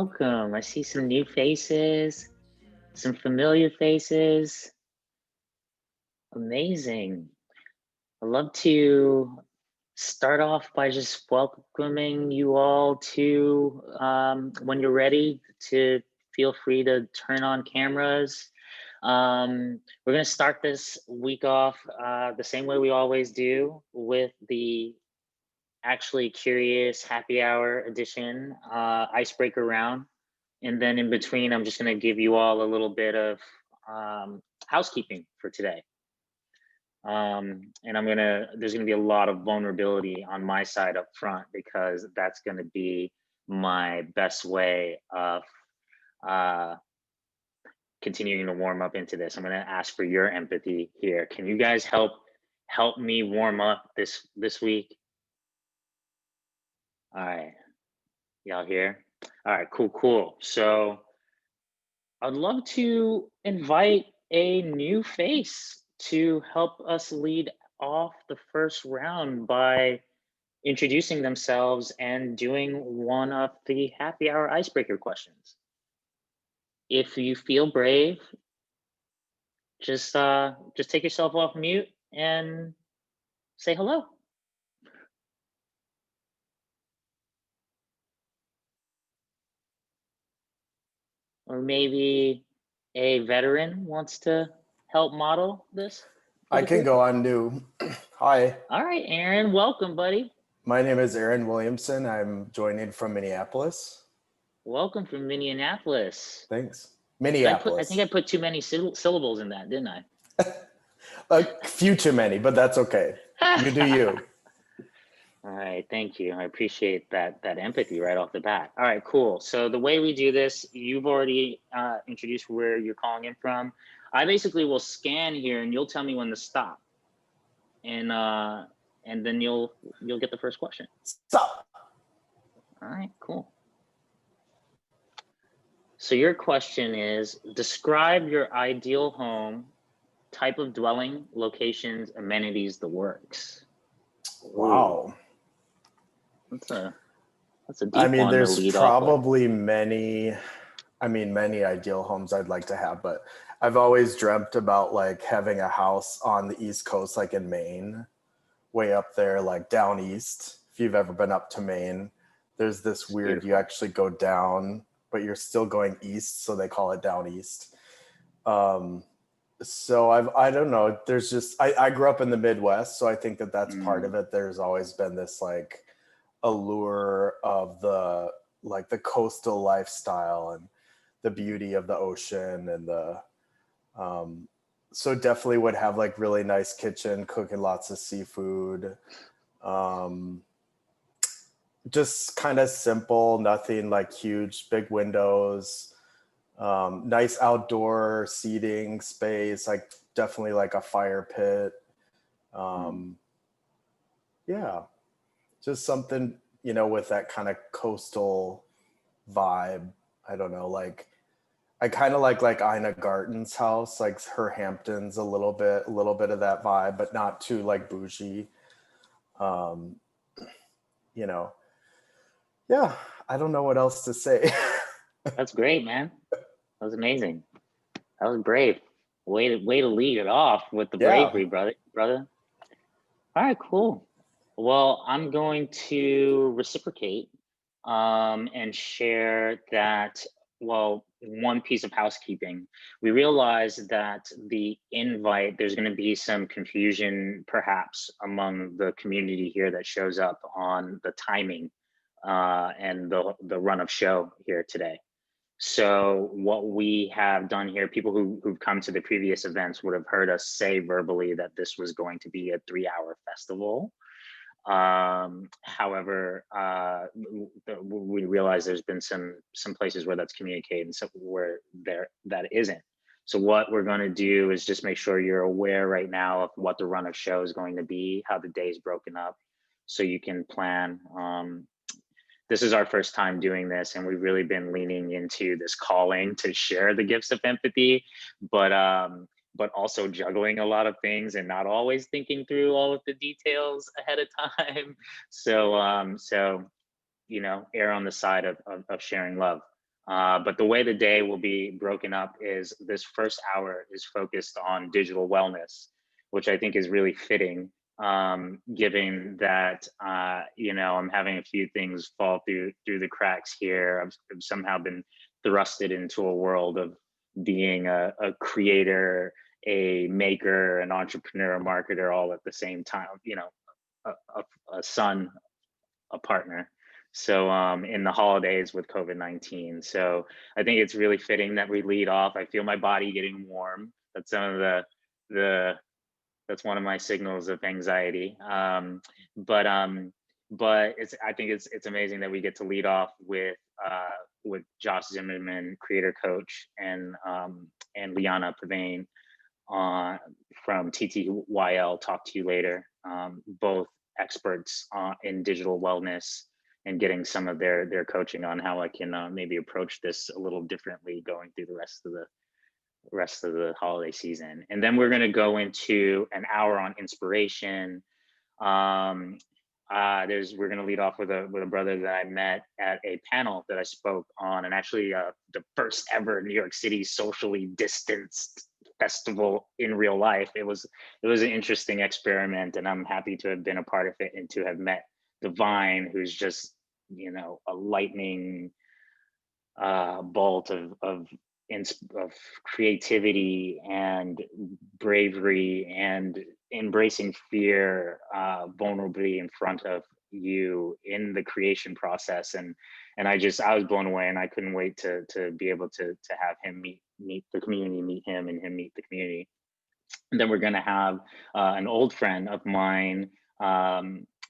welcome. I see some new faces, some familiar faces. Amazing. I'd love to start off by just welcoming you all to, when you're ready, to feel free to turn on cameras. We're gonna start this week off the same way we always do, with the actually curious happy hour edition, icebreaker round. And then in between, I'm just gonna give you all a little bit of housekeeping for today. And there's gonna be a lot of vulnerability on my side up front, because that's gonna be my best way of continuing to warm up into this. I'm gonna ask for your empathy here. Can you guys help me warm up this week? All right, y'all here? All right, cool. So I'd love to invite a new face to help us lead off the first round by introducing themselves and doing one of the happy hour icebreaker questions. If you feel brave, just take yourself off mute and say hello. Or maybe a veteran wants to help model this. I can go on new. Hi. All right, Aaron, welcome, buddy. My name is Aaron Williamson. I'm joining from Minneapolis. Welcome from Minneapolis. Thanks. Minneapolis. I think I put too many syllables in that, didn't I? A few too many, but that's okay. You do you. All right, thank you. I appreciate that empathy right off the bat. All right, cool. So the way we do this, you've already introduced where you're calling in from. I basically will scan here, and you'll tell me when to stop, and then you'll get the first question. Stop. All right, cool. So your question is, describe your ideal home, type of dwelling, locations, amenities, the works. Wow. That's a deep I mean, one there's to lead probably many ideal homes I'd like to have, but I've always dreamt about like having a house on the East Coast, like in Maine, way up there, like down east. If you've ever been up to Maine, there's this weird, you actually go down, but you're still going east, so they call it down east. So I don't know, there's just, I grew up in the Midwest, so I think that's part of it. There's always been this like allure of the coastal lifestyle and the beauty of the ocean, and so definitely would have like really nice kitchen, cooking lots of seafood. Just kind of simple, nothing like huge, big windows, nice outdoor seating space, like definitely like a fire pit. Yeah, just something, with that kind of coastal vibe. I don't know, like I kind of like Ina Garten's house, like her Hamptons, a little bit of that vibe, but not too like bougie. Yeah, I don't know what else to say. That's great, man. That was amazing. That was brave. Way to lead it off with the bravery, brother. All right, cool. Well, I'm going to reciprocate and share that, well, one piece of housekeeping. We realized that the invite, there's going to be some confusion perhaps among the community here that shows up on the timing and the run of show here today. So what we have done here, people who've come to the previous events would have heard us say verbally that this was going to be a 3-hour festival. However, we realize there's been some places where that's communicated and some where that isn't. So what we're going to do is just make sure you're aware right now of what the run of show is going to be, how the day is broken up, so you can plan. This is our first time doing this, and we've really been leaning into this calling to share the gifts of empathy, but also juggling a lot of things and not always thinking through all of the details ahead of time. So, err on the side of sharing love. But the way the day will be broken up is this first hour is focused on digital wellness, which I think is really fitting, given that, you know, I'm having a few things fall through the cracks here. I've somehow been thrusted into a world of being a creator, a maker, an entrepreneur, a marketer, all at the same time, you know, a son, a partner. So in the holidays with COVID-19. So I think it's really fitting that we lead off. I feel my body getting warm. That's some of the that's one of my signals of anxiety. But it's, I think it's amazing that we get to lead off with Josh Zimmerman, Creator Coach, and Liana Pavane from TTYL, Talk to You Later, both experts in digital wellness, and getting some of their coaching on how I can maybe approach this a little differently going through the rest of the holiday season. And then we're going to go into an hour on inspiration. We're going to lead off with a brother that I met at a panel that I spoke on, and actually the first ever New York City socially distanced festival in real life. It was an interesting experiment, and I'm happy to have been a part of it and to have met Divine, who's just, you know, a lightning bolt of creativity and bravery and embracing fear vulnerably in front of you in the creation process. And I was blown away, and I couldn't wait to be able to have him meet the community, meet him, and him meet the community. And then we're going to have an old friend of mine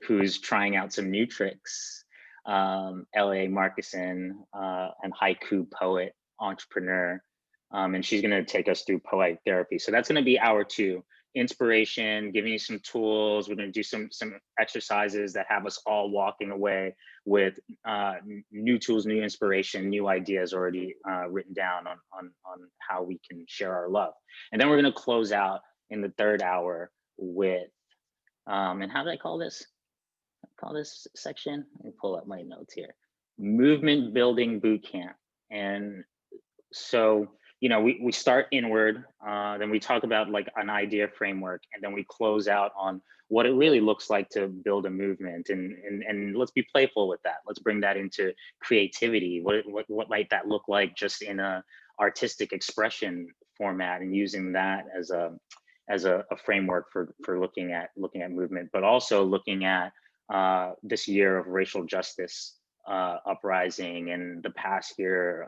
who's trying out some new tricks, LA Markuson, and haiku poet, entrepreneur, and she's going to take us through Poetic Therapy. So that's going to be hour 2, inspiration, giving you some tools. We're going to do some exercises that have us all walking away with new tools, new inspiration, new ideas already written down on how we can share our love. And then we're going to close out in the third hour with, and how did I call this? Section? Let me pull up my notes here. Movement building boot camp. And so, you know, we start inward, then we talk about like an idea framework, and then we close out on what it really looks like to build a movement. And let's be playful with that. Let's bring that into creativity. What might that look like just in a artistic expression format, and using that as a framework for looking at movement, but also looking at this year of racial justice uprising, and the past year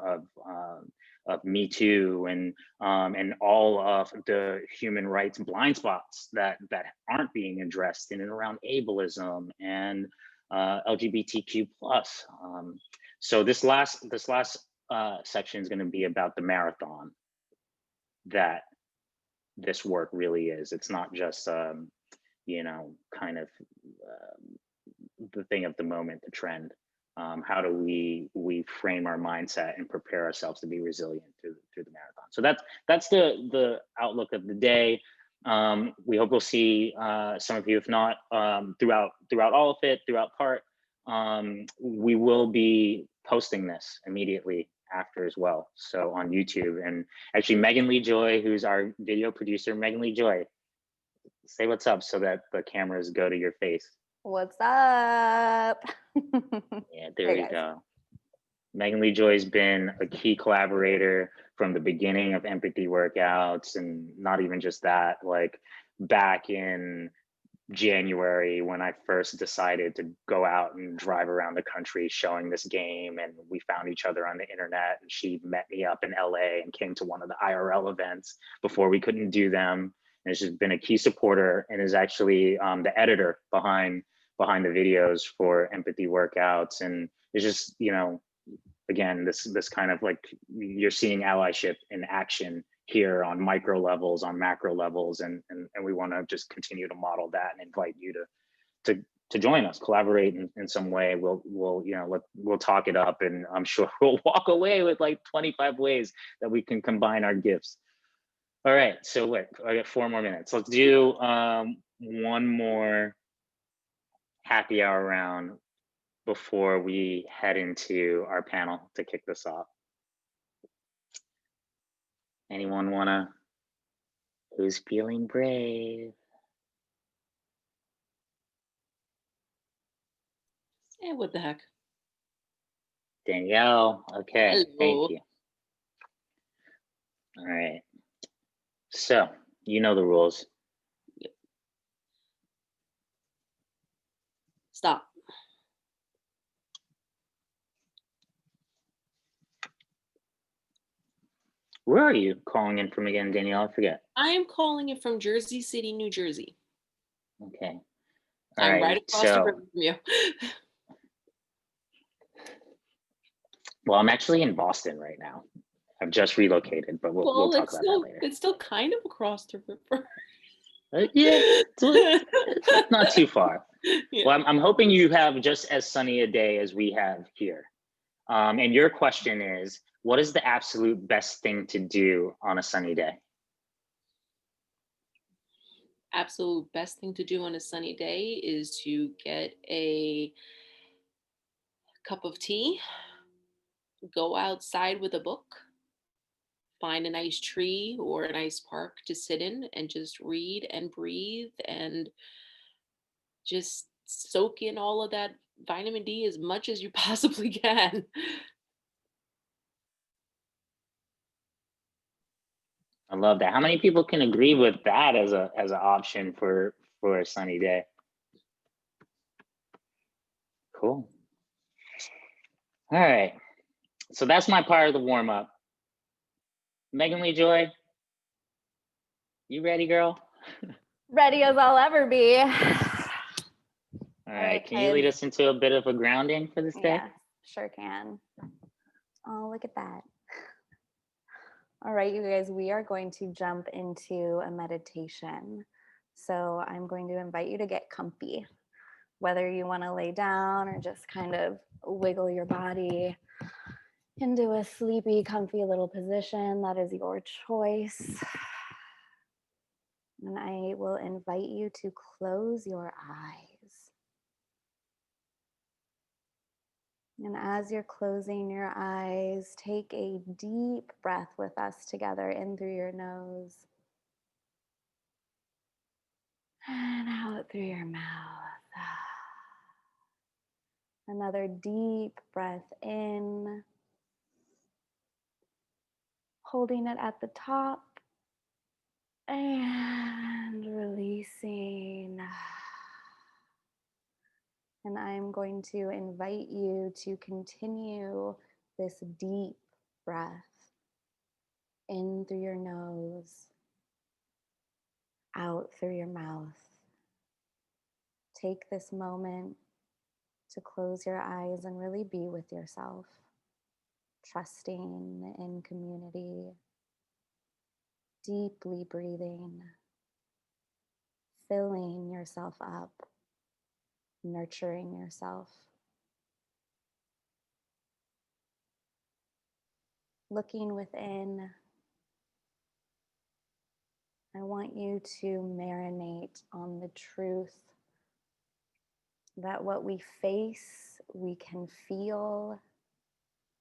of Me Too, and all of the human rights blind spots that aren't being addressed in and around ableism and LGBTQ plus. So this last section is going to be about the marathon that this work really is. It's not just you know, kind of the thing of the moment, the trend. How do we frame our mindset and prepare ourselves to be resilient through the marathon? So that's the outlook of the day. We hope we'll see some of you, if not throughout all of it, throughout part. We will be posting this immediately after as well, so on YouTube. And actually, Megan Lee Joy, who's our video producer, Megan Lee Joy, say what's up so that the cameras go to your face. What's up? Yeah, there you go. Megan Lee Joy's been a key collaborator from the beginning of empathy workouts, and not even just that, like back in January when I first decided to go out and drive around the country showing this game, and we found each other on the internet, and she met me up in LA and came to one of the IRL events before we couldn't do them. And she's been a key supporter, and is actually the editor behind the videos for empathy workouts. And it's just, you know, again, this kind of like, you're seeing allyship in action here on micro levels, on macro levels, and we want to just continue to model that and invite you to join us, collaborate in some way. We'll you know, we'll talk it up, and I'm sure we'll walk away with like 25 ways that we can combine our gifts. All right, so wait, I got 4 more minutes. Let's do one more happy hour round before we head into our panel to kick this off. Anyone wanna, who's feeling brave? Yeah, what the heck? Danielle, okay, Hello. thank you. All right, so you know the rules. Yep. Stop. Where are you calling in from again, Danielle? I forget. I am calling it from Jersey City, New Jersey. Okay. I'm right across the river from you. Well, I'm actually in Boston right now. I've just relocated, but we'll talk about that later. It's still kind of across the river. Yeah, it's not too far. Yeah. Well, I'm hoping you have just as sunny a day as we have here. And your question is, what is the absolute best thing to do on a sunny day? Absolute best thing to do on a sunny day is to get a cup of tea, go outside with a book, find a nice tree or a nice park to sit in and just read and breathe and just soak in all of that vitamin D as much as you possibly can. I love that. How many people can agree with that as an option for a sunny day? Cool. All right. So that's my part of the warm up. Megan Lee Joy, you ready, girl? Ready as I'll ever be. All right. Can you lead us into a bit of a grounding for this day? Yeah, sure can. Oh, look at that. All right, you guys, we are going to jump into a meditation. So I'm going to invite you to get comfy, whether you want to lay down or just kind of wiggle your body into a sleepy, comfy little position. That is your choice. And I will invite you to close your eyes. And as you're closing your eyes, take a deep breath with us together in through your nose and out through your mouth. Another deep breath in, holding it at the top and releasing. And I'm going to invite you to continue this deep breath in through your nose, out through your mouth. Take this moment to close your eyes and really be with yourself, trusting in community, deeply breathing, filling yourself up, nurturing yourself. Looking within, I want you to marinate on the truth that what we face, we can feel,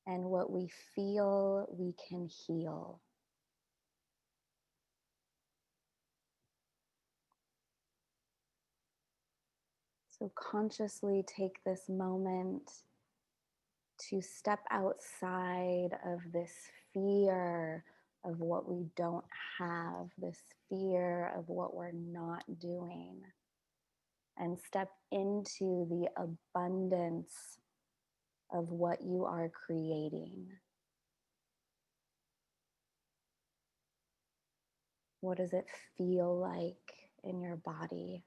and what we feel, we can heal. So consciously take this moment to step outside of this fear of what we don't have, this fear of what we're not doing, and step into the abundance of what you are creating. What does it feel like in your body?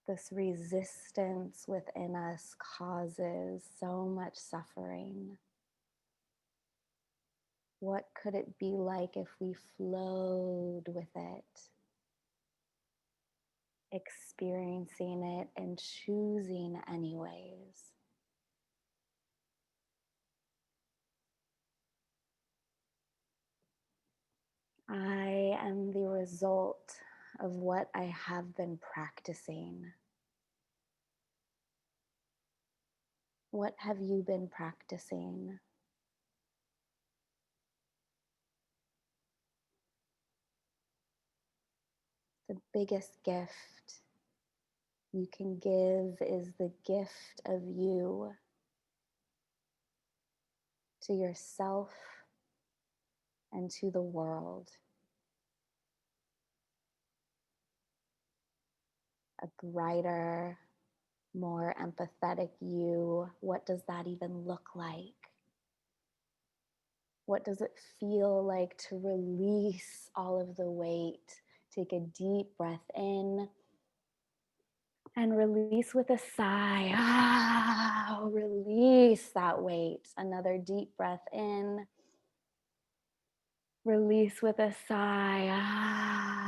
This resistance within us causes so much suffering. What could it be like if we flowed with it, experiencing it and choosing anyways? I am the result of what I have been practicing. What have you been practicing? The biggest gift you can give is the gift of you to yourself and to the world. A brighter, more empathetic you. What does that even look like? What does it feel like to release all of the weight? Take a deep breath in and release with a sigh. Ah, release that weight. Another deep breath in. Release with a sigh. Ah.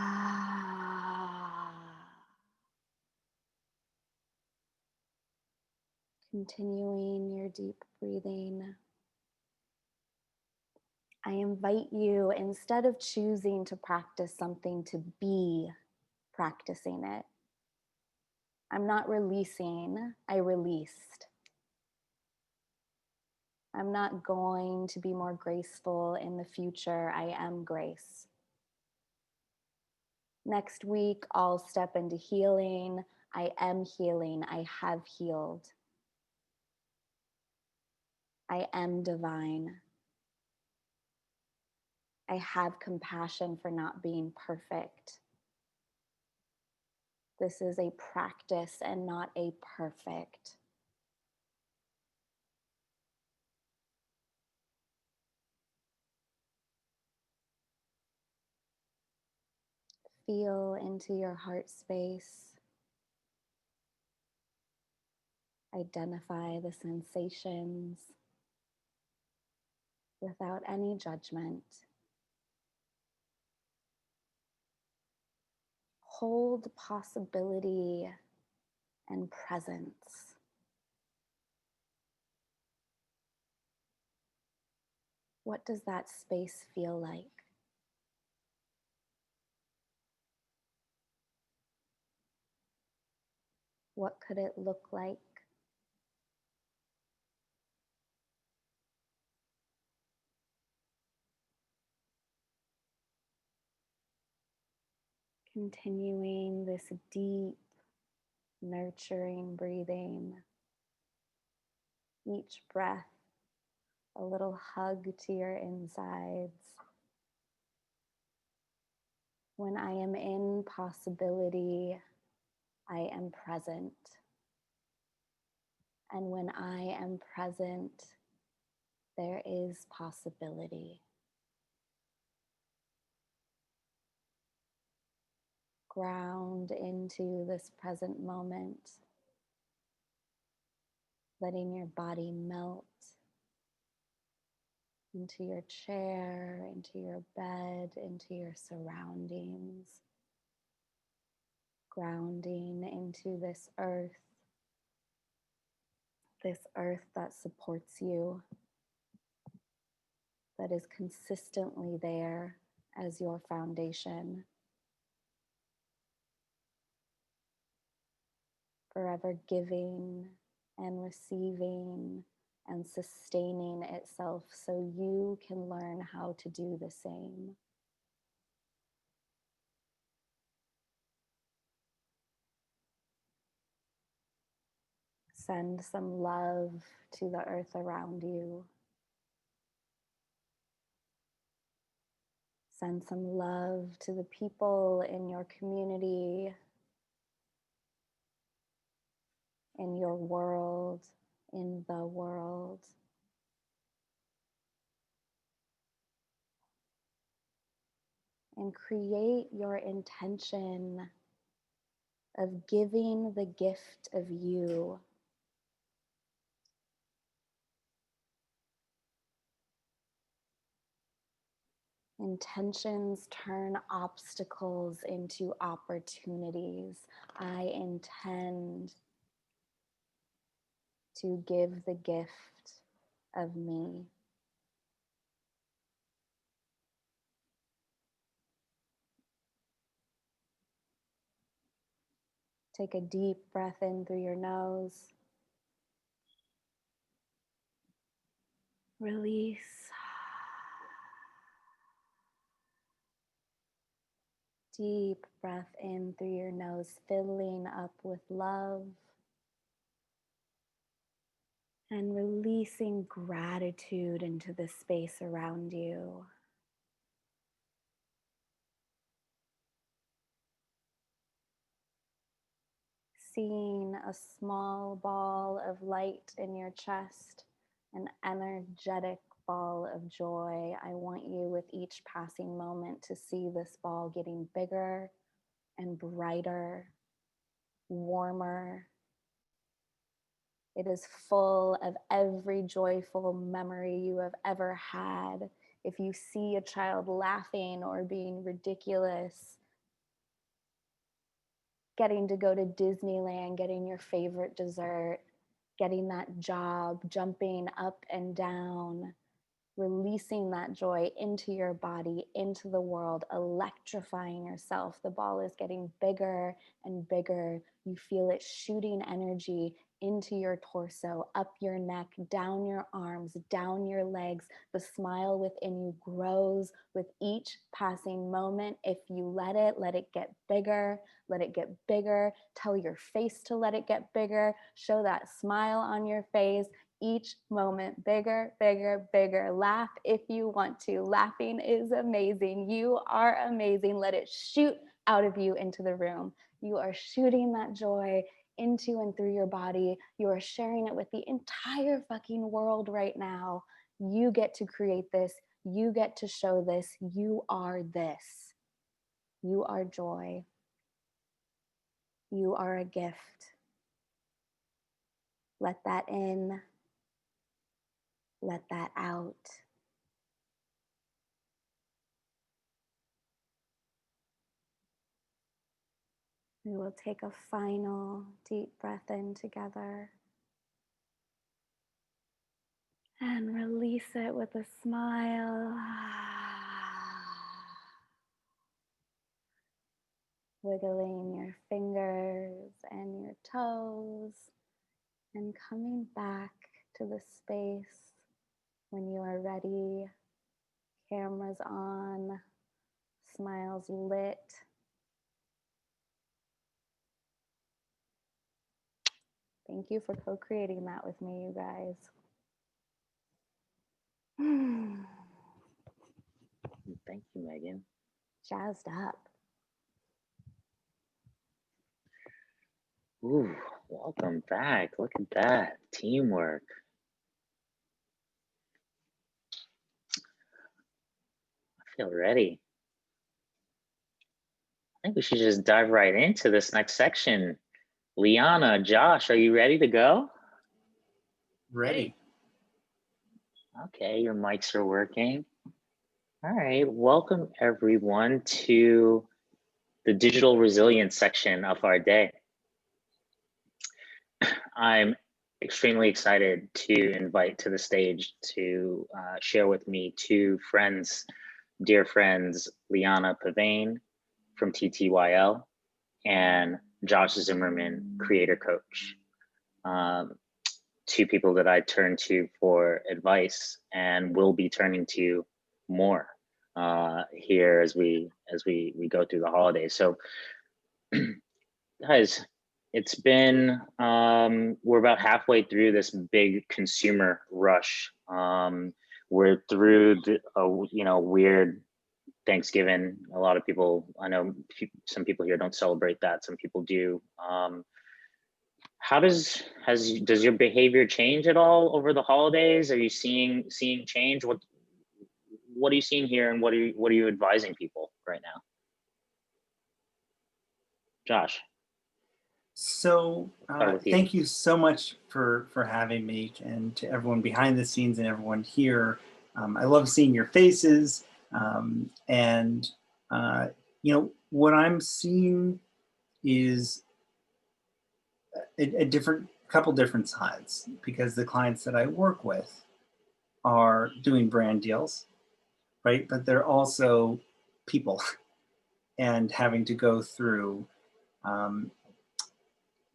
Continuing your deep breathing. I invite you, instead of choosing to practice something, to be practicing it. I'm not releasing, I released. I'm not going to be more graceful in the future. I am grace. Next week, I'll step into healing. I am healing. I have healed. I am divine. I have compassion for not being perfect. This is a practice and not a perfect. Feel into your heart space. Identify the sensations without any judgment. Hold possibility and presence. What does that space feel like? What could it look like? Continuing this deep, nurturing breathing. Each breath, a little hug to your insides. When I am in possibility, I am present. And when I am present, there is possibility. Ground into this present moment, letting your body melt into your chair, into your bed, into your surroundings. Grounding into this earth that supports you, that is consistently there as your foundation. Forever giving and receiving and sustaining itself so you can learn how to do the same. Send some love to the earth around you. Send some love to the people in your community, in your world, in the world. And create your intention of giving the gift of you. Intentions turn obstacles into opportunities. I intend to give the gift of me. Take a deep breath in through your nose. Release. Deep breath in through your nose, filling up with love. And releasing gratitude into the space around you. Seeing a small ball of light in your chest, an energetic ball of joy. I want you with each passing moment to see this ball getting bigger and brighter, warmer. It is full of every joyful memory you have ever had. If you see a child laughing or being ridiculous, getting to go to Disneyland, getting your favorite dessert, getting that job, jumping up and down, releasing that joy into your body, into the world, electrifying yourself. The ball is getting bigger and bigger. You feel it shooting energy into your torso, up your neck, down your arms, down your legs. The smile within you grows with each passing moment. If you let it get bigger, let it get bigger. Tell your face to let it get bigger. Show that smile on your face. Each moment bigger, bigger, bigger. Laugh if you want to. Laughing is amazing. You are amazing. Let it shoot out of you into the room. You are shooting that joy into and through your body. You are sharing it with the entire fucking world right now. You get to create this. You get to show this. You are this. You are joy. You are a gift. Let that in. Let that out. We will take a final deep breath in together and release it with a smile. Wiggling your fingers and your toes and coming back to the space when you are ready. Cameras on, smiles lit. Thank you for co-creating that with me, you guys. Thank you, Megan. Jazzed up. Ooh, welcome back. Look at that. Teamwork. I feel ready. I think we should just dive right into this next section. Liana, Josh, are you ready to go? Ready. Okay, your mics are working. All right, welcome everyone to the digital resilience section of our day. I'm extremely excited to invite to the stage to share with me two friends, dear friends, Liana Pavane from TTYL and Josh Zimmerman, Creator Coach. Two people that I turn to for advice and will be turning to more here as we go through the holidays. So guys, it's been we're about halfway through this big consumer rush. We're through the weird Thanksgiving. A lot of people, I know some people here don't celebrate that, some people do. How does your behavior change at all over the holidays? Are you seeing change? What are you seeing here, and what are you advising people right now? Josh. So thank you so much for having me, and to everyone behind the scenes and everyone here. I love seeing your faces, and what I'm seeing is a couple different sides, because the clients that I work with are doing brand deals, right? But they're also people and having to go through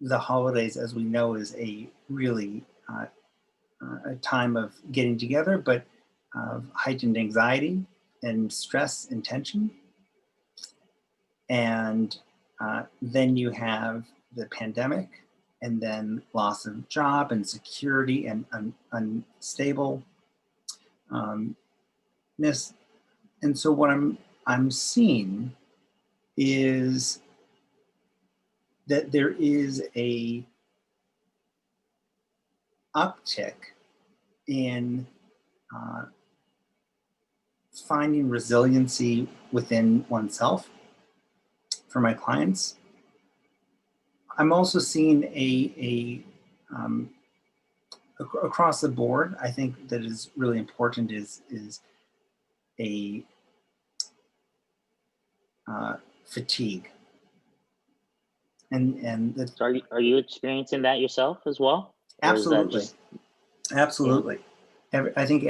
the holidays, as we know, is a really a time of getting together, but of heightened anxiety and stress and tension. And then you have the pandemic, and then loss of job and security and unstable ness. And so what I'm seeing is that there is a uptick in finding resiliency within oneself for my clients. I'm also seeing across the board, I think that is really important is a fatigue. And that's, So are you experiencing that yourself as well? Absolutely. Absolutely. Yeah. I think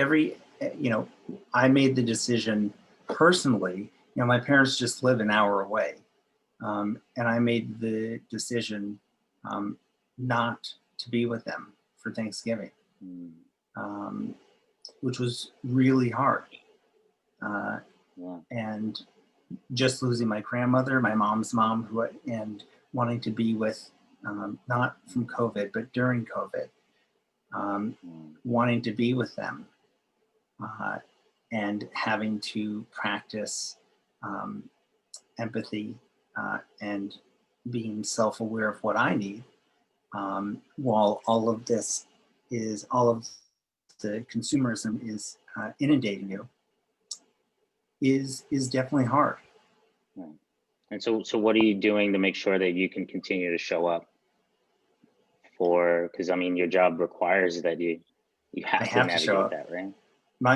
I made the decision personally, my parents just live an hour away. And I made the decision not to be with them for Thanksgiving, which was really hard. And just losing my grandmother, my mom's mom, and wanting to be with, not from COVID, but during COVID, wanting to be with them, and having to practice empathy and being self-aware of what I need, while all of the consumerism is inundating you, is definitely hard. Right. And so what are you doing to make sure that you can continue to show up because I mean, your job requires that you have to navigate show up. That, right?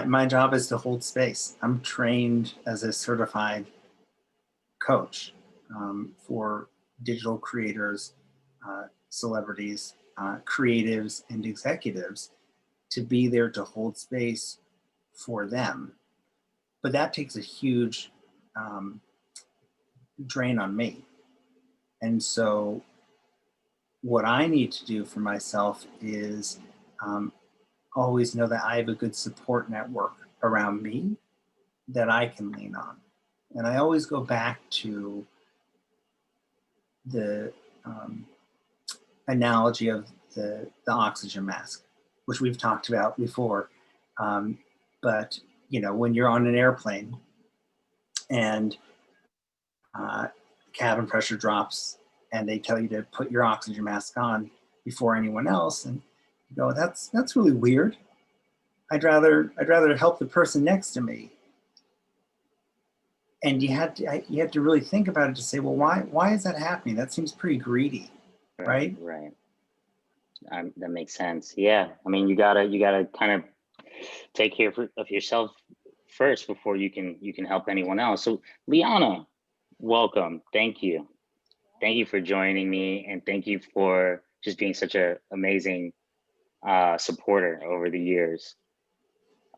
My job is to hold space. I'm trained as a certified coach for digital creators, celebrities, creatives, and executives to be there to hold space for them. But that takes a huge drain on me. And so what I need to do for myself is always know that I have a good support network around me that I can lean on. And I always go back to the analogy of the oxygen mask, which we've talked about before. But when you're on an airplane and cabin pressure drops and they tell you to put your oxygen mask on before anyone else, and you go, that's really weird. I'd rather help the person next to me. And you had to really think about it to say, well, why is that happening? That seems pretty greedy, right? Right. That makes sense. Yeah. I mean, you gotta kind of take care of yourself first before you can help anyone else. So Liana, welcome. Thank you for joining me, and thank you for just being such an amazing supporter over the years.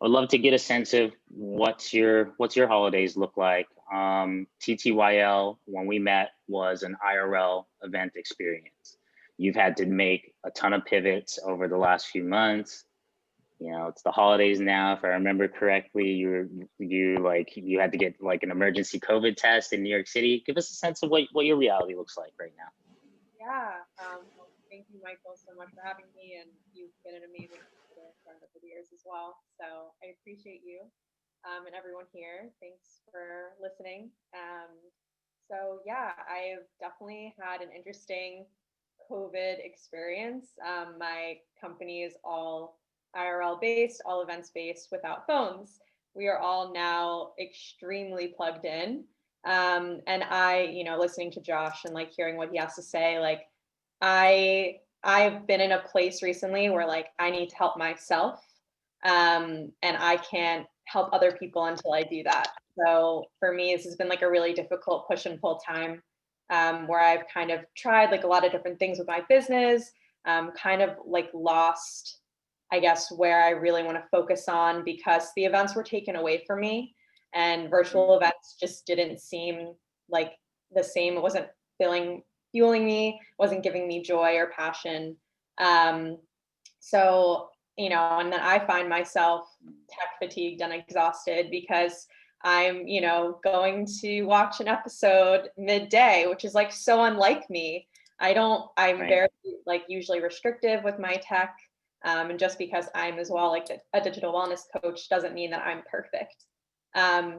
I would love to get a sense of what's your holidays look like. TTYL, when we met, was an IRL event experience. You've had to make a ton of pivots over the last few months. It's the holidays now. If I remember correctly, you had to get like an emergency COVID test in New York City. Give us a sense of what your reality looks like right now. Yeah. Thank you, Michael, so much for having me, and you've been an amazing friend over the years as well. So I appreciate you and everyone here. Thanks for listening. So yeah, I've definitely had an interesting COVID experience. My company is all IRL based, all events based without phones. We are all now extremely plugged in. And I, listening to Josh and hearing what he has to say, I've been in a place recently where I need to help myself. And I can't help other people until I do that. So for me, this has been a really difficult push and pull time, where I've kind of tried a lot of different things with my business, kind of lost, I guess, where I really want to focus on, because the events were taken away from me, and virtual events just didn't seem like the same. It wasn't fueling me, wasn't giving me joy or passion. So you know, and then I find myself tech fatigued and exhausted because I'm, you know, going to watch an episode midday, which is like so unlike me. I'm very like usually restrictive with my tech. And just because I'm as well like a digital wellness coach doesn't mean that I'm perfect.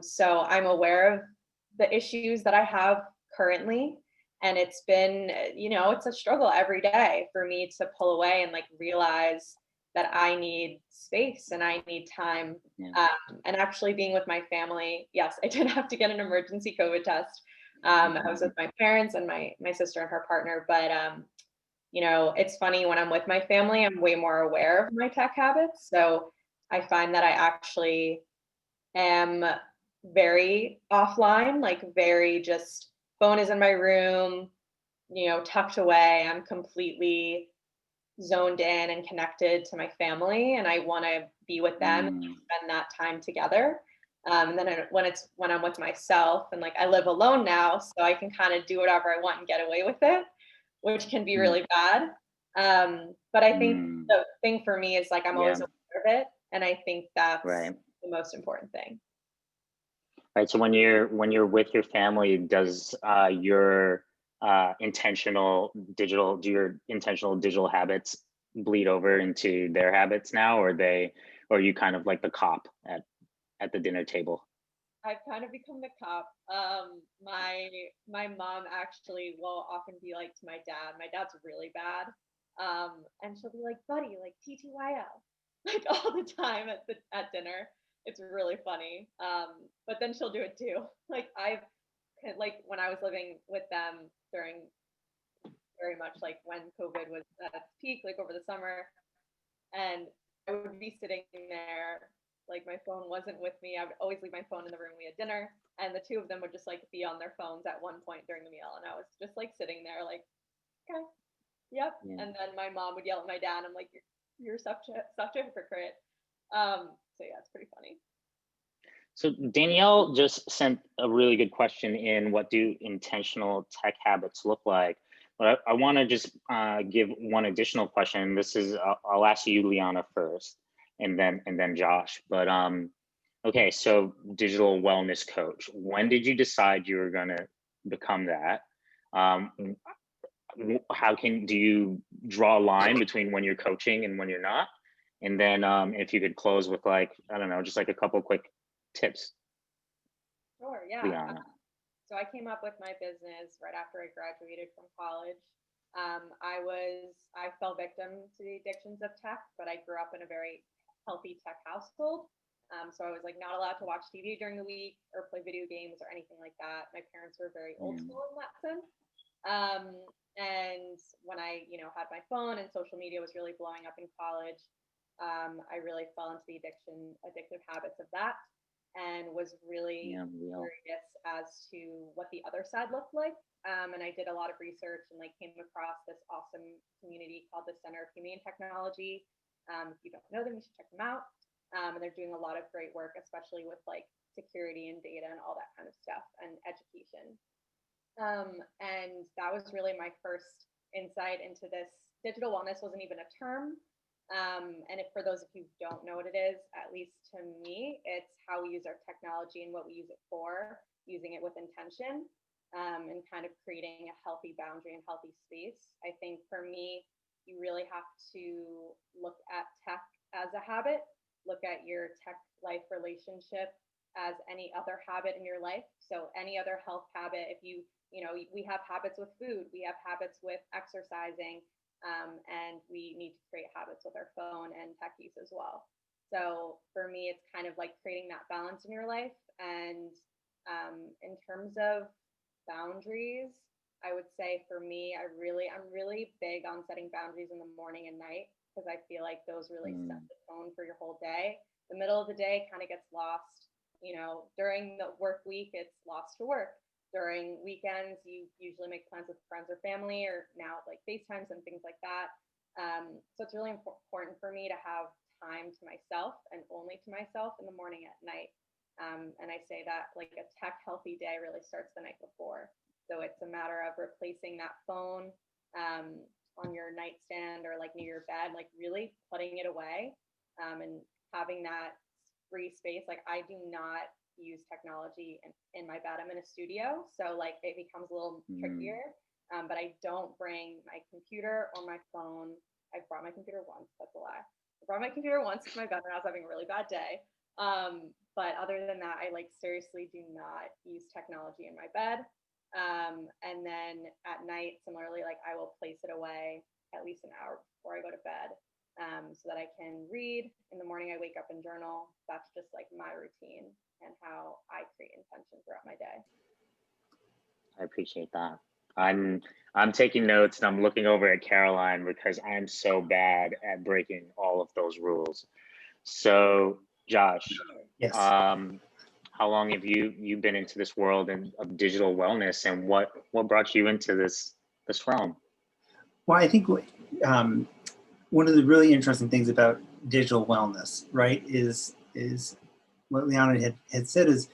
So I'm aware of the issues that I have currently. And it's been, you know, it's a struggle every day for me to pull away and like realize that I need space and I need time. And actually being with my family, yes, I did have to get an emergency COVID test. I was with my parents and my sister and her partner, but you know, it's funny when I'm with my family, I'm way more aware of my tech habits. So I find that I actually am very offline, like very just phone is in my room, you know, tucked away. I'm completely zoned in and connected to my family, and I want to be with them and spend that time together. And then when I'm with myself, and like I live alone now, so I can kind of do whatever I want and get away with it, which can be really bad. But I think the thing for me is like I'm always aware of it, and I think that's the most important thing. Right. So when you're with your family, does your intentional digital habits bleed over into their habits now, or are you kind of like the cop at the dinner table? I've kind of become the cop. My mom actually will often be like to my dad. My dad's really bad, and she'll be like, "Buddy, like TTYL," like all the time at dinner. It's really funny. But then she'll do it too. Like when I was living with them during very much like when COVID was at its peak, like over the summer, and I would be sitting there, like my phone wasn't with me. I would always leave my phone in the room. We had dinner, and the two of them would just like be on their phones at one point during the meal, and I was just like sitting there, like, okay, yep. Yeah. And then my mom would yell at my dad. I'm like, you're such a hypocrite. So yeah, it's pretty funny. So Danielle just sent a really good question in. What do intentional tech habits look like? But I want to just give one additional question. This is I'll ask you, Liana, first, and then Josh. But okay, so digital wellness coach. When did you decide you were going to become that? Do you draw a line between when you're coaching and when you're not? And then if you could close with like, I don't know, just like a couple quick tips. Sure, yeah. So I came up with my business right after I graduated from college. I fell victim to the addictions of tech, but I grew up in a very healthy tech household. So I was like not allowed to watch TV during the week or play video games or anything like that. My parents were very old school in that sense. And when I, you know, had my phone and social media was really blowing up in college, I really fell into the addictive habits of that, and was really curious as to what the other side looked like. And I did a lot of research and like came across this awesome community called the Center of Humane Technology. If you don't know them, you should check them out. And they're doing a lot of great work, especially with like security and data and all that kind of stuff and education. And that was really my first insight into this. Digital wellness wasn't even a term. And for those of you who don't know what it is, at least to me, it's how we use our technology and what we use it for, using it with intention, and kind of creating a healthy boundary and healthy space. I think for me, you really have to look at tech as a habit, look at your tech life relationship as any other habit in your life. So any other health habit, if you know, we have habits with food, we have habits with exercising, and we need to create habits with our phone and tech use as well. So for me, it's kind of like creating that balance in your life. And in terms of boundaries, I would say for me, I'm really big on setting boundaries in the morning and night, because I feel like those really set the tone for your whole day. The middle of the day kind of gets lost. You know, during the work week, it's lost to work. During weekends, you usually make plans with friends or family, or now like FaceTimes and things like that. So it's really important for me to have time to myself and only to myself in the morning at night. And I say that like a tech healthy day really starts the night before. So it's a matter of replacing that phone on your nightstand or like near your bed, like really putting it away and having that free space. Like I do not use technology in my bed. I'm in a studio, so like it becomes a little trickier. But I don't bring my computer or my phone. I brought my computer once. That's a lie. I brought my computer once to my bed when I was having a really bad day. But other than that, I like seriously do not use technology in my bed. And then at night, similarly, like I will place it away at least an hour before I go to bed, so that I can read. In the morning, I wake up and journal. That's just like my routine and how I create intention throughout my day. I appreciate that. I'm taking notes and I'm looking over at Caroline because I'm so bad at breaking all of those rules. So Josh, yes. How long have you been into this world of digital wellness, and what brought you into this realm? Well, I think one of the really interesting things about digital wellness, right, is what Liana had said is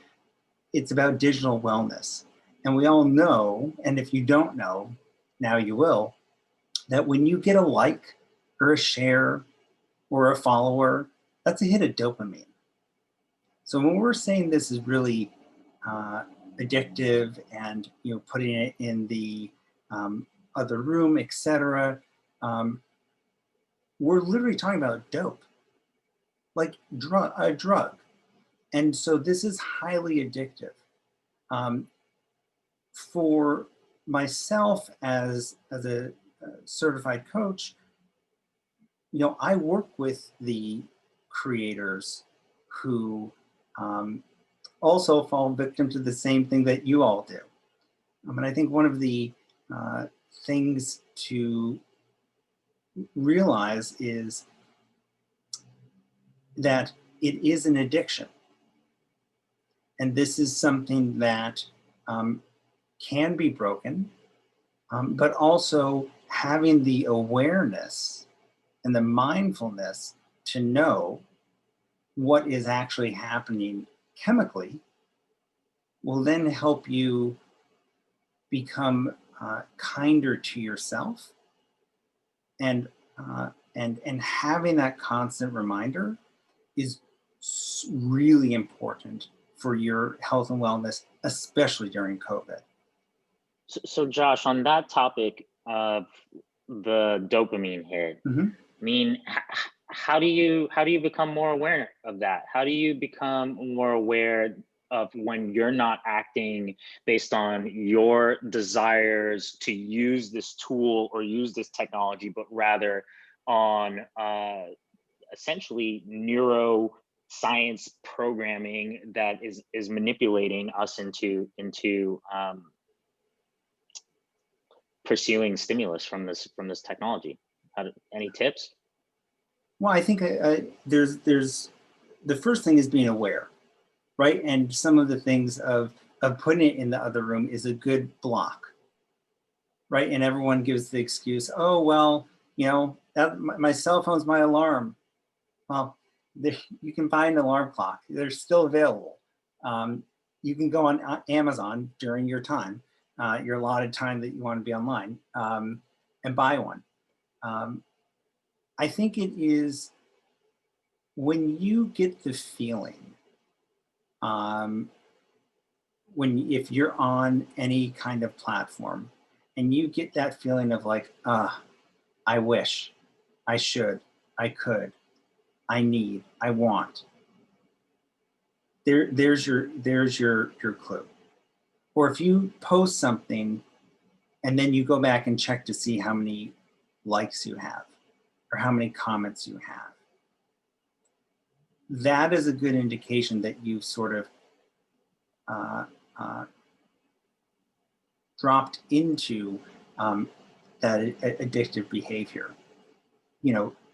it's about digital wellness. And we all know, and if you don't know, now you will, that when you get a like or a share or a follower, that's a hit of dopamine. So when we're saying this is really addictive and putting it in the other room, etc., we're literally talking about dope, like a drug. And so this is highly addictive. For myself as a certified coach, I work with the creators who also fall victim to the same thing that you all do. And I think one of the things to realize is that it is an addiction. And this is something that can be broken, but also having the awareness and the mindfulness to know what is actually happening chemically will then help you become kinder to yourself, and having that constant reminder is really important for your health and wellness, especially during COVID. So Josh, on that topic of the dopamine hit, I mean, how do you become more aware of that? How do you become more aware of when you're not acting based on your desires to use this tool or use this technology, but rather on essentially neuroscience programming that is manipulating us into pursuing stimulus from this technology? Any tips? Well, I think there's the first thing is being aware, right? And some of the things of putting it in the other room is a good block, right? And everyone gives the excuse, oh, well, my cell phone's my alarm. Well, you can buy an alarm clock. They're still available. You can go on Amazon during your time, your allotted time that you want to be online, and buy one. I think it is when you get the feeling, if you're on any kind of platform and you get that feeling of like, I wish, I should, I could, I need, I want. There's your clue. Or if you post something and then you go back and check to see how many likes you have or how many comments you have, that is a good indication that you've sort of dropped into that addictive behavior.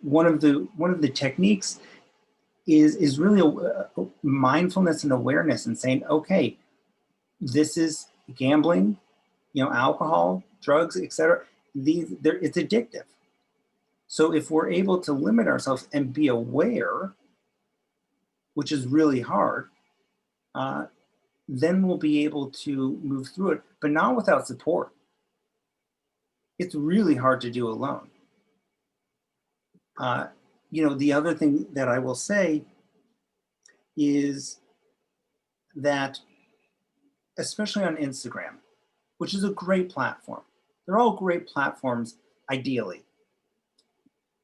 One of the techniques is really a mindfulness and awareness and saying, okay, this is gambling, alcohol, drugs, etc. It's addictive. So if we're able to limit ourselves and be aware, which is really hard, then we'll be able to move through it, but not without support. it's really hard to do alone. You know, the other thing that I will say is that, especially on Instagram, which is a great platform, they're all great platforms ideally.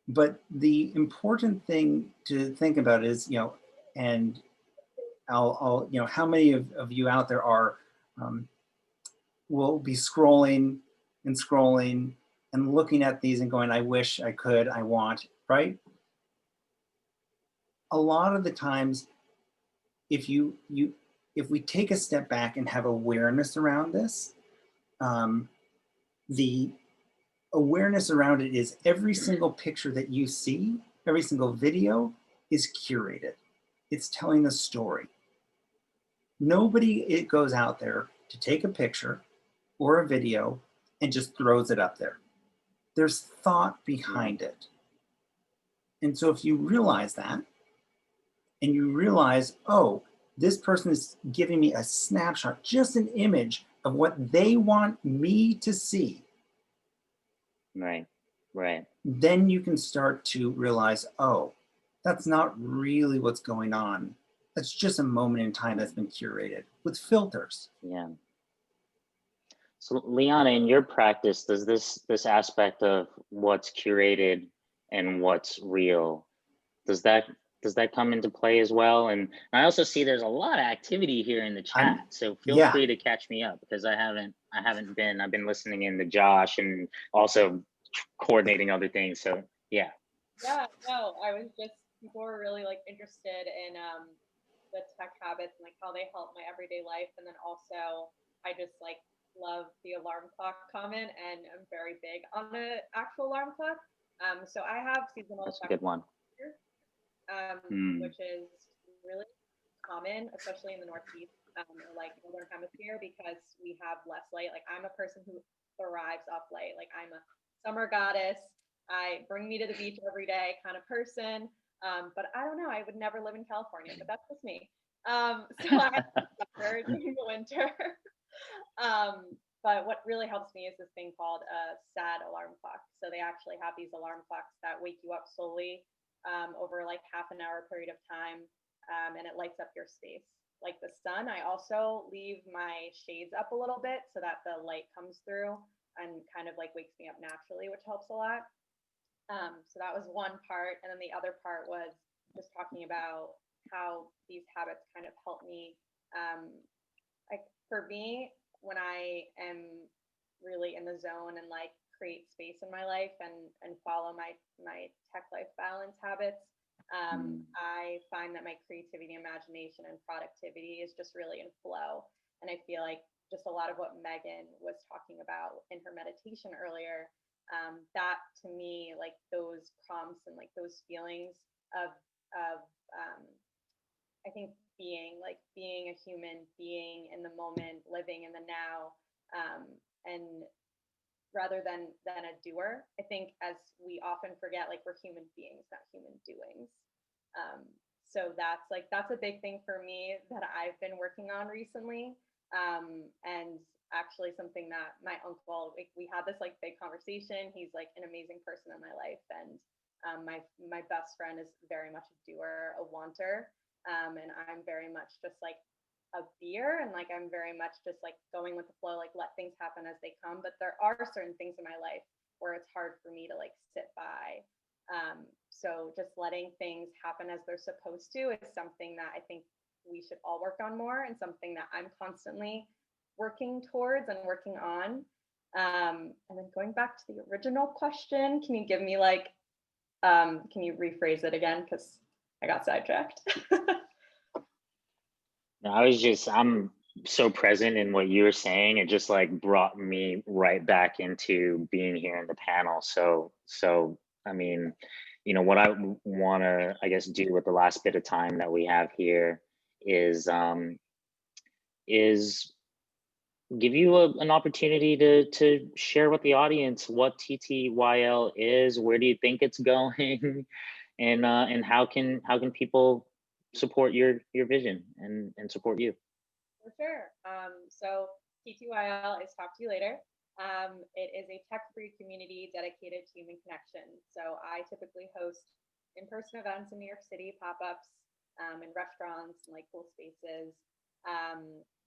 But the important thing to think about is, you know, and I'll you know, how many of you out there are, will be scrolling and scrolling and looking at these and going, I wish I could, I want, right? A lot of the times, if we take a step back and have awareness around this, the awareness around it is every single picture that you see, every single video is curated. It's telling a story. Nobody goes out there to take a picture or a video and just throws it up there. There's thought behind it. And so if you realize that, and you realize, oh, this person is giving me a snapshot, just an image of what they want me to see. Right, right. Then you can start to realize, oh, that's not really what's going on. That's just a moment in time that's been curated with filters. Yeah. So Liana, in your practice, does this aspect of what's curated and what's real, does that come into play as well? And I also see there's a lot of activity here in the chat, so feel free to catch me up, because I've been listening in to Josh and also coordinating other things. So yeah. Yeah, no, I was just, people were really like interested in the tech habits and like how they help my everyday life. And then also I just like love the alarm clock comment, and I'm very big on the actual alarm clock. So I have seasonal. That's a good one. Which is really common, especially in the Northeast, or like Northern Hemisphere, because we have less light. Like I'm a person who thrives off light. Like I'm a summer goddess. Bring me to the beach every day kind of person. But I don't know, I would never live in California, but that's just me. So I suffer during the winter. But what really helps me is this thing called a SAD alarm clock. So they actually have these alarm clocks that wake you up slowly over like half an hour period of time, and it lights up your space. Like the sun, I also leave my shades up a little bit so that the light comes through and kind of like wakes me up naturally, which helps a lot. So that was one part. And then the other part was just talking about how these habits kind of help me. Like for me, when I am really in the zone and like create space in my life and follow my tech life balance habits, I find that my creativity, imagination, and productivity is just really in flow. And I feel like just a lot of what Megan was talking about in her meditation earlier, that to me, like those prompts and like those feelings of I think being a human being in the moment, living in the now, and rather than a doer. I think as we often forget, like we're human beings, not human doings. So that's a big thing for me that I've been working on recently. And actually something that my uncle, like we had this like big conversation. He's like an amazing person in my life. And my best friend is very much a doer, a wanter. And I'm very much just like a beer, and like I'm very much just like going with the flow, like let things happen as they come. But there are certain things in my life where it's hard for me to like sit by. So just letting things happen as they're supposed to is something that I think we should all work on more, and something that I'm constantly working towards and working on. And then going back to the original question, can you give me like, can you rephrase it again? Because I got sidetracked. I'm so present in what you were saying. It just like brought me right back into being here in the panel. So I mean, you know, what I want to, I guess, do with the last bit of time that we have here is give you an opportunity to share with the audience what TTYL is, where do you think it's going, and how can people support your vision and support you. For sure. So TTYL is talk to you later. It is a tech-free community dedicated to human connection. So I typically host in-person events in New York City, pop-ups, in restaurants and like cool spaces,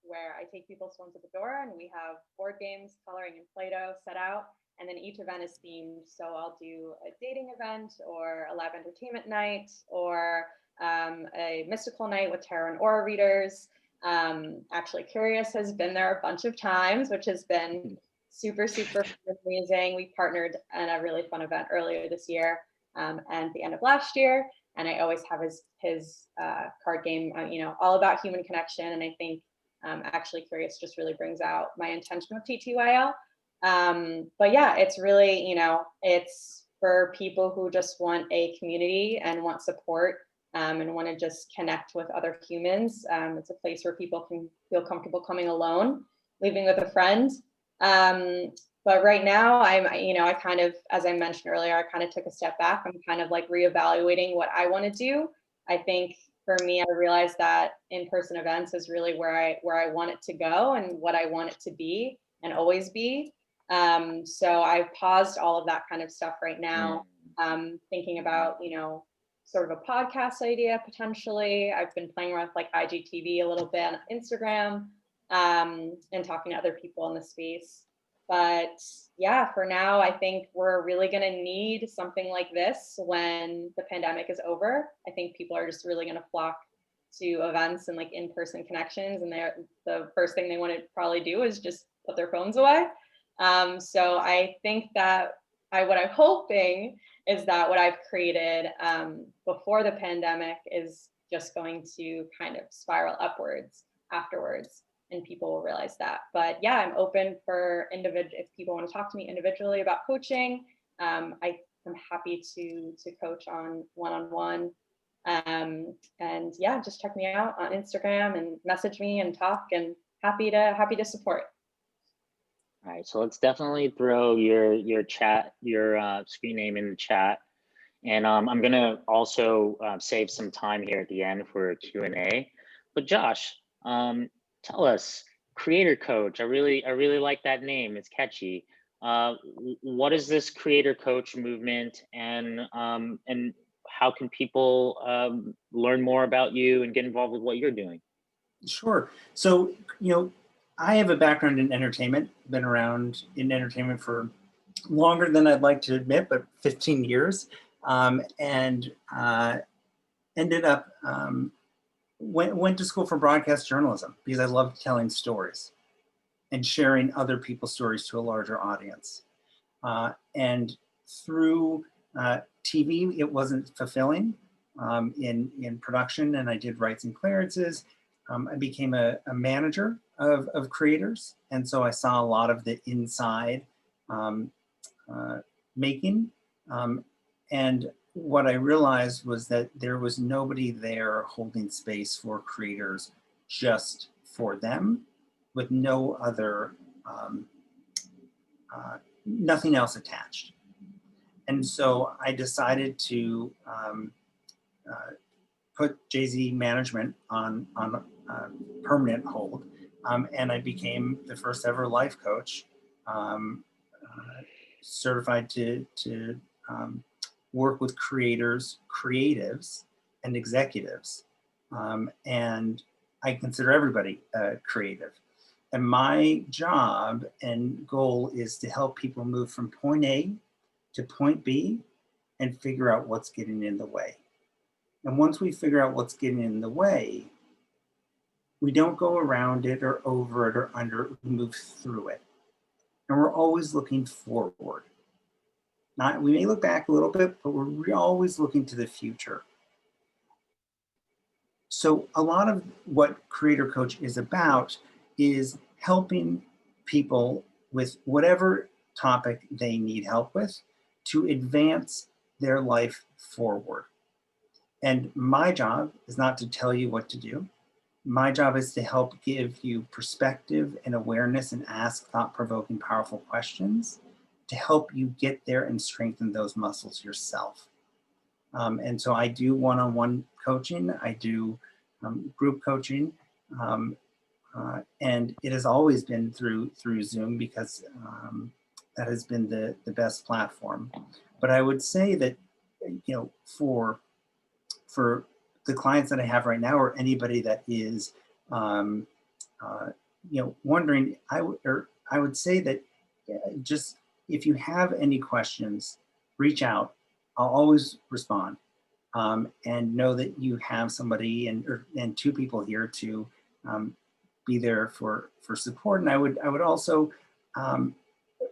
where I take people's phones at the door, and we have board games, coloring, and Play-Doh set out. And then each event is themed. So I'll do a dating event, or a live entertainment night, or a mystical night with tarot and aura readers. Actually, Curious has been there a bunch of times, which has been super, super amazing. We partnered in a really fun event earlier this year, and the end of last year. And I always have his card game, all about human connection. And I think actually Curious just really brings out my intention with TTYL. But yeah, it's really, it's for people who just want a community and want support, and want to just connect with other humans. It's a place where people can feel comfortable coming alone, leaving with a friend. But right now I kind of, as I mentioned earlier, I kind of took a step back. I'm kind of like reevaluating what I want to do. I think for me, I realized that in-person events is really where I want it to go and what I want it to be and always be. So I've paused all of that kind of stuff right now, thinking about, sort of a podcast idea potentially. I've been playing around with like IGTV a little bit on Instagram, and talking to other people in the space. But yeah, for now, I think we're really going to need something like this when the pandemic is over. I think people are just really going to flock to events and like in-person connections, and the first thing they want to probably do is just put their phones away. So I think that what I'm hoping is that what I've created before the pandemic is just going to kind of spiral upwards afterwards, and people will realize that. But yeah, I'm open for if people want to talk to me individually about coaching. I'm happy to coach on one-on-one. And yeah, just check me out on Instagram and message me and talk, and happy to support. All right, so let's definitely throw your screen name in the chat, and I'm gonna also save some time here at the end for a Q&A. But Josh, tell us, Creator Coach. I really like that name. It's catchy. What is this Creator Coach movement, and how can people learn more about you and get involved with what you're doing? Sure. So I have a background in entertainment, been around in entertainment for longer than I'd like to admit, but 15 years. And ended up, went to school for broadcast journalism because I loved telling stories and sharing other people's stories to a larger audience. And through TV, it wasn't fulfilling in production, and I did rights and clearances. I became a manager of creators. And so I saw a lot of the inside making. And what I realized was that there was nobody there holding space for creators just for them, with no other, nothing else attached. And so I decided to put Jay-Z management on permanent hold. And I became the first ever life coach, certified to work with creators, creatives, and executives. And I consider everybody creative. And my job and goal is to help people move from point A to point B and figure out what's getting in the way. And once we figure out what's getting in the way, we don't go around it or over it or under it, we move through it. And we're always looking forward. We may look back a little bit, but we're always looking to the future. So a lot of what Creator Coach is about is helping people with whatever topic they need help with to advance their life forward. And my job is not to tell you what to do. My job is to help give you perspective and awareness and ask thought-provoking, powerful questions to help you get there and strengthen those muscles yourself. And so I do one-on-one coaching. I do group coaching. And it has always been through Zoom because that has been the best platform. But I would say that, you know, for the clients that I have right now, or anybody that is, you know, wondering, I would say that just if you have any questions, reach out. I'll always respond, and know that you have somebody and two people here to be there for support. And I would also,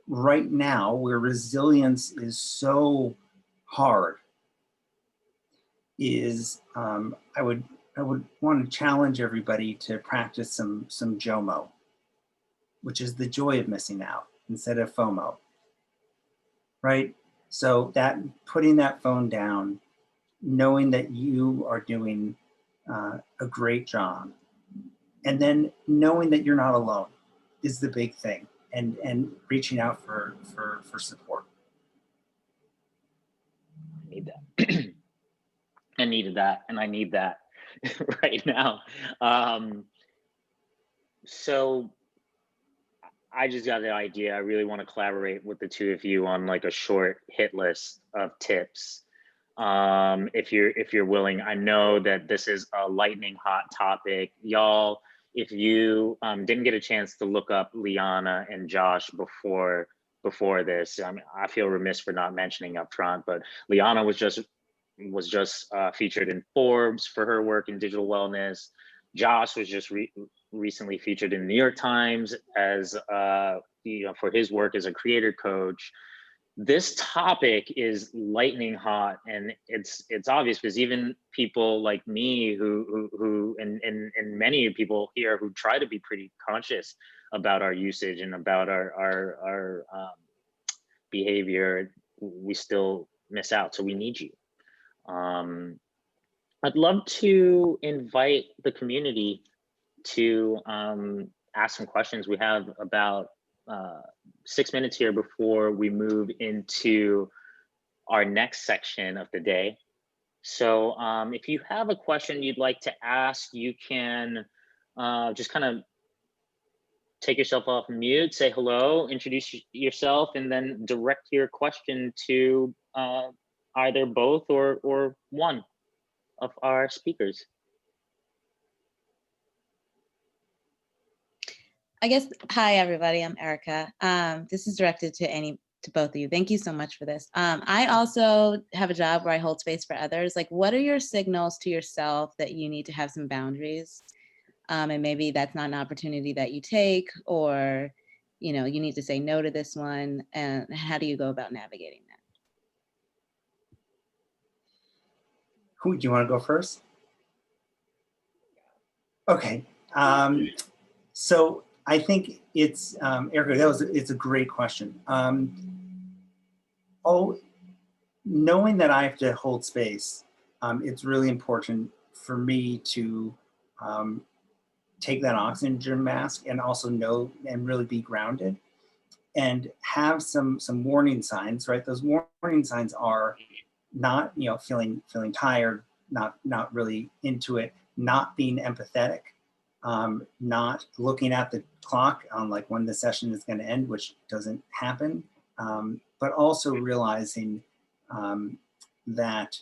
right now, where resilience is so hard, is I would want to challenge everybody to practice some JOMO, which is the joy of missing out instead of FOMO, right? So that putting that phone down, knowing that you are doing a great job, and then knowing that you're not alone is the big thing, and reaching out for support. I need that. I needed that, and I need that right now. So I just got the idea. I really want to collaborate with the two of you on like a short hit list of tips. If you're willing. I know that this is a lightning hot topic, y'all. If you didn't get a chance to look up Liana and Josh before this, I mean, I feel remiss for not mentioning up front, but Liana was just featured in Forbes for her work in digital wellness. Josh was just recently featured in the New York Times as you know, for his work as a creator coach. This topic is lightning hot, and it's obvious because even people like me who and many people here who try to be pretty conscious about our usage and about our behavior, we still miss out. So we need you. I'd love to invite the community to ask some questions. We have about 6 minutes here before we move into our next section of the day. So if you have a question you'd like to ask, you can just kind of take yourself off mute, say hello, introduce yourself, and then direct your question to either both or one of our speakers. I guess, hi everybody, I'm Erica. This is directed to both of you. Thank you so much for this. I also have a job where I hold space for others. Like, what are your signals to yourself that you need to have some boundaries? And maybe that's not an opportunity that you take, or, you know, you need to say no to this one. And how do you go about navigating that? Who do you want to go first? Okay. So I think it's, Erica, it's a great question. Knowing that I have to hold space, it's really important for me to take that oxygen mask and also know and really be grounded and have some warning signs, right? Those warning signs are not, you know, feeling tired, not really into it, not being empathetic, not looking at the clock on like when the session is going to end, which doesn't happen, but also realizing that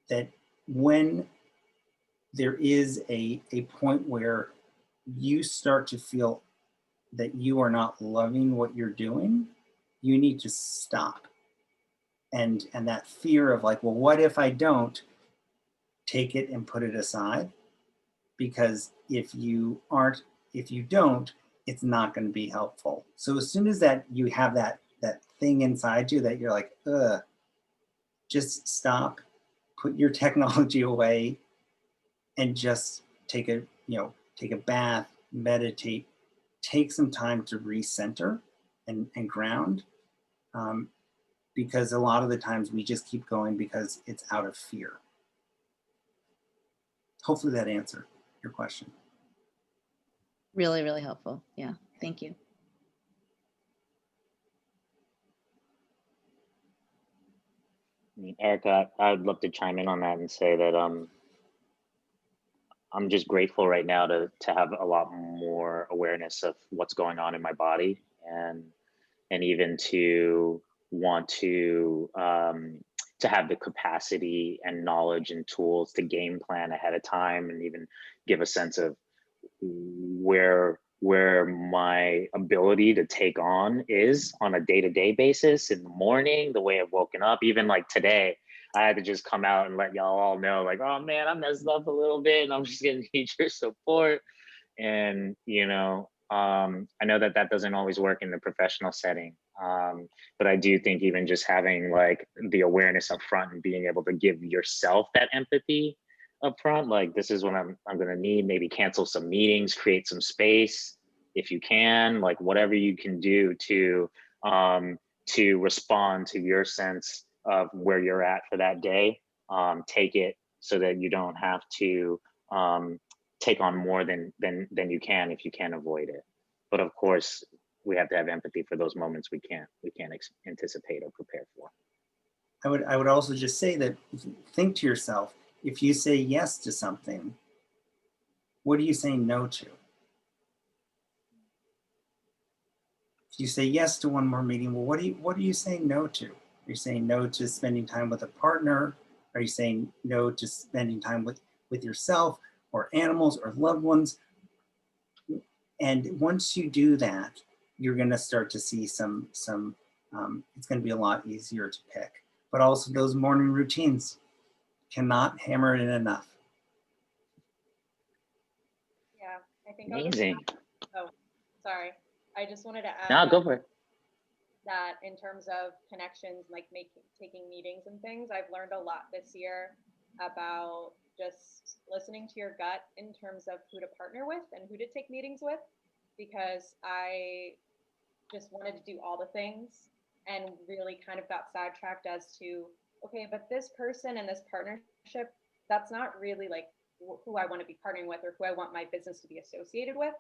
that when there is a point where you start to feel that you are not loving what you're doing, you need to stop. And that fear of like, well, what if I don't? Take it and put it aside, because if you don't, it's not going to be helpful. So as soon as that you have that thing inside you that you're like, just stop, put your technology away, and just take a bath, meditate, take some time to recenter and ground, because a lot of the times we just keep going because it's out of fear. Hopefully that answered your question. Really, really helpful. Yeah, thank you. I mean, Erica, I would love to chime in on that and say that I'm just grateful right now to have a lot more awareness of what's going on in my body, and even to want to have the capacity and knowledge and tools to game plan ahead of time, and even give a sense of where my ability to take on is on a day-to-day basis in the morning, the way I've woken up. Even like today, I had to just come out and let y'all all know, like, oh man, I messed up a little bit and I'm just gonna need your support. And, you know, I know that that doesn't always work in the professional setting, but I do think even just having like the awareness up front and being able to give yourself that empathy up front, like this is what I'm gonna need, maybe cancel some meetings, create some space if you can, like whatever you can do to respond to your sense of where you're at for that day. Take it so that you don't have to take on more than you can if you can't avoid it. But of course, we have to have empathy for those moments we can't anticipate or prepare for. I would also just say that, think to yourself, if you say yes to something, what are you saying no to? If you say yes to one more meeting, well, what are you saying no to? Are you saying no to spending time with a partner? Are you saying no to spending time with yourself or animals or loved ones? And once you do that, you're going to start to see some it's going to be a lot easier to pick. But also those morning routines, cannot hammer it in enough. Yeah, I think amazing. Oh, sorry. I just wanted to add. No, go for it. That in terms of connections, like taking meetings and things, I've learned a lot this year about just listening to your gut in terms of who to partner with and who to take meetings with, because I just wanted to do all the things and really kind of got sidetracked as to, okay, but this person and this partnership, that's not really like who I want to be partnering with or who I want my business to be associated with.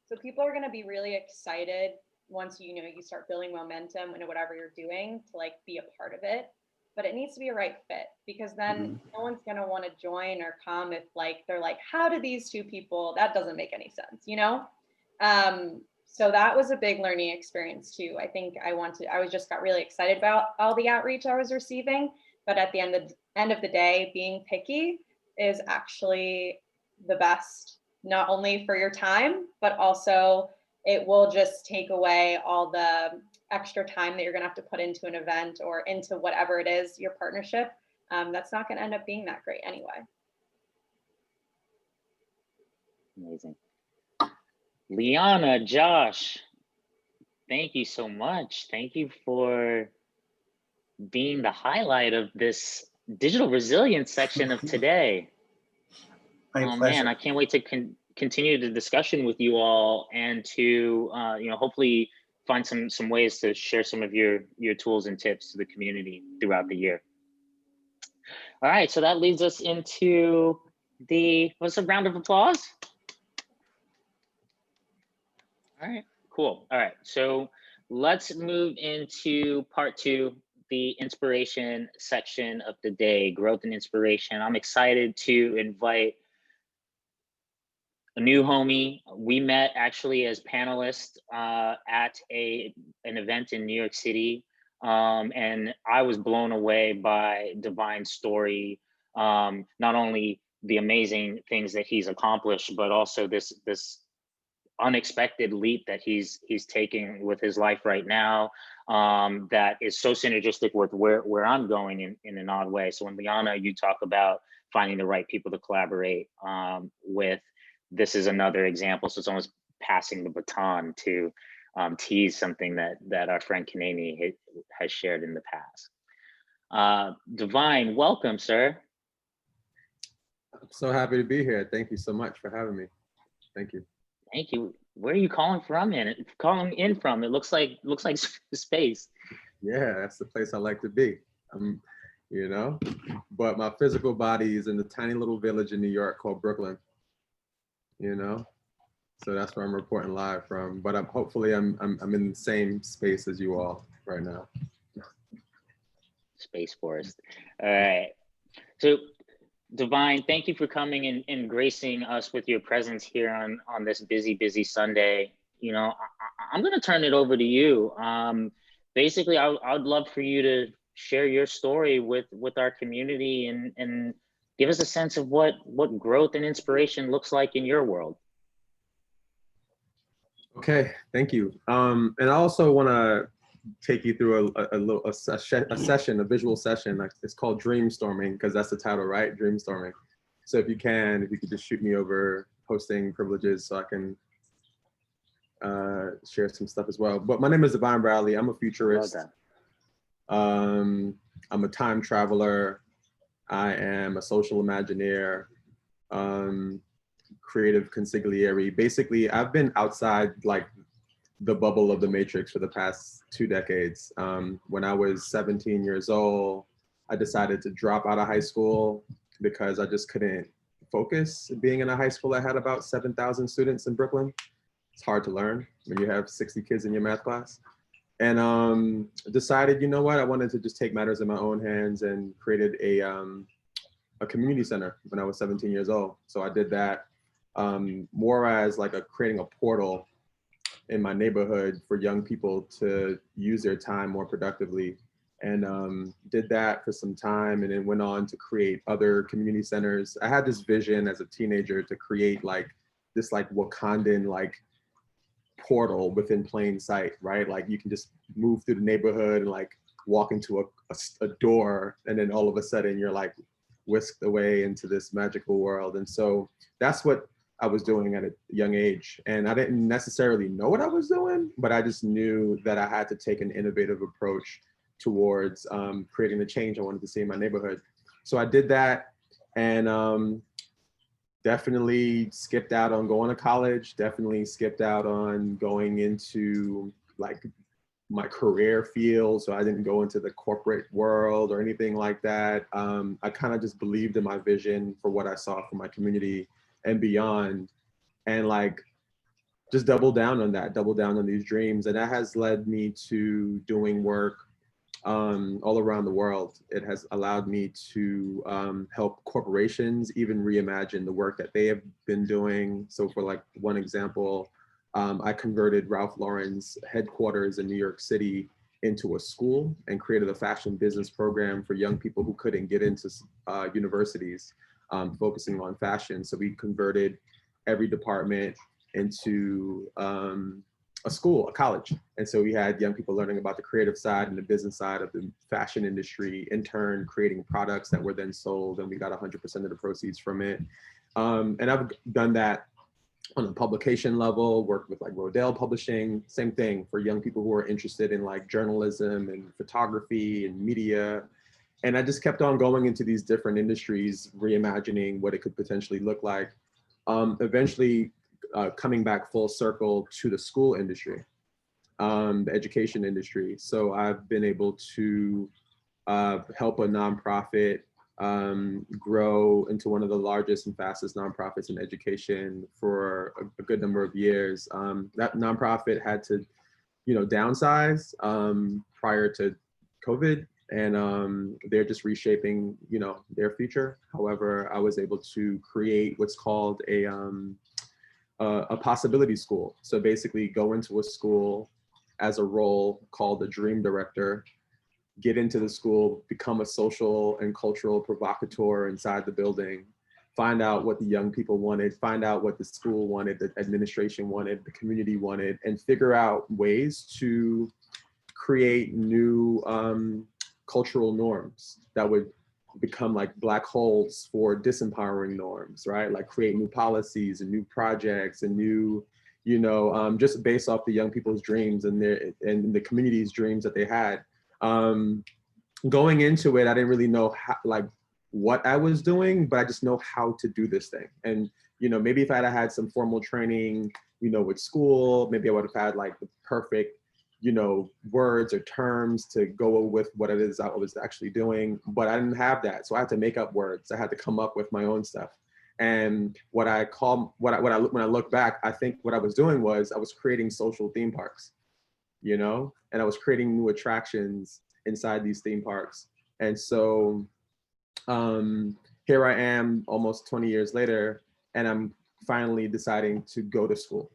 So people are going to be really excited once you start building momentum in whatever you're doing to like be a part of it. But it needs to be a right fit, because then no one's going to want to join or come if like they're like, how do these two people, that doesn't make any sense, you know? So that was a big learning experience too. I think I just got really excited about all the outreach I was receiving, but at the end of the day, being picky is actually the best, not only for your time, but also it will just take away all the extra time that you're gonna have to put into an event or into whatever it is, your partnership. That's not gonna end up being that great anyway. Amazing. Liana, Josh, thank you so much. Thank you for being the highlight of this digital resilience section of today. My oh pleasure. Man, I can't wait to continue the discussion with you all, and to hopefully find some ways to share some of your tools and tips to the community throughout the year. All right, so that leads us into what's a round of applause? All right, cool. All right, so let's move into part 2, the inspiration section of the day, growth and inspiration. I'm excited to invite a new homie. We met actually as panelists at an event in New York City. And I was blown away by Divine's story, not only the amazing things that he's accomplished, but also this unexpected leap that he's taking with his life right now, that is so synergistic with where I'm going in an odd way. So when Liana, you talk about finding the right people to collaborate with, this is another example. So it's almost passing the baton to tease something that our friend Kanane has shared in the past. Divine, welcome, sir. I'm so happy to be here. Thank you so much for having me. Thank you. Thank you. Where are you calling from? Calling in from? It looks like space. Yeah, that's the place I like to be. But my physical body is in the tiny little village in New York called Brooklyn. So that's where I'm reporting live from. But hopefully I'm in the same space as you all right now. Space Forest. All right. So Divine, thank you for coming and gracing us with your presence here on this busy Sunday. You know, I'm going to turn it over to you. Basically, I would love for you to share your story with our community and give us a sense of what growth and inspiration looks like in your world. Okay, thank you. And I also want to take you through a session, a visual session. It's called Dreamstorming, because that's the title, right? Dreamstorming. So if you could just shoot me over hosting privileges so I can share some stuff as well. But my name is Divine Bradley. I'm a futurist. I'm a time traveler. I am a social imagineer, creative consigliere. Basically, I've been outside like the bubble of the Matrix for the past 2 decades. When I was 17 years old, I decided to drop out of high school because I just couldn't focus being in a high school that had about 7,000 students in Brooklyn. It's hard to learn when you have 60 kids in your math class. And decided, you know what, I wanted to just take matters in my own hands and created a community center when I was 17 years old. So I did that more as like creating a portal in my neighborhood for young people to use their time more productively, and did that for some time, and then went on to create other community centers. I had this vision as a teenager to create like this like Wakandan like portal within plain sight, right? Like you can just move through the neighborhood and like walk into a door, and then all of a sudden you're like whisked away into this magical world. And so that's what I was doing at a young age. And I didn't necessarily know what I was doing, but I just knew that I had to take an innovative approach towards creating the change I wanted to see in my neighborhood. So I did that, and definitely skipped out on going to college, definitely skipped out on going into like my career field. So I didn't go into the corporate world or anything like that. I kind of just believed in my vision for what I saw for my community and beyond, and like just double down on that, double down on these dreams. And that has led me to doing work all around the world. It has allowed me to help corporations even reimagine the work that they have been doing. So for like one example, I converted Ralph Lauren's headquarters in New York City into a school and created a fashion business program for young people who couldn't get into universities, focusing on fashion. So we converted every department into a school, a college. And so we had young people learning about the creative side and the business side of the fashion industry, in turn creating products that were then sold, and we got 100% of the proceeds from it. And I've done that on a publication level, worked with like Rodale Publishing, same thing for young people who are interested in like journalism and photography and media. And I just kept on going into these different industries, reimagining what it could potentially look like. Eventually coming back full circle to the school industry, the education industry. So I've been able to help a nonprofit grow into one of the largest and fastest nonprofits in education for a good number of years. That nonprofit had to, downsize prior to COVID, and they're just reshaping, their future. However, I was able to create what's called a possibility school. So basically go into a school as a role called the dream director, get into the school, become a social and cultural provocateur inside the building, find out what the young people wanted, find out what the school wanted, the administration wanted, the community wanted, and figure out ways to create new cultural norms that would become like black holes for disempowering norms, right? Like create new policies and new projects and new, just based off the young people's dreams and the community's dreams that they had. Going into it, I didn't really know what I was doing, but I just know how to do this thing. And, maybe if I had some formal training, with school, maybe I would have had like the perfect, words or terms to go with what it is I was actually doing, but I didn't have that. So I had to make up words. I had to come up with my own stuff. And when I look back, I think what I was doing was I was creating social theme parks, and I was creating new attractions inside these theme parks. And so here I am almost 20 years later, and I'm finally deciding to go to school.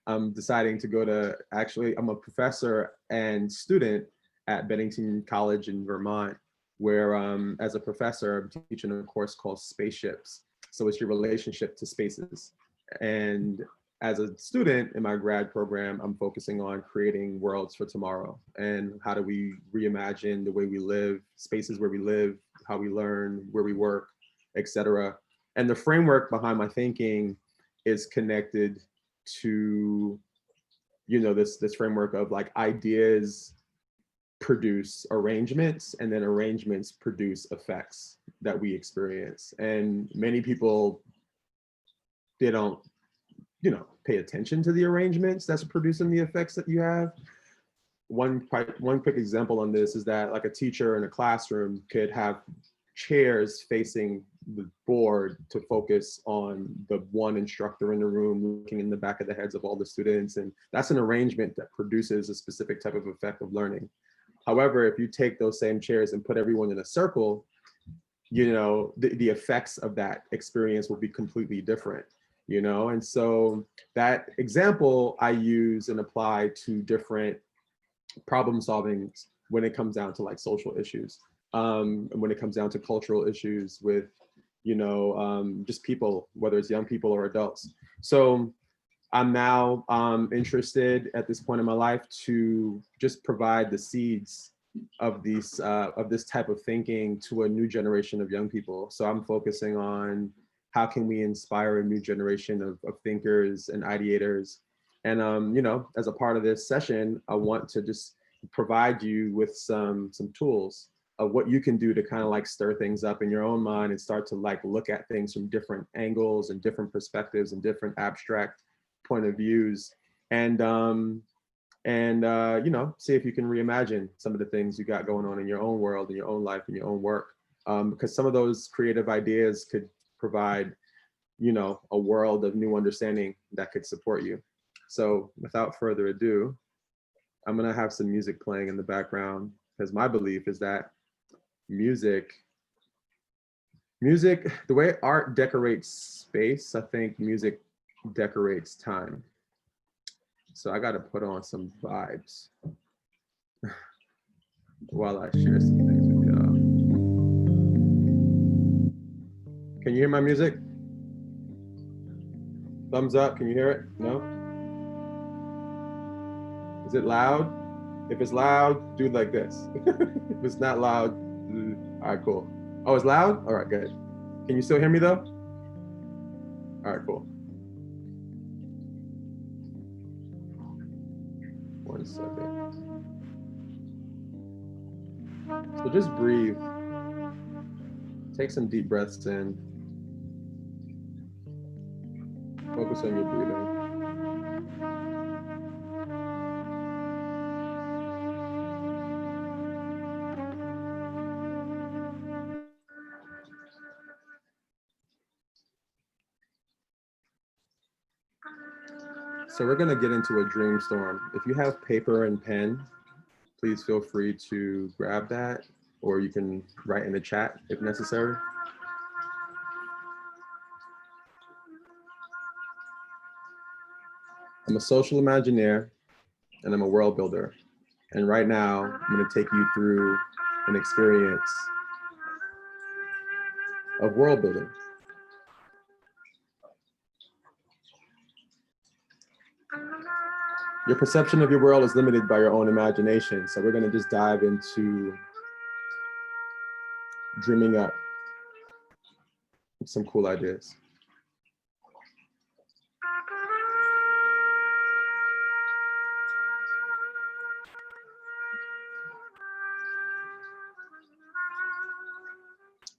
I'm deciding to go to, actually, I'm a professor and student at Bennington College in Vermont, where as a professor, I'm teaching a course called Spaceships. So it's your relationship to spaces. And as a student in my grad program, I'm focusing on creating worlds for tomorrow. And how do we reimagine the way we live, spaces where we live, how we learn, where we work, etc. And the framework behind my thinking is connected to, you know, this framework of like ideas produce arrangements, and then arrangements produce effects that we experience. And many people, they don't, you know, pay attention to the arrangements that's producing the effects that you have. One quick example on this is that like a teacher in a classroom could have chairs facing the board to focus on the one instructor in the room, looking in the back of the heads of all the students. And that's an arrangement that produces a specific type of effect of learning. However, if you take those same chairs and put everyone in a circle, you know, the effects of that experience will be completely different, you know? And so that example I use and apply to different problem solving when it comes down to like social issues, and when it comes down to cultural issues with, you know, just people, whether it's young people or adults. So I'm now interested at this point in my life to just provide the seeds of these of this type of thinking to a new generation of young people. So I'm focusing on how can we inspire a new generation of thinkers and ideators. And you know, as a part of this session, I want to just provide you with some tools of what you can do to kind of like stir things up in your own mind and start to like look at things from different angles and different perspectives and different abstract point of views, and you know, see if you can reimagine some of the things you got going on in your own world, in your own life, in your own work, because some of those creative ideas could provide, you know, a world of new understanding that could support you. So without further ado, I'm gonna have some music playing in the background, because my belief is that music, the way art decorates space, I think music decorates time. So I got to put on some vibes while I share some things with y'all. Can you hear my music? Thumbs up, can you hear it? No? Is it loud? If it's loud, do it like this. If it's not loud, all right, cool. Oh, it's loud? All right, good. Can you still hear me though? All right, cool. 1 second. So just breathe. Take some deep breaths in. Focus on your breathing. So we're gonna get into a dream storm. If you have paper and pen, please feel free to grab that, or you can write in the chat if necessary. I'm a social imagineer and I'm a world builder. And right now, I'm gonna take you through an experience of world building. Your perception of your world is limited by your own imagination. So we're gonna just dive into dreaming up some cool ideas.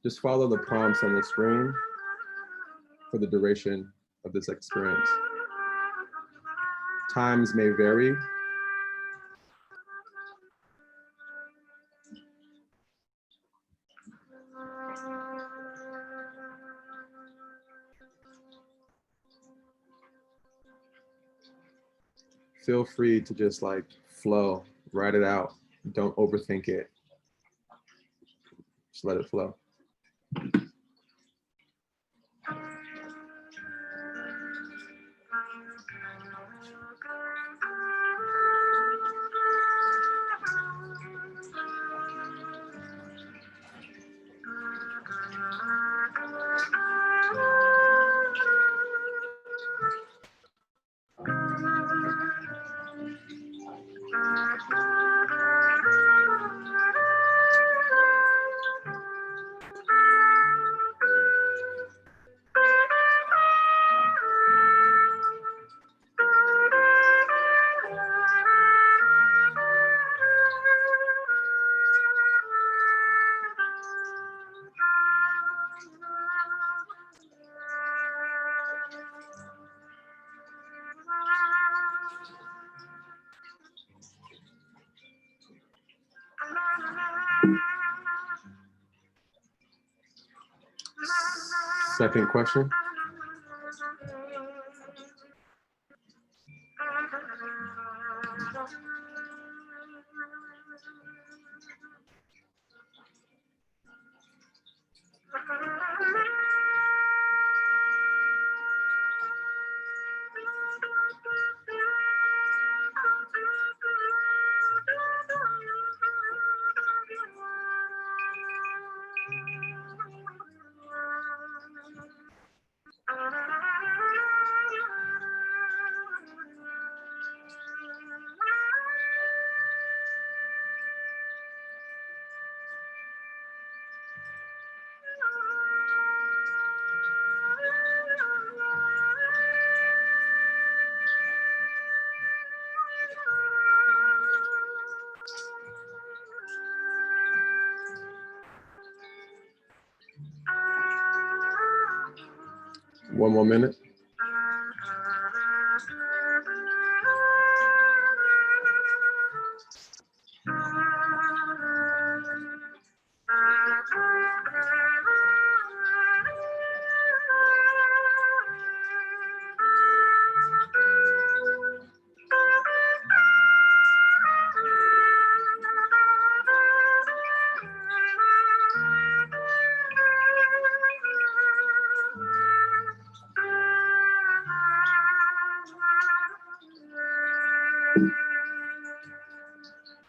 Just follow the prompts on the screen for the duration of this experience. Times may vary. Feel free to just like flow, write it out. Don't overthink it. Just let it flow. Second question. One more minute.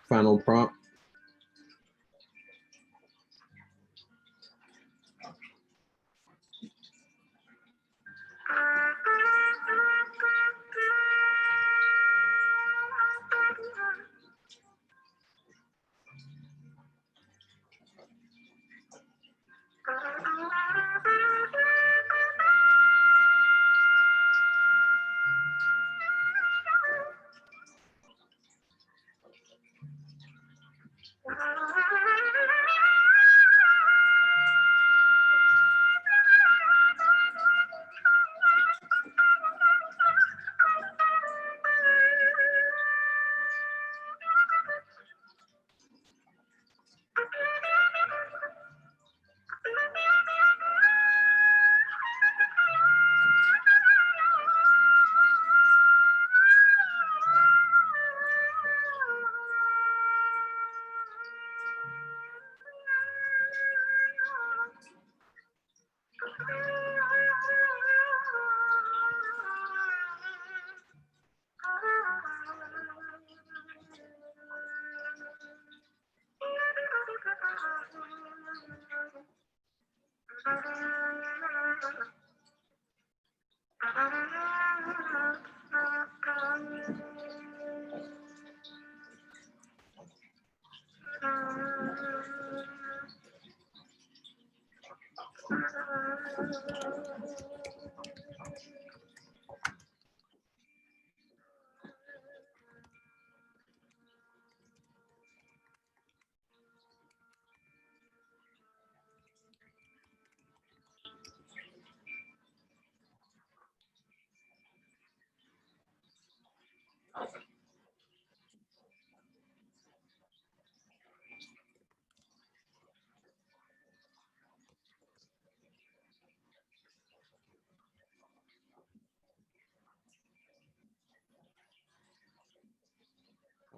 Final prompt.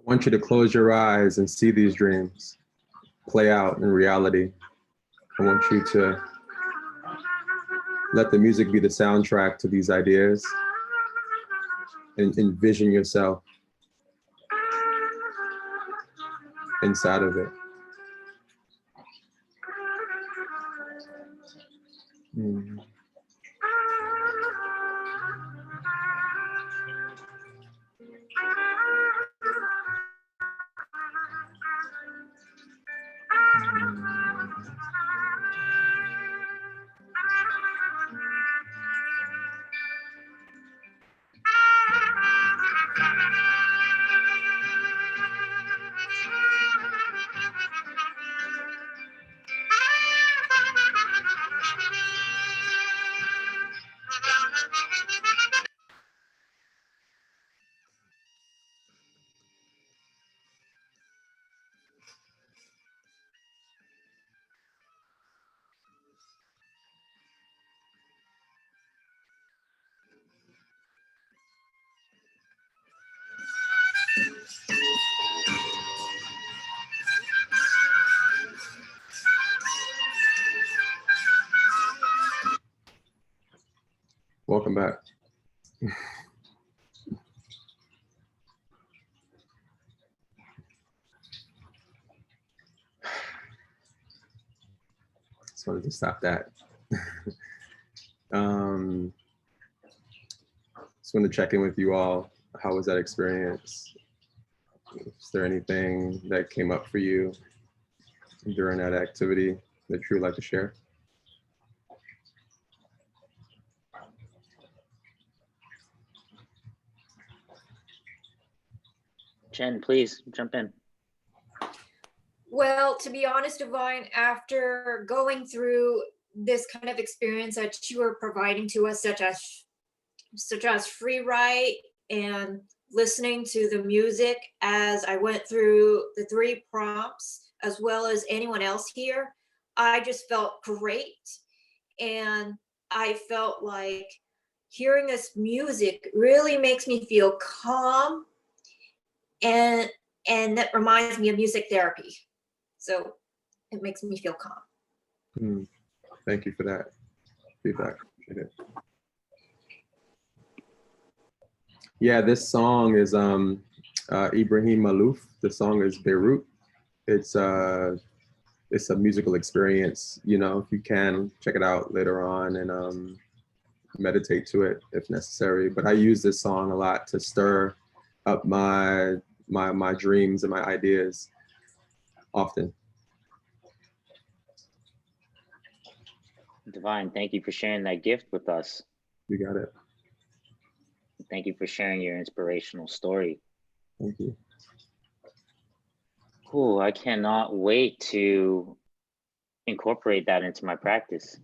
I want you to close your eyes and see these dreams play out in reality. I want you to Let the music be the soundtrack to these ideas, and envision yourself inside of it. Mm. Welcome back. Just wanted to stop that. Just want to check in with you all. How was that experience? Is there anything that came up for you during that activity that you would like to share? Jen, please jump in. Well, to be honest, Divine, after going through this kind of experience that you were providing to us, such as free write and listening to the music as I went through the 3 prompts, as well as anyone else here, I just felt great. And I felt like hearing this music really makes me feel calm, and that reminds me of music therapy. So it makes me feel calm. Thank you for that feedback. Yeah, this song is Ibrahim Malouf. The song is Beirut. It's a musical experience. You know, if you can, check it out later on and meditate to it if necessary. But I use this song a lot to stir up my dreams and my ideas often. Divine, thank you for sharing that gift with us. You got it. Thank you for sharing your inspirational story. Thank you. Cool, I cannot wait to incorporate that into my practice.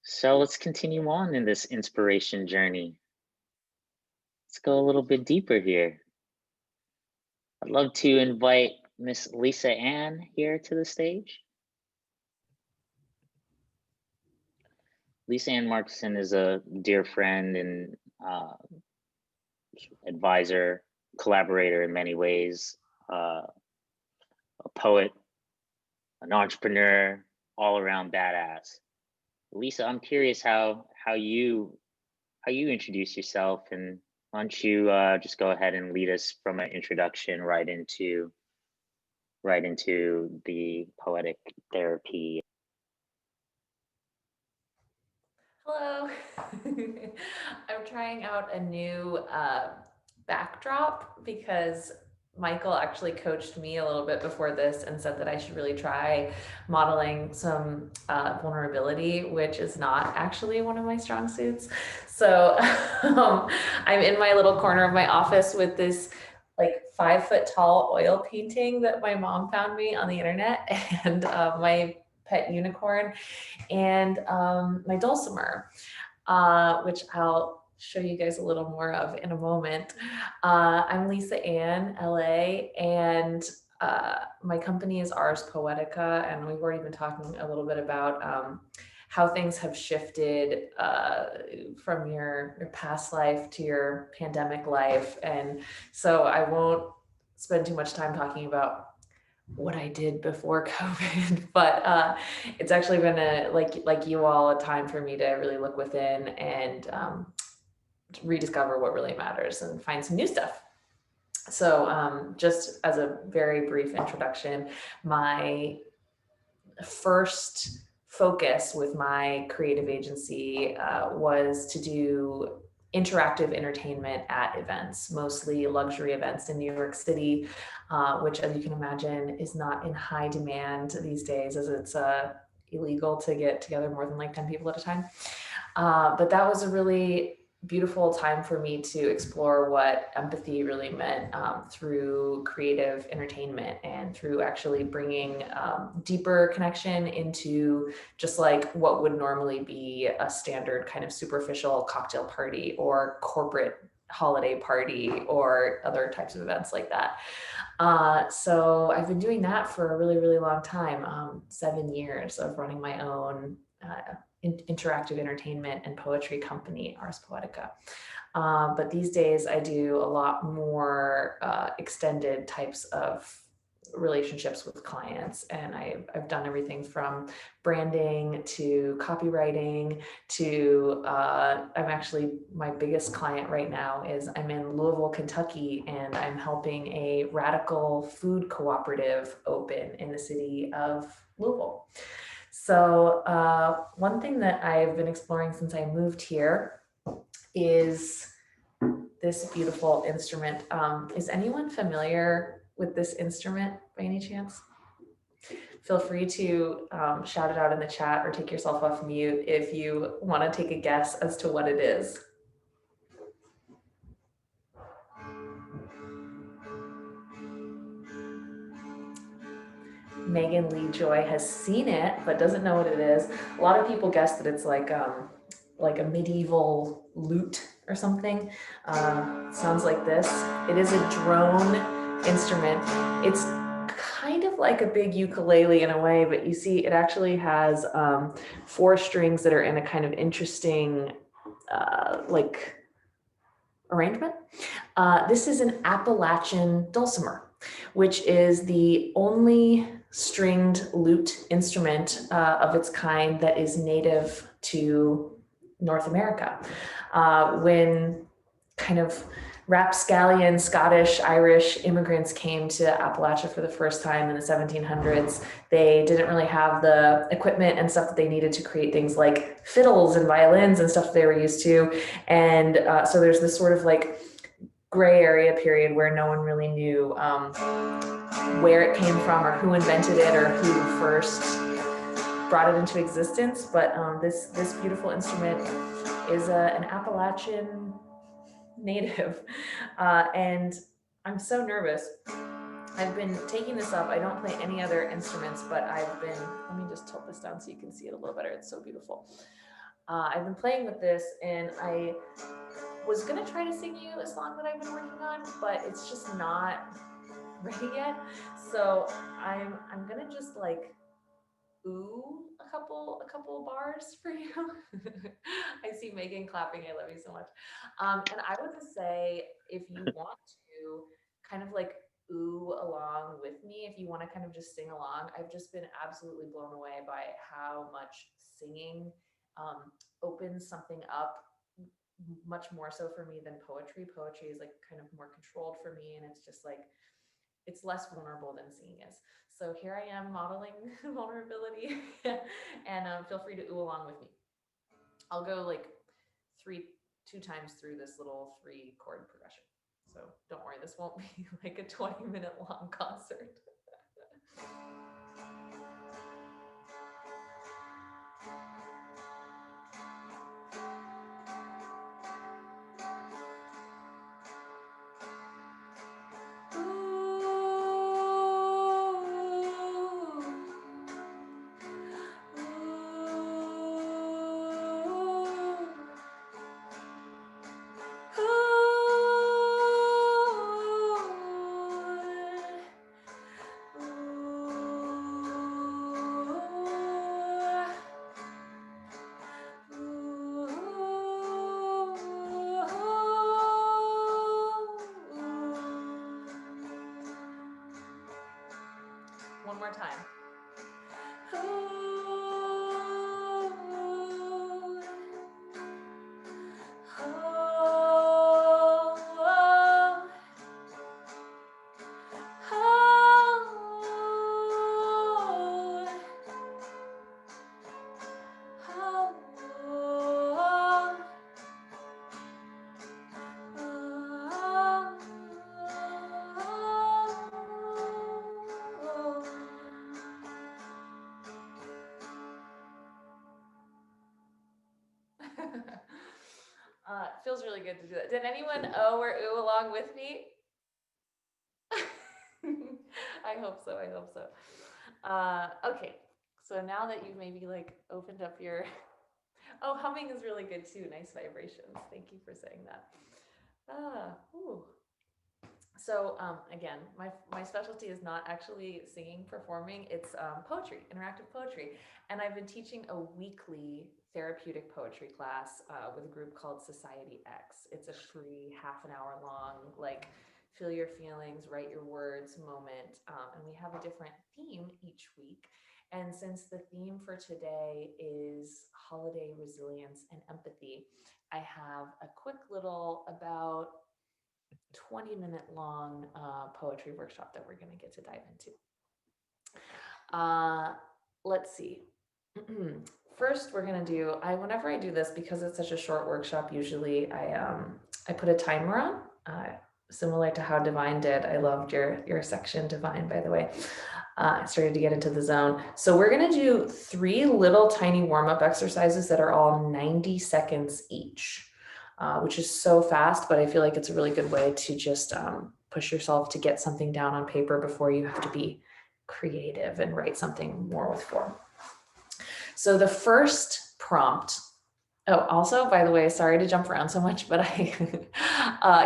So let's continue on in this inspiration journey. Let's go a little bit deeper here. I'd love to invite Miss Lisa Ann here to the stage. Lisa Ann Markuson is a dear friend and advisor, collaborator in many ways, a poet, an entrepreneur, all around badass. Lisa, I'm curious how you introduce yourself, and why don't you just go ahead and lead us from an introduction right into the poetic therapy. Hello. I'm trying out a new backdrop because Michael actually coached me a little bit before this and said that I should really try modeling some vulnerability, which is not actually one of my strong suits. So I'm in my little corner of my office with this like 5-foot tall oil painting that my mom found me on the internet, and my pet unicorn, and my dulcimer, which I'll show you guys a little more of in a moment. I'm Lisa Ann, LA, and my company is Arts Poetica, and we've already been talking a little bit about how things have shifted from your past life to your pandemic life. And so I won't spend too much time talking about what I did before COVID, but it's actually been like you all, a time for me to really look within and rediscover what really matters and find some new stuff. So just as a very brief introduction, my first focus with my creative agency was to do interactive entertainment at events, mostly luxury events in New York City, which, as you can imagine, is not in high demand these days, as it's illegal to get together more than like 10 people at a time. But that was a really beautiful time for me to explore what empathy really meant through creative entertainment and through actually bringing deeper connection into just like what would normally be a standard kind of superficial cocktail party or corporate holiday party or other types of events like that. So I've been doing that for a really, really long time, 7 years of running my own interactive entertainment and poetry company, Arts Poetica. But these days I do a lot more extended types of relationships with clients. And I've done everything from branding to copywriting to, my biggest client right now is I'm in Louisville, Kentucky, and I'm helping a radical food cooperative open in the city of Louisville. So one thing that I've been exploring since I moved here is this beautiful instrument. Is anyone familiar with this instrument by any chance? Feel free to shout it out in the chat or take yourself off mute if you want to take a guess as to what it is. Megan Lee Joy has seen it, but doesn't know what it is. A lot of people guess that it's like a medieval lute or something. Sounds like this. It is a drone instrument. It's kind of like a big ukulele in a way, but you see it actually has 4 strings that are in a kind of interesting like arrangement. This is an Appalachian dulcimer, which is the only stringed lute instrument of its kind that is native to North America. When kind of rapscallion Scottish, Irish immigrants came to Appalachia for the first time in the 1700s, they didn't really have the equipment and stuff that they needed to create things like fiddles and violins and stuff they were used to. And so there's this sort of like gray area period where no one really knew where it came from or who invented it or who first brought it into existence. But this beautiful instrument is an Appalachian native. And I'm so nervous. I've been taking this up. I don't play any other instruments, but let me just tilt this down so you can see it a little better. It's so beautiful. I've been playing with this, and I was gonna try to sing you a song that I've been working on, but it's just not ready yet. So I'm gonna just like ooh a couple bars for you. I see Megan clapping. I love you so much. And I would just say, if you want to kind of like ooh along with me, if you want to kind of just sing along, I've just been absolutely blown away by how much singing opens something up much more so for me than poetry. Poetry is like kind of more controlled for me, and it's just like, it's less vulnerable than singing is. So here I am modeling vulnerability and feel free to ooh along with me. I'll go like 2 times through this little 3-chord progression. So don't worry, this won't be like a 20-minute long concert. One more time. It feels really good to do that. Did anyone oh or ooh along with me? I hope so. I hope so. Okay. So now that you've maybe like opened up your, oh, humming is really good too. Nice vibrations. Thank you for saying that. Ooh. So again, my specialty is not actually singing, performing. It's poetry, interactive poetry. And I've been teaching a weekly therapeutic poetry class with a group called Society X. It's a free half an hour long, like feel your feelings, write your words moment. And we have a different theme each week. And since the theme for today is holiday resilience and empathy, I have a quick little about 20-minute long poetry workshop that we're going to get to dive into. Let's see. First, we're going to do, whenever I do this, because it's such a short workshop, usually I put a timer on, similar to how Divine did. I loved your section, Divine, by the way. I started to get into the zone. So we're going to do 3 little tiny warm-up exercises that are all 90 seconds each. Which is so fast, but I feel like it's a really good way to just push yourself to get something down on paper before you have to be creative and write something more with form. So the first prompt, oh, also, by the way, sorry to jump around so much, but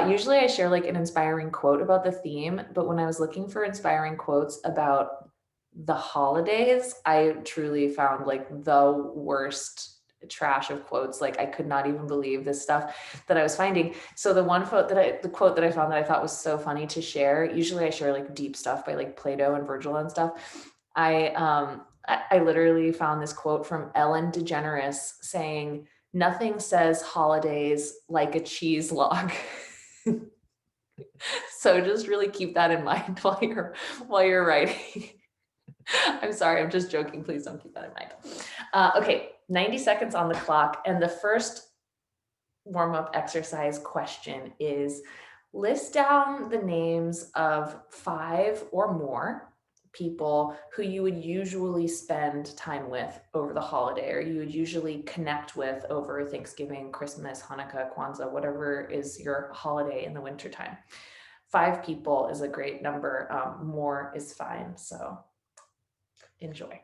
usually I share like an inspiring quote about the theme, but when I was looking for inspiring quotes about the holidays, I truly found like the worst trash of quotes. Like I could not even believe this stuff that I was finding. So the quote that I found that I thought was so funny to share, usually I share like deep stuff by like Plato and Virgil and stuff. I literally found this quote from Ellen DeGeneres saying, "Nothing says holidays like a cheese log." So just really keep that in mind while you're writing. I'm sorry, I'm just joking. Please don't keep that in mind. Okay, 90 seconds on the clock. And the first warm-up exercise question is list down the names of 5 or more people who you would usually spend time with over the holiday, or you would usually connect with over Thanksgiving, Christmas, Hanukkah, Kwanzaa, whatever is your holiday in the wintertime. 5 people is a great number. More is fine. So enjoy.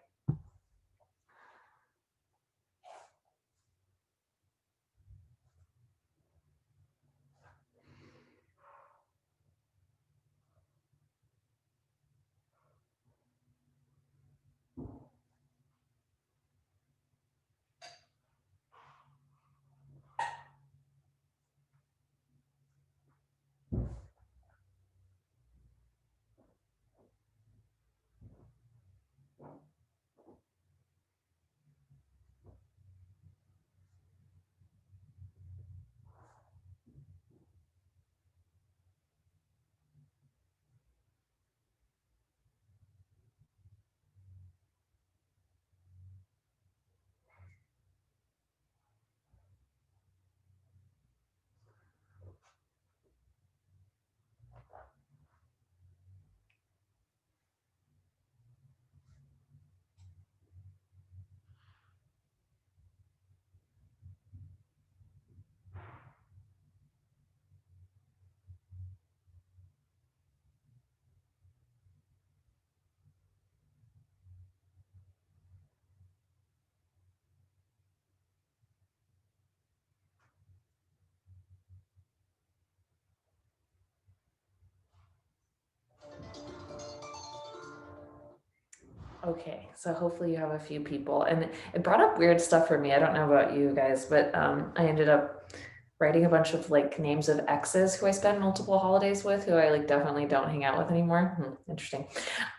Okay, so hopefully you have a few people, and it brought up weird stuff for me. I don't know about you guys, but I ended up writing a bunch of like names of exes who I spent multiple holidays with, who I like definitely don't hang out with anymore. Interesting.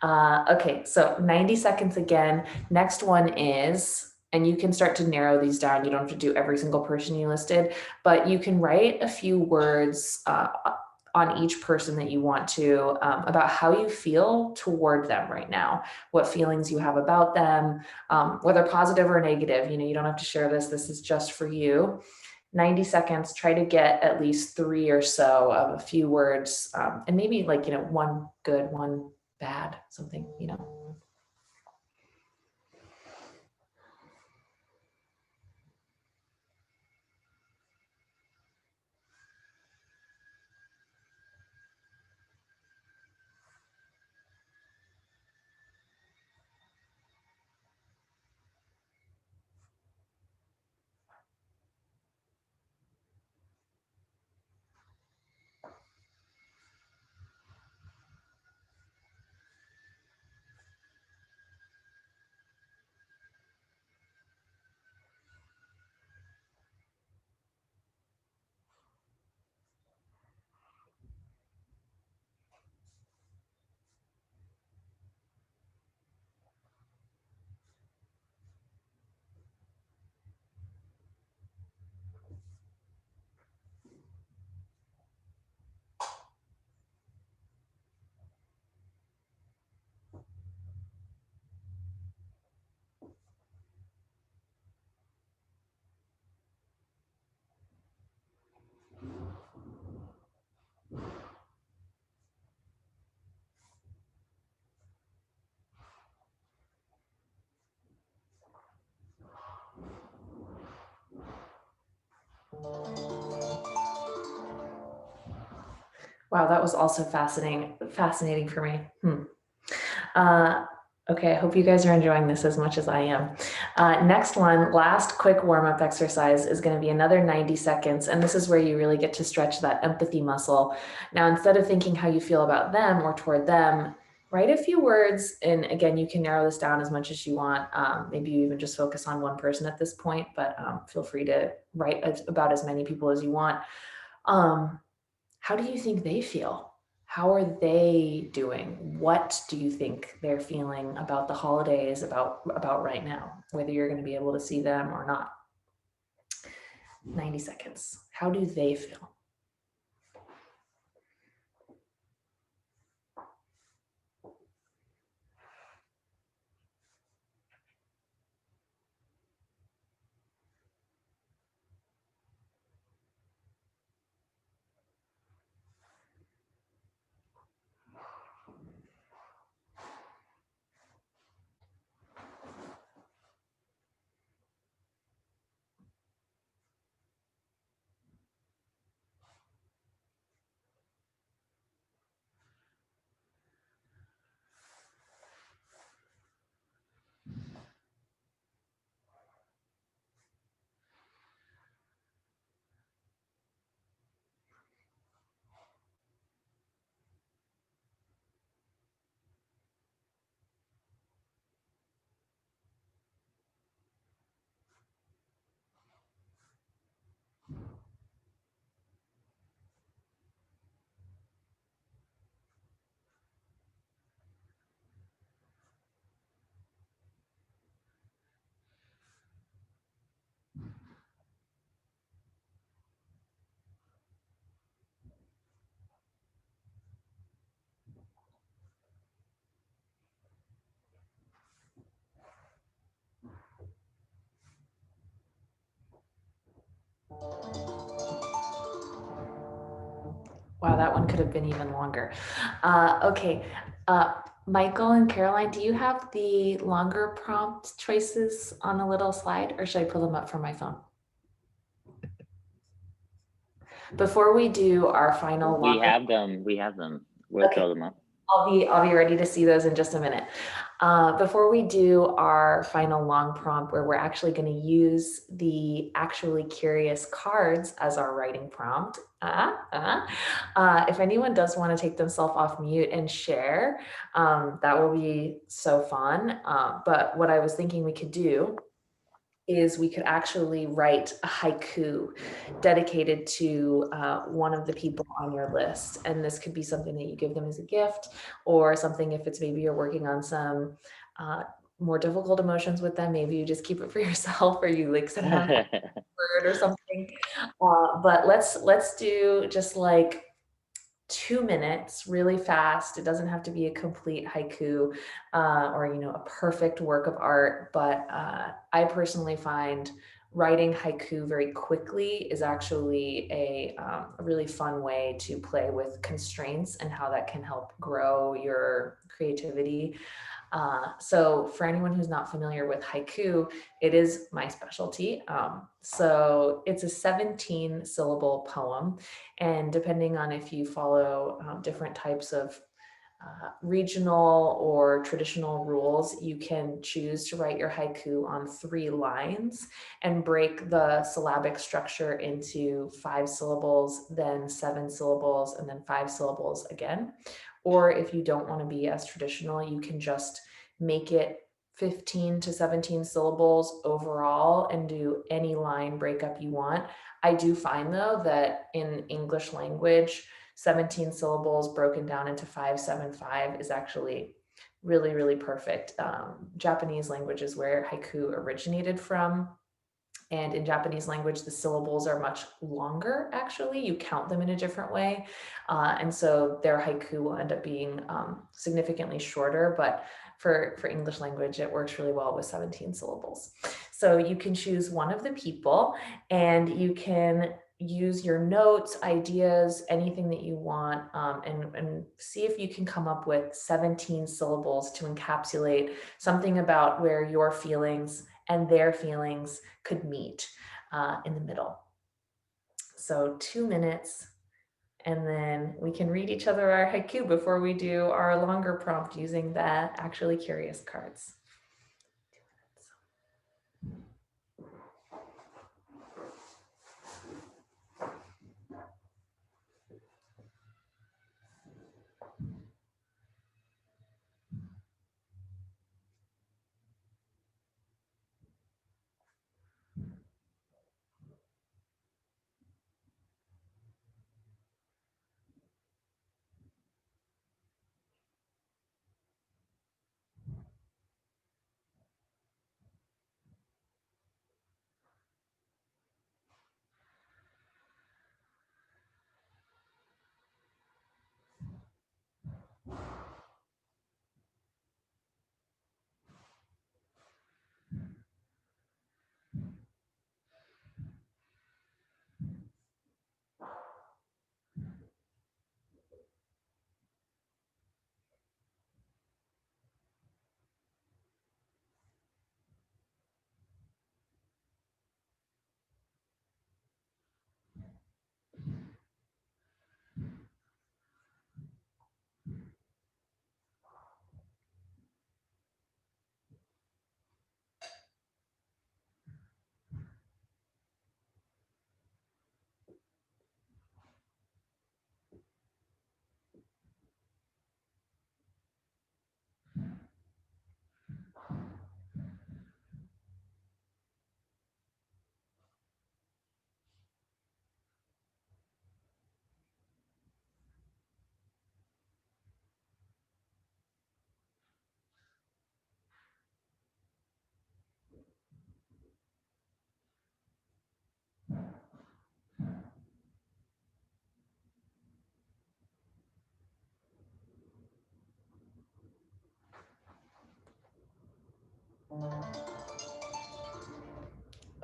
Okay, so 90 seconds again. Next one is, and you can start to narrow these down. You don't have to do every single person you listed, but you can write a few words on each person that you want to, about how you feel toward them right now, what feelings you have about them, whether positive or negative. You don't have to share this. This is just for you. 90 seconds, try to get at least 3 or so of a few words, and maybe like, one good, one bad, something. Wow, that was also fascinating for me. Okay, I hope you guys are enjoying this as much as I am. Next one, last quick warm-up exercise is going to be another 90 seconds. And this is where you really get to stretch that empathy muscle. Now, instead of thinking how you feel about them or toward them, write a few words. And again, you can narrow this down as much as you want. Maybe you even just focus on one person at this point, but feel free to write about as many people as you want. How do you think they feel? How are they doing? What do you think they're feeling about the holidays, about right now, whether you're going to be able to see them or not? 90 seconds. How do they feel? Wow, that one could have been even longer. Okay, Michael and Caroline, do you have the longer prompt choices on a little slide, or should I pull them up from my phone? Before we do our final We have them. We'll okay. throw them up. I'll be ready to see those in just a minute. Before we do our final long prompt, where we're actually going to use the Actually Curious cards as our writing prompt, if anyone does want to take themselves off mute and share, that will be so fun. But what I was thinking we could do is we could actually write a haiku dedicated to one of the people on your list. And this could be something that you give them as a gift, or something if it's maybe you're working on some more difficult emotions with them, maybe you just keep it for yourself, or you like send them a word or something. But let's do just like 2 minutes really fast. It doesn't have to be a complete haiku or, you know, a perfect work of art. But I personally find writing haiku very quickly is actually a really fun way to play with constraints and how that can help grow your creativity. So for anyone who's not familiar with haiku, it is my specialty. So it's a 17 syllable poem, and depending on if you follow different types of regional or traditional rules, you can choose to write your haiku on 3 lines and break the syllabic structure into 5 syllables, then 7 syllables, and then 5 syllables again. Or if you don't want to be as traditional, you can just make it 15 to 17 syllables overall and do any line breakup you want. I do find though that in English language, 17 syllables broken down into 575 is actually really, really perfect. Japanese language is where haiku originated from. And in Japanese language, the syllables are much longer, actually. You count them in a different way. And so their haiku will end up being significantly shorter, but for English language, it works really well with 17 syllables. So you can choose one of the people, and you can use your notes, ideas, anything that you want, and see if you can come up with 17 syllables to encapsulate something about where your feelings and their feelings could meet in the middle. So 2 minutes, and then we can read each other our haiku before we do our longer prompt using the Actually Curious cards.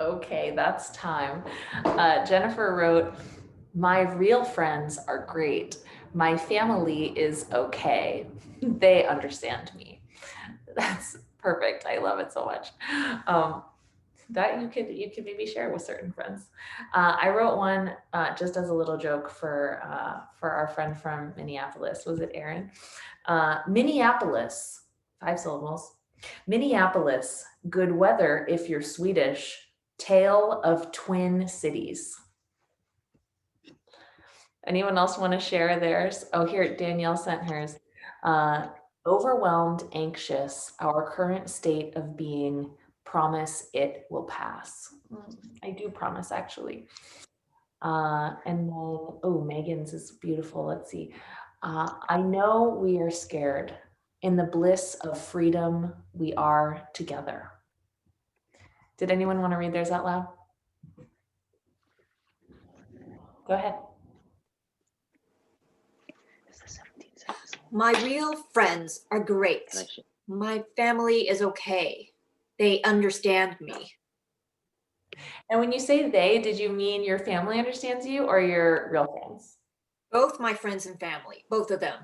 Okay, that's time. Jennifer wrote, "My real friends are great. My family is okay. They understand me." That's perfect. I love it so much. That you could maybe share with certain friends. I wrote one just as a little joke for our friend from Minneapolis. Was it Aaron? Minneapolis, 5 syllables. Minneapolis, good weather if you're Swedish. Tale of twin cities. Anyone else want to share theirs? Oh, here, Danielle sent hers. Overwhelmed, anxious, our current state of being promise it will pass. I do promise, actually. And then, oh, Megan's is beautiful. Let's see. I know we are scared. In the bliss of freedom, we are together. Did anyone want to read theirs out loud? Go ahead. My real friends are great. My family is okay. They understand me. And when you say they, did you mean your family understands you or your real friends? Both my friends and family, both of them.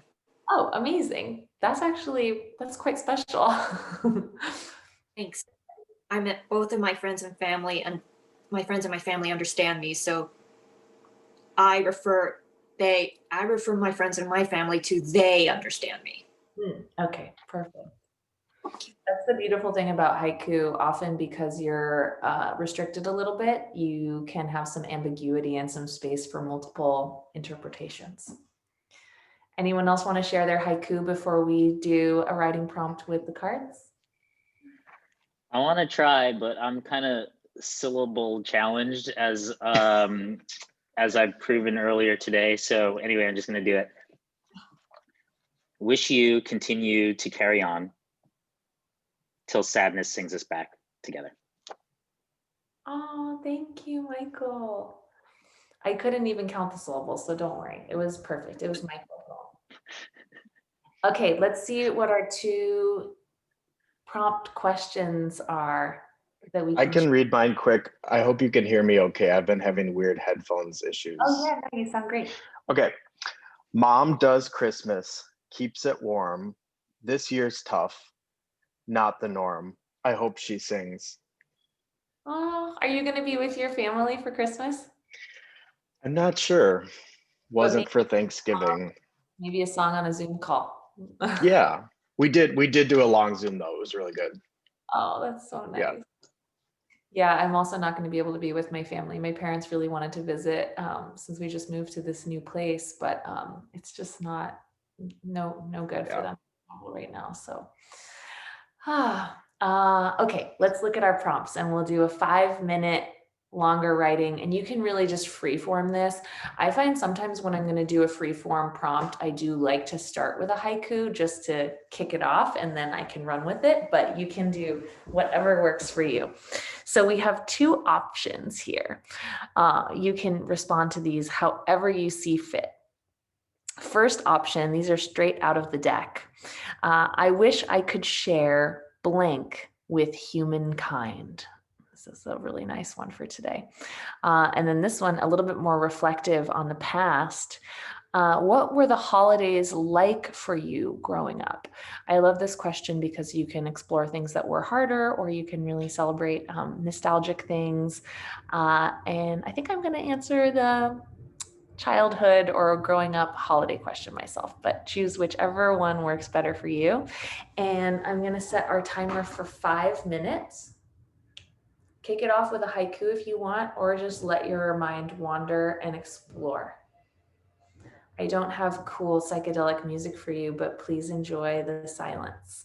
Oh, amazing. That's quite special. Thanks. I met both of my friends and family, and my friends and my family understand me. So I refer my friends and my family to they understand me. Okay, perfect. That's the beautiful thing about haiku. Often because you're restricted a little bit, you can have some ambiguity and some space for multiple interpretations. Anyone else want to share their haiku before we do a writing prompt with the cards? I want to try, but I'm kind of syllable challenged as I've proven earlier today. So anyway, I'm just going to do it. Wish you continue to carry on till sadness sings us back together. Oh, thank you, Michael. I couldn't even count the syllables, so don't worry. It was perfect. It was Michael. Okay, let's see what our two prompt questions are that we I can read mine quick. I hope you can hear me okay. I've been having weird headphones issues. Oh yeah, no, you sound great. Okay. Mom does Christmas, keeps it warm. This year's tough, not the norm. I hope she sings. Oh, are you going to be with your family for Christmas? I'm not sure. Wasn't for Thanksgiving. Maybe a song on a Zoom call. Yeah, we did do a long Zoom though. It was really good. Oh, that's so nice. Yeah, I'm also not going to be able to be with my family. My parents really wanted to visit since we just moved to this new place, but it's just not no good for them right now. So, okay, let's look at our prompts and we'll do a 5-minute longer writing, and you can really just free form this. I find sometimes when I'm going to do a free form prompt, I do like to start with a haiku just to kick it off, and then I can run with it, but you can do whatever works for you. So we have two options here. You can respond to these however you see fit. First option, these are straight out of the deck. I wish I could share blank with humankind. This is a really nice one for today. And then this one, a little bit more reflective on the past. What were the holidays like for you growing up? I love this question because you can explore things that were harder, or you can really celebrate nostalgic things. And I think I'm going to answer the childhood or growing up holiday question myself, but choose whichever one works better for you. And I'm going to set our timer for 5 minutes. Kick it off with a haiku if you want, or just let your mind wander and explore. I don't have cool psychedelic music for you, but please enjoy the silence.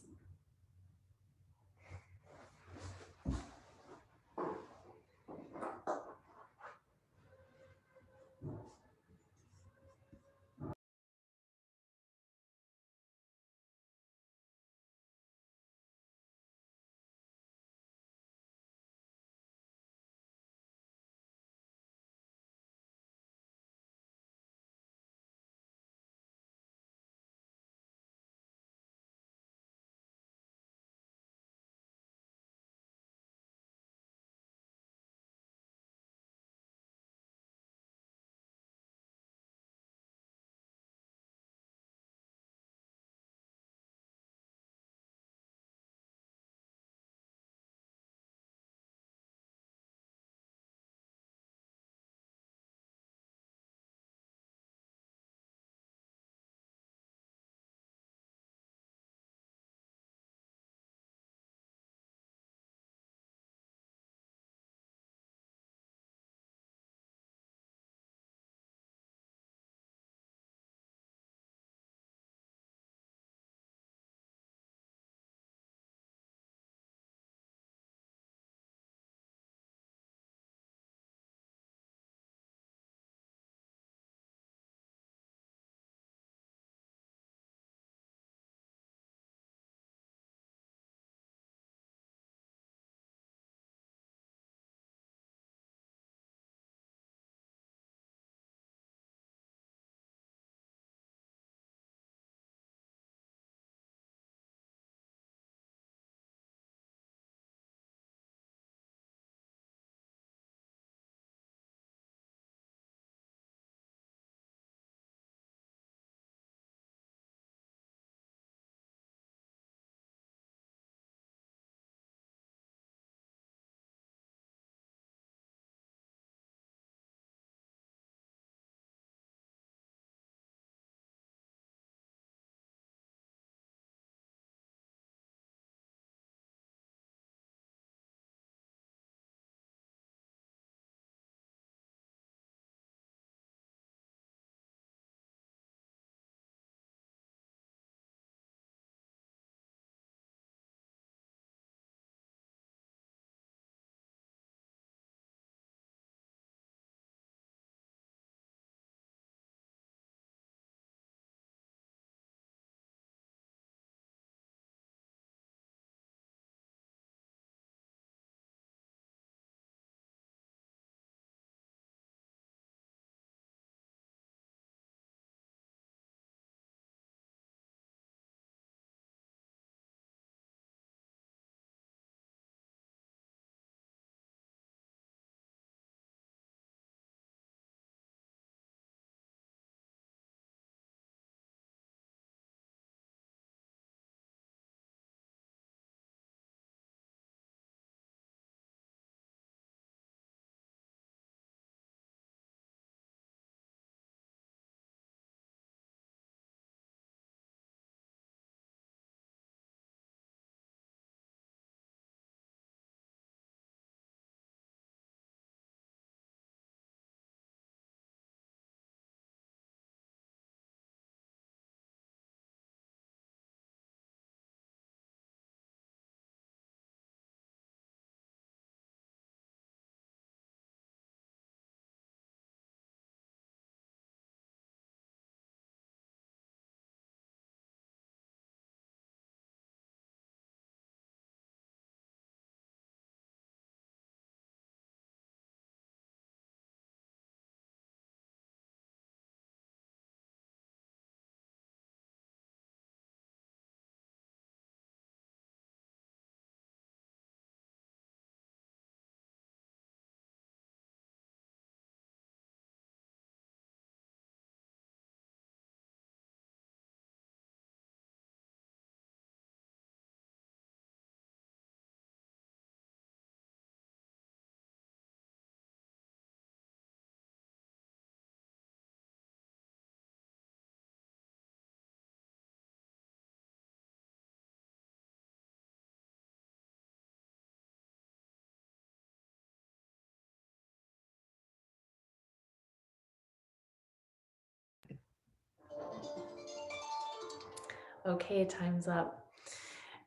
Okay, time's up.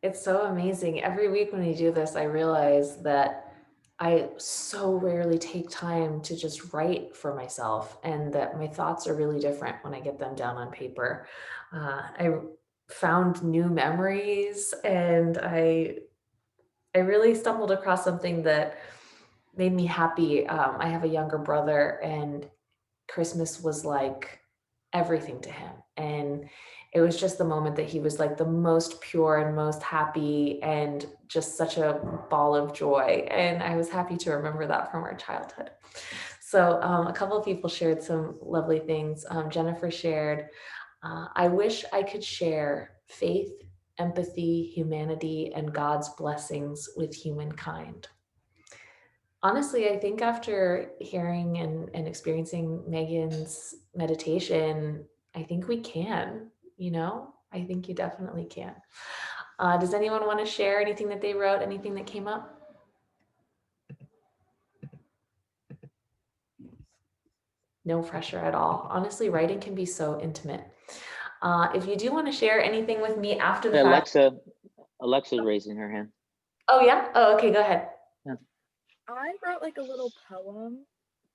It's so amazing. Every week when we do this, I realize that I so rarely take time to just write for myself, and that my thoughts are really different when I get them down on paper. I found new memories, and I really stumbled across something that made me happy. I have a younger brother, and Christmas was like everything to him. And it was just the moment that he was like the most pure and most happy, and just such a ball of joy. And I was happy to remember that from our childhood. So a couple of people shared some lovely things. Jennifer shared, I wish I could share faith, empathy, humanity, and God's blessings with humankind. Honestly, I think after hearing and experiencing Megan's meditation, I think we can, I think you definitely can. Does anyone want to share anything that they wrote, anything that came up? No pressure at all. Honestly, writing can be so intimate. If you do want to share anything with me after the fact. Alexa's raising her hand. Oh yeah? Oh, okay, go ahead. Yeah. I wrote like a little poem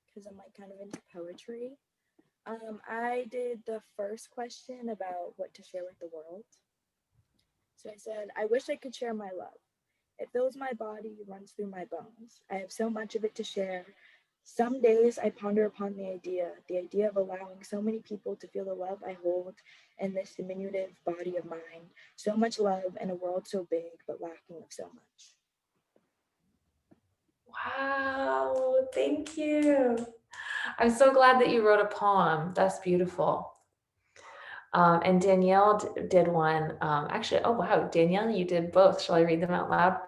because I'm like kind of into poetry. I did the first question about what to share with the world. So I said, I wish I could share my love. It fills my body, runs through my bones. I have so much of it to share. Some days I ponder upon the idea of allowing so many people to feel the love I hold in this diminutive body of mine. So much love in a world so big, but lacking of so much. Wow, thank you. I'm so glad that you wrote a poem. That's beautiful. And Danielle did one. Actually, oh wow, Danielle, you did both. Shall I read them out loud?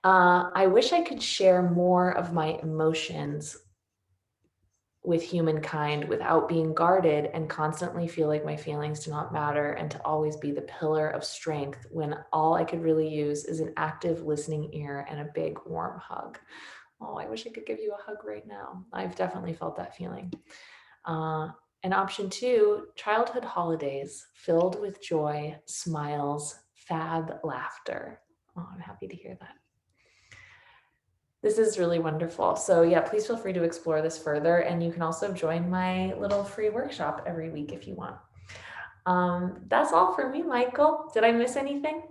I wish I could share more of my emotions with humankind without being guarded, and constantly feel like my feelings do not matter, and to always be the pillar of strength when all I could really use is an active listening ear and a big warm hug. Oh, I wish I could give you a hug right now. I've definitely felt that feeling. And option 2, childhood holidays filled with joy, smiles, fab laughter. Oh, I'm happy to hear that. This is really wonderful. So yeah, please feel free to explore this further. And you can also join my little free workshop every week if you want. That's all for me, Michael. Did I miss anything?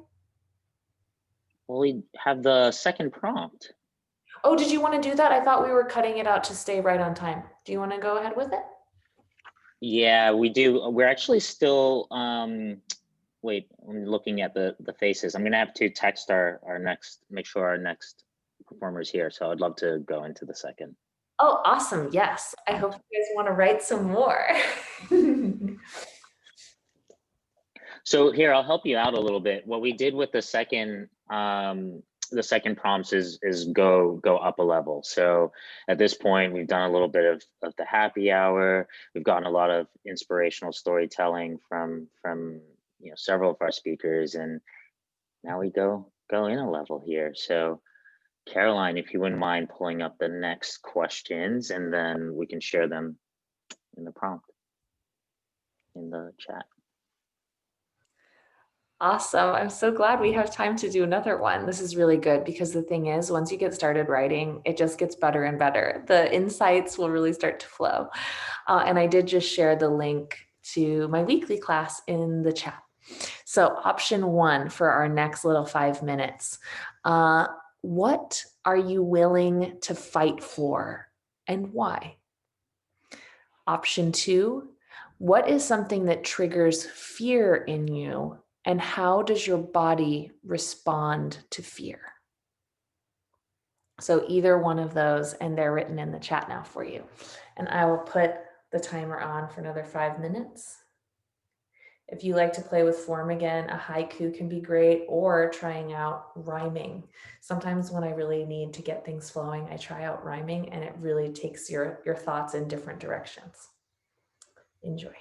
Well, we have the second prompt. Oh, did you want to do that? I thought we were cutting it out to stay right on time. Do you want to go ahead with it? Yeah, we do. We're actually still, wait, I'm looking at the faces. I'm gonna have to text our next, make sure our next performer's here. So I'd love to go into the second. Oh, awesome. Yes. I hope you guys want to write some more. So here, I'll help you out a little bit. What we did with the second prompts is go up a level. So at this point, we've done a little bit of the happy hour. We've gotten a lot of inspirational storytelling from several of our speakers, and now we go in a level here. So Caroline, if you wouldn't mind pulling up the next questions, and then we can share them in the prompt in the chat. Awesome. I'm so glad we have time to do another one. This is really good, because the thing is, once you get started writing, it just gets better and better. The insights will really start to flow. And I did just share the link to my weekly class in the chat. So option 1 for our next little 5 minutes. What are you willing to fight for, and why? Option 2, what is something that triggers fear in you, and how does your body respond to fear? So either one of those, and they're written in the chat now for you. And I will put the timer on for another 5 minutes. If you like to play with form again, a haiku can be great, or trying out rhyming. Sometimes when I really need to get things flowing, I try out rhyming, and it really takes your thoughts in different directions. Enjoy.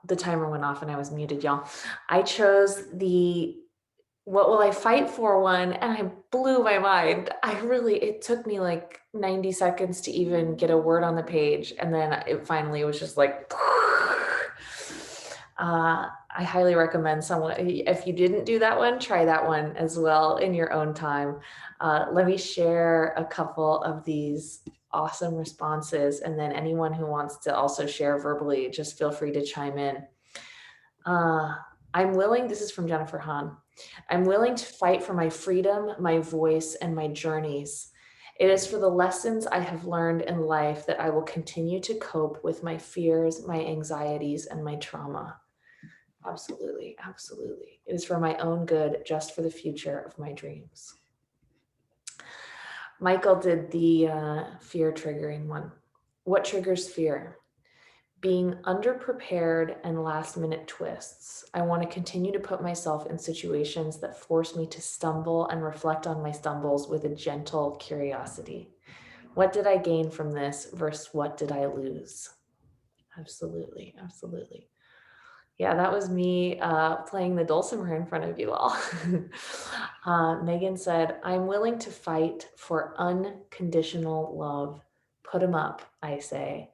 the timer went off and I was muted, y'all. I chose the what will I fight for one, and I blew my mind. It took me like 90 seconds to even get a word on the page. And then it finally was just like, I highly recommend someone, if you didn't do that one, try that one as well in your own time. Let me share a couple of these awesome responses. And then anyone who wants to also share verbally, just feel free to chime in. I'm willing, this is from Jennifer Hahn. I'm willing to fight for my freedom, my voice, and my journeys. It is for the lessons I have learned in life that I will continue to cope with my fears, my anxieties, and my trauma. Absolutely, absolutely. It is for my own good, just for the future of my dreams. Michael did the fear triggering one. What triggers fear? Being underprepared and last minute twists. I want to continue to put myself in situations that force me to stumble and reflect on my stumbles with a gentle curiosity. What did I gain from this versus what did I lose? Absolutely, absolutely. Yeah, that was me playing the dulcimer in front of you all. Megan said, I'm willing to fight for unconditional love. Put 'em up, I say.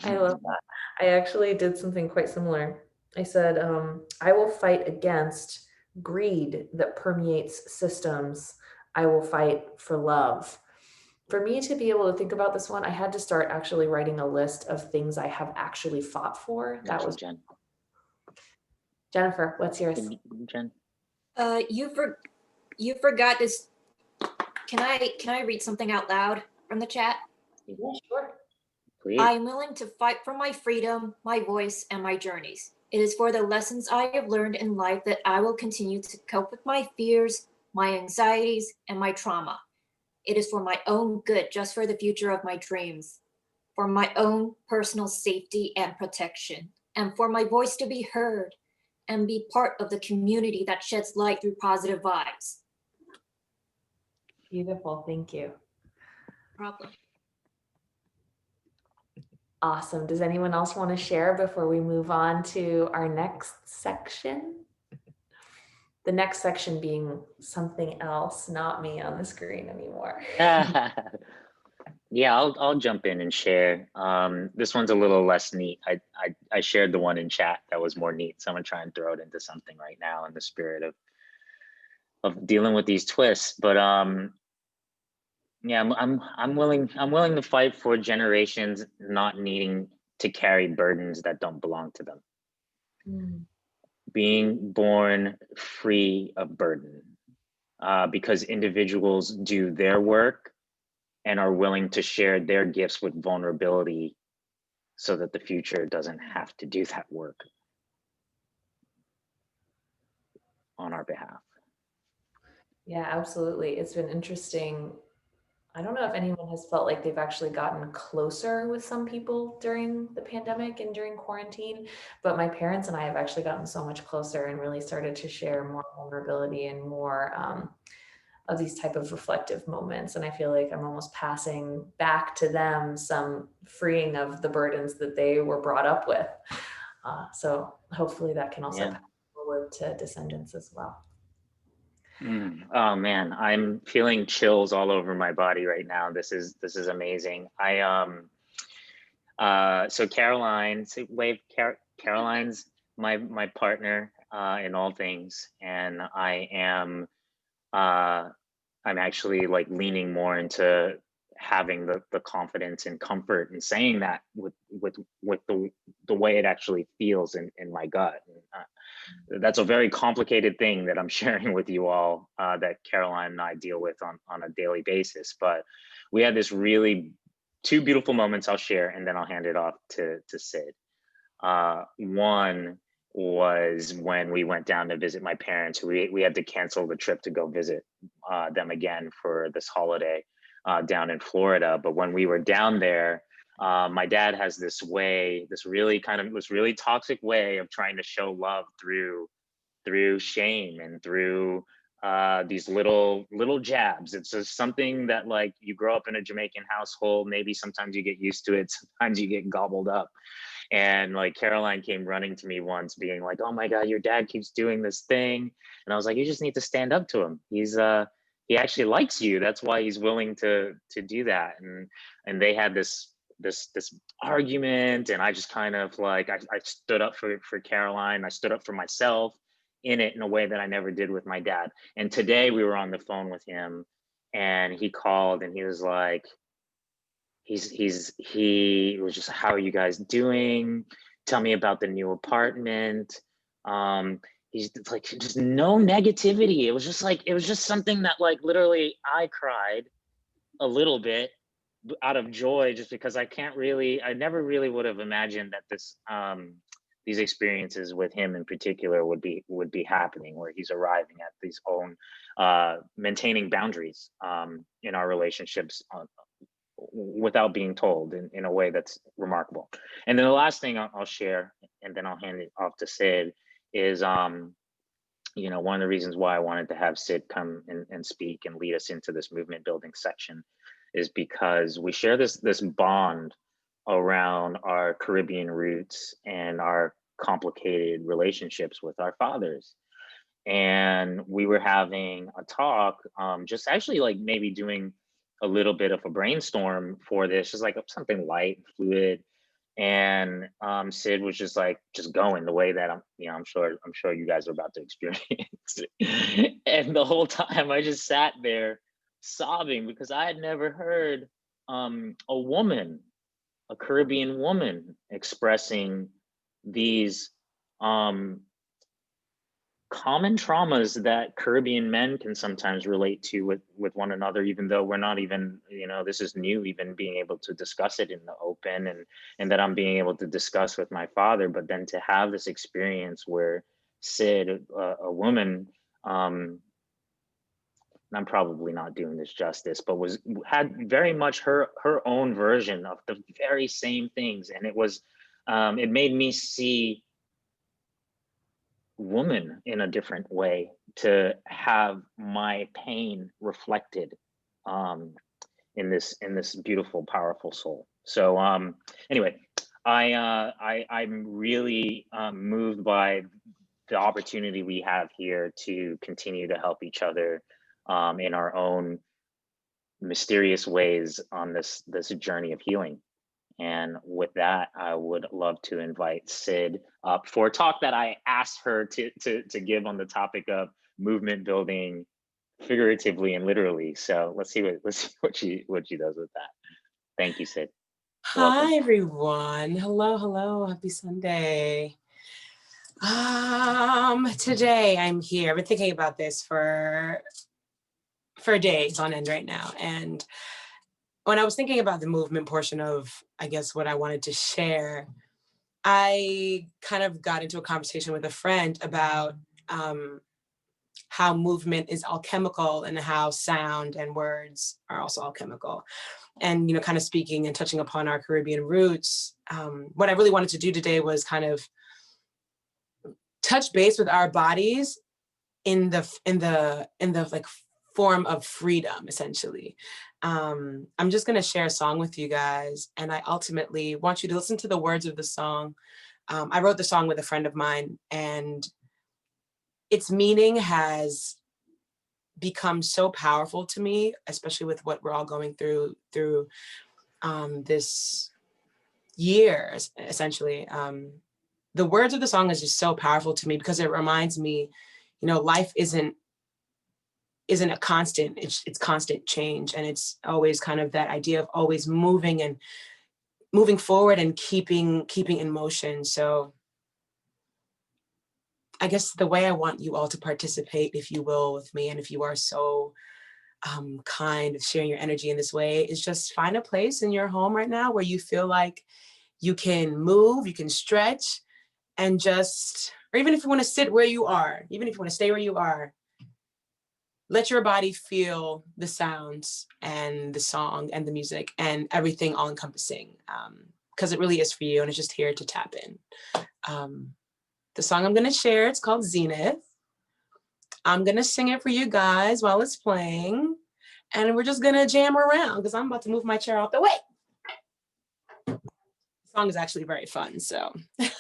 I love that. I actually did something quite similar. I said, I will fight against greed that permeates systems. I will fight for love. For me to be able to think about this one, I had to start actually writing a list of things I have actually fought for. That was Jen. Jennifer, what's yours? Jen. You forgot this. Can I read something out loud from the chat? Yeah, sure. Please. I am willing to fight for my freedom, my voice, and my journeys. It is for the lessons I have learned in life that I will continue to cope with my fears, my anxieties, and my trauma. It is for my own good, just for the future of my dreams, for my own personal safety and protection, and for my voice to be heard and be part of the community that sheds light through positive vibes. Beautiful, thank you. Problem. Awesome. Does anyone else want to share before we move on to our next section? The next section being something else, not me on the screen anymore. Yeah, I'll jump in and share. This one's a little less neat. I shared the one in chat that was more neat, so I'm gonna try and throw it into something right now in the spirit of dealing with these twists. But yeah, I'm willing to fight for generations not needing to carry burdens that don't belong to them. Being born free of burden, because individuals do their work and are willing to share their gifts with vulnerability so that the future doesn't have to do that work on our behalf. Yeah, absolutely. It's been interesting. I don't know if anyone has felt like they've actually gotten closer with some people during the pandemic and during quarantine, but my parents and I have actually gotten so much closer and really started to share more vulnerability and more of these type of reflective moments. And I feel like I'm almost passing back to them some freeing of the burdens that they were brought up with. So hopefully that can also pass forward to descendants as well. Oh man, I'm feeling chills all over my body right now. This is amazing. So Caroline, Caroline's my partner in all things, and I'm actually like leaning more into having the confidence and comfort and saying that with the way it actually feels in my gut. That's a very complicated thing that I'm sharing with you all, that Caroline and I deal with on a daily basis. But we had this really two beautiful moments I'll share, and then I'll hand it off to Sid. One was when we went down to visit my parents. We had to cancel the trip to go visit them again for this holiday down in Florida. But when we were down there, my dad has this really toxic way of trying to show love through shame and through these little jabs. It's just something that, like, you grow up in a Jamaican household, maybe sometimes you get used to it, sometimes you get gobbled up. And like Caroline came running to me once being like, oh my God, your dad keeps doing this thing. And I was like, you just need to stand up to him. He actually likes you. That's why he's willing to do that. And they had this argument, and I just kind of like, I stood up for Caroline. I stood up for myself in it in a way that I never did with my dad. And today we were on the phone with him, and he called and he was like, he was just, how are you guys doing? Tell me about the new apartment. He's like, just no negativity. It was just something that like literally I cried a little bit out of joy, just because I never really would have imagined that these experiences with him in particular would be happening, where he's arriving at these own maintaining boundaries in our relationships without being told in a way that's remarkable. And then the last thing I'll share, and then I'll hand it off to Sid, is you know, one of the reasons why I wanted to have Sid come and speak and lead us into this movement building section is because we share this bond around our Caribbean roots and our complicated relationships with our fathers. And we were having a talk, just actually like maybe doing a little bit of a brainstorm for this, just like something light, fluid. And Sid was just like, just going the way that I'm sure you guys are about to experience. And the whole time I just sat there sobbing, because I had never heard a woman, a Caribbean woman, expressing these common traumas that Caribbean men can sometimes relate to with one another, even though we're not even, you know, this is new, even being able to discuss it in the open, and that I'm being able to discuss with my father. But then to have this experience where Sid, a woman, and I'm probably not doing this justice, but had very much her own version of the very same things. And it made me see woman in a different way, to have my pain reflected in this beautiful, powerful soul. So anyway, I'm really moved by the opportunity we have here to continue to help each other in our own mysterious ways on this journey of healing. And with that, I would love to invite Sid up for a talk that I asked her to give on the topic of movement building, figuratively and literally. So let's see what she does with that. Thank you, Sid. Welcome. Hi, everyone. Hello. Happy Sunday. Today I'm here. I've been thinking about this for days on end right now. And when I was thinking about the movement portion of, I guess, what I wanted to share, I kind of got into a conversation with a friend about how movement is alchemical and how sound and words are also alchemical. And, you know, kind of speaking and touching upon our Caribbean roots, what I really wanted to do today was kind of touch base with our bodies in the like form of freedom, essentially. I'm just going to share a song with you guys, and I ultimately want you to listen to the words of the song. I wrote the song with a friend of mine, and its meaning has become so powerful to me, especially with what we're all going through this year, essentially. The words of the song is just so powerful to me because it reminds me, you know, life isn't a constant, it's constant change. And it's always kind of that idea of always moving forward and keeping in motion. So I guess the way I want you all to participate, if you will, with me, and if you are so kind of sharing your energy in this way, is just find a place in your home right now where you feel like you can move, you can stretch, and just, or even if you want to sit where you are, even if you want to stay where you are, let your body feel the sounds and the song and the music and everything all encompassing, because it really is for you and it's just here to tap in. The song I'm going to share, it's called Zenith. I'm going to sing it for you guys while it's playing, and we're just going to jam around because I'm about to move my chair out the way. The song is actually very fun, so. It's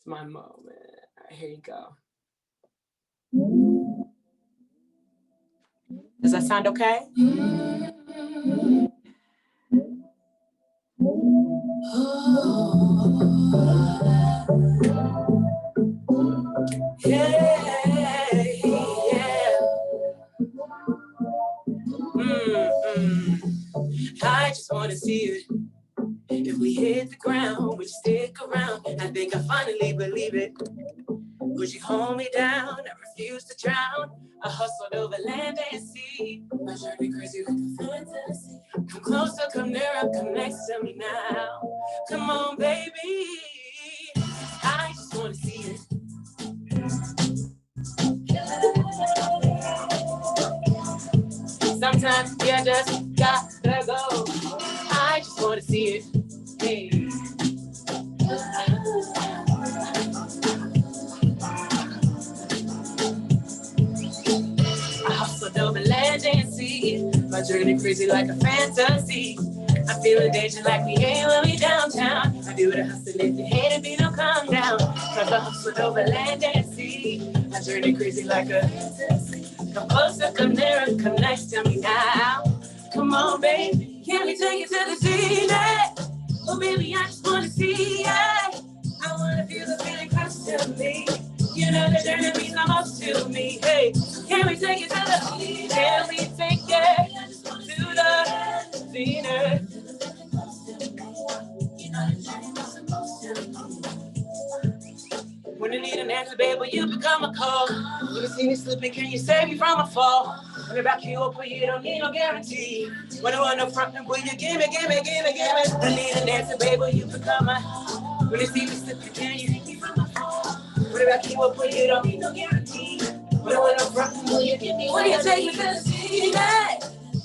my moment. All right, here you go. Does that sound okay? I just want to see it. If we hit the ground, would you stick around? I think I finally believe it. Would you hold me down? I refuse to drown. I hustled over land and sea. My journey crazy like a fantasy. Come closer, come nearer, come next to me now. Come on, baby. I just want to see it. Sometimes you just gotta go. I just want to see it. Hey. I hustled over land and sea. My journey crazy like a fantasy. I feel a danger like we ain't really downtown. I do the hustle if you hate it, be no calm down. Cause I hustled over land and sea. My journey crazy like a fantasy. Come closer, come nearer, come next to me now. Come on, baby, can we take it to the city? Oh, baby, I just wanna see it. I wanna feel the feeling close to me. You know the journey means the most to me. Hey, can we take it to the city? Can we take it to the city? When you need an answer, babe, will you become a call? When you see me slipping, can you save me from a fall? When you're back, you up, but you don't need no guarantee. When I want no front, will you give me? I need an answer, babe, will you become a... When you see me slipping, can you save me from a fall? When you're back, you up, but you don't need no guarantee. When I want no front, will you give me? When you take me to the city,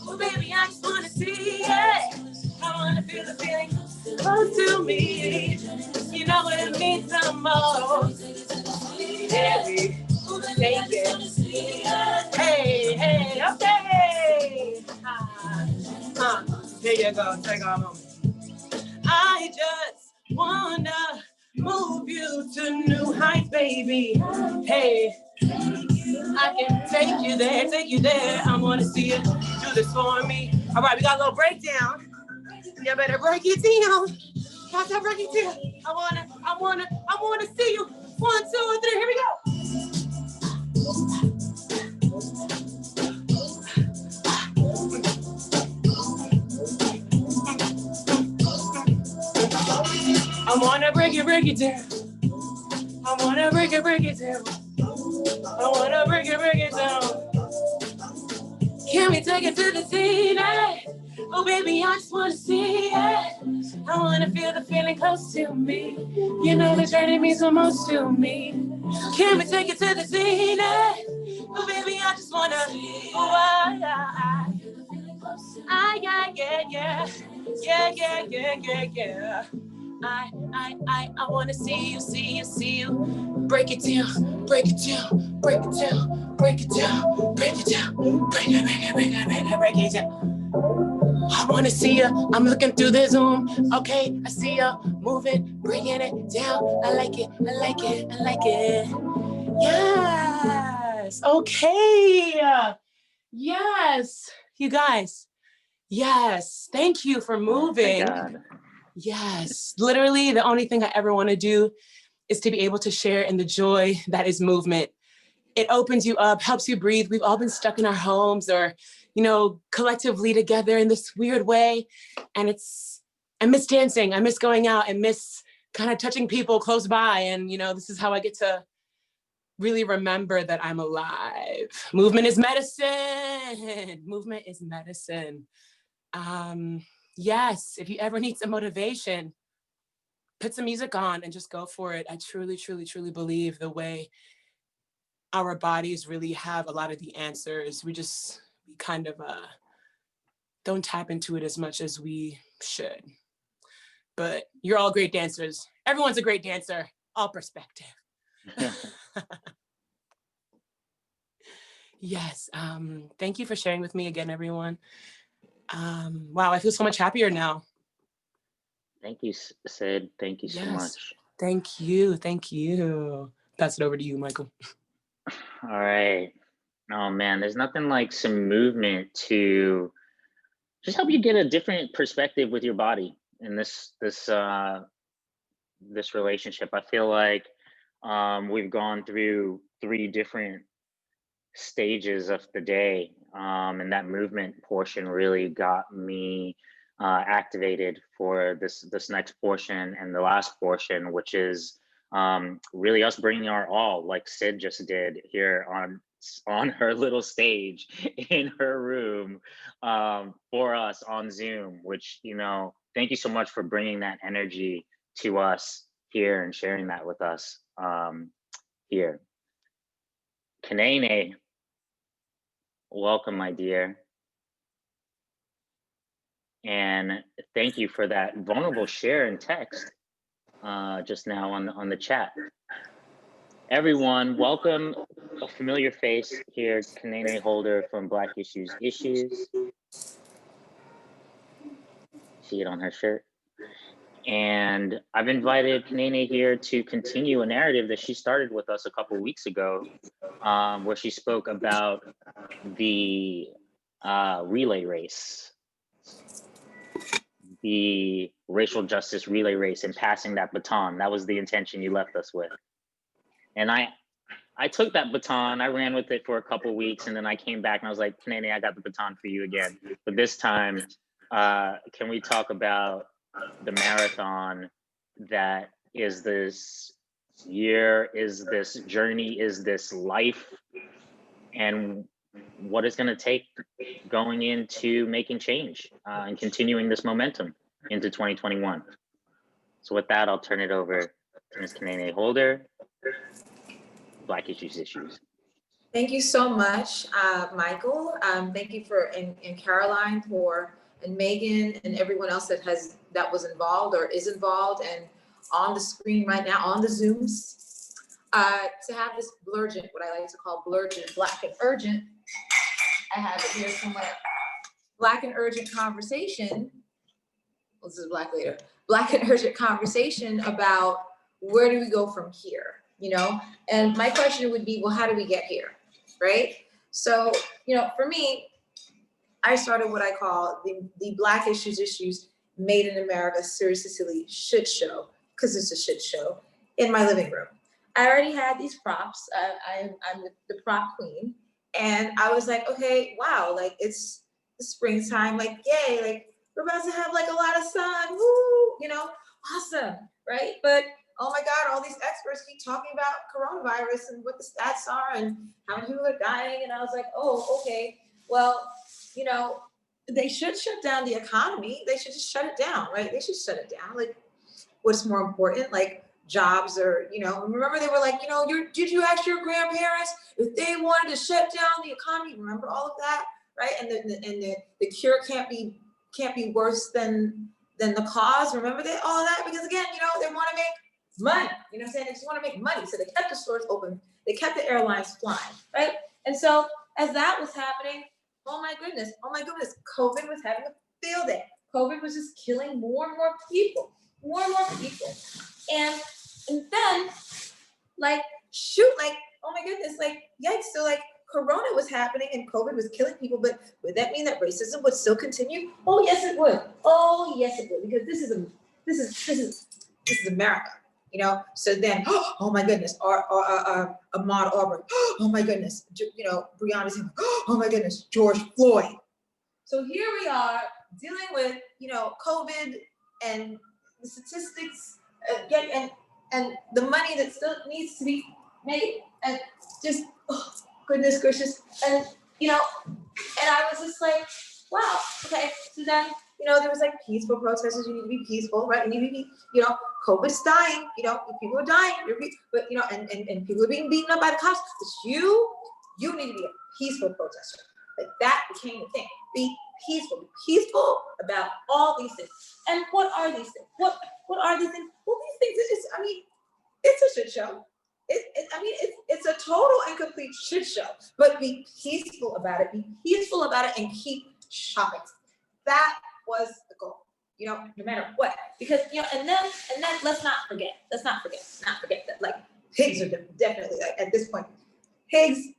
oh, baby, I just wanna see it. I wanna feel the feeling close to me. You know what it means the most. Baby, take it. Hey, okay. Here you go, take a moment. I just wanna move you to new heights, baby. Hey, I can take you there. I wanna see you do this for me. All right, we got a little breakdown. You better break it down. Got to break it down. I wanna see you. 1, 2, 3, here we go. I wanna break it down. I wanna break it down. I wanna break it down. Can we take it to the city? Oh, baby, I just wanna see it. I wanna feel the feeling close to me. You know the journey means the most to me. Can we take it to the city? Oh, baby, I just wanna. Yeah. I wanna see you. Break it down. Break it down. Break it down. Break it down. I wanna see you. I'm looking through the Zoom. Okay, I see you moving, bringing it down. I like it. Yes. Okay. Yes. You guys. Yes. Thank you for moving. Thank God. Yes. Literally, the only thing I ever want to do is to be able to share in the joy that is movement. It opens you up, helps you breathe. We've all been stuck in our homes or, collectively together in this weird way. And I miss dancing. I miss going out. I miss kind of touching people close by. And, this is how I get to really remember that I'm alive. Movement is medicine. Movement is medicine. Yes, if you ever need some motivation, put some music on and just go for it. I truly, truly, truly believe the way our bodies really have a lot of the answers. We kind of don't tap into it as much as we should. But you're all great dancers. Everyone's a great dancer, all perspective. Yes, thank you for sharing with me again, everyone. Wow, I feel so much happier now. Thank you, Sid. Thank you so much. Thank you. Thank you. Pass it over to you, Michael. All right. Oh man, there's nothing like some movement to just help you get a different perspective with your body in this relationship. I feel like we've gone through 3 different stages of the day, and that movement portion really got me activated for this next portion and the last portion, which is really us bringing our all, like Sid just did here on her little stage in her room for us on Zoom. Which, you know, thank you so much for bringing that energy to us here and sharing that with us here. Kanane, welcome, my dear. And thank you for that vulnerable share in text just now on the chat. Everyone, welcome a familiar face here, Kanane Holder from Black Issues Issues. See it on her shirt. And I've invited Kanane here to continue a narrative that she started with us a couple weeks ago, where she spoke about the relay race, the racial justice relay race, and passing that baton. That was the intention you left us with. And I took that baton, I ran with it for a couple weeks, and then I came back and I was like, Kanane, I got the baton for you again. But this time, can we talk about the marathon that is this year, is this journey, is this life, and what it's going to take going into making change and continuing this momentum into 2021. So with that, I'll turn it over to Ms. Kanane Holder, Black Issues Issues. Thank you so much, Michael. Thank you and Caroline and Megan and everyone else that was involved or is involved and on the screen right now, on the Zooms, to have this blurgent, what I like to call blurgent, Black and urgent. I have it here somewhere. Black and urgent conversation. Well, this is Black later. Black and urgent conversation about where do we go from here, you know? And my question would be, well, how do we get here, right? So, you know, for me, I started what I call the Black Issues Made in America Seriously Silly shit show, because it's a shit show, in my living room. I already had these props. I'm the prop queen. And I was like, okay, wow, like it's the springtime, like yay, like we're about to have like a lot of sun, woo, you know, awesome, right? But oh my God, all these experts keep talking about coronavirus and what the stats are and how many people are dying. And I was like, oh, okay, well, you know, they should shut down the economy. They should just shut it down, right? They should shut it down. Like, what's more important? Like jobs or, you know, remember they were like, you know, did you ask your grandparents if they wanted to shut down the economy? Remember all of that, right? And the cure can't be worse than the cause. Remember that, all of that? Because again, you know, they want to make money. You know what I'm saying? They just want to make money. So they kept the stores open. They kept the airlines flying, right? And so as that was happening, oh my goodness, COVID was having a field day. COVID was just killing more and more people. And then, like, shoot, like, oh my goodness, like, yikes. So like Corona was happening and COVID was killing people, but would that mean that racism would still continue? Oh yes, it would. Oh yes, it would, because this is America, you know? So then, oh my goodness, Ahmaud Arbery, oh my goodness, you know, Breonna Taylor, oh my goodness, George Floyd. So here we are dealing with, you know, COVID and the statistics, and the money that still needs to be made, and just, oh, goodness gracious. And, you know, and I was just like, wow, okay. So then, you know, there was like peaceful protesters. You need to be peaceful, right? You need to be, you know, COVID's dying, you know, people are dying, but, you know, and people are being beaten up by the cops. But you need to be a peaceful protester. Like that became the thing. Be peaceful about all these things. And what are these things? What are these things? Well, these things, it's a shit show. It's a total and complete shit show. But be peaceful about it. Be peaceful about it and keep shopping. That was the goal. no matter what, because, and then let's not forget that, like, pigs are definitely, like, at this point, pigs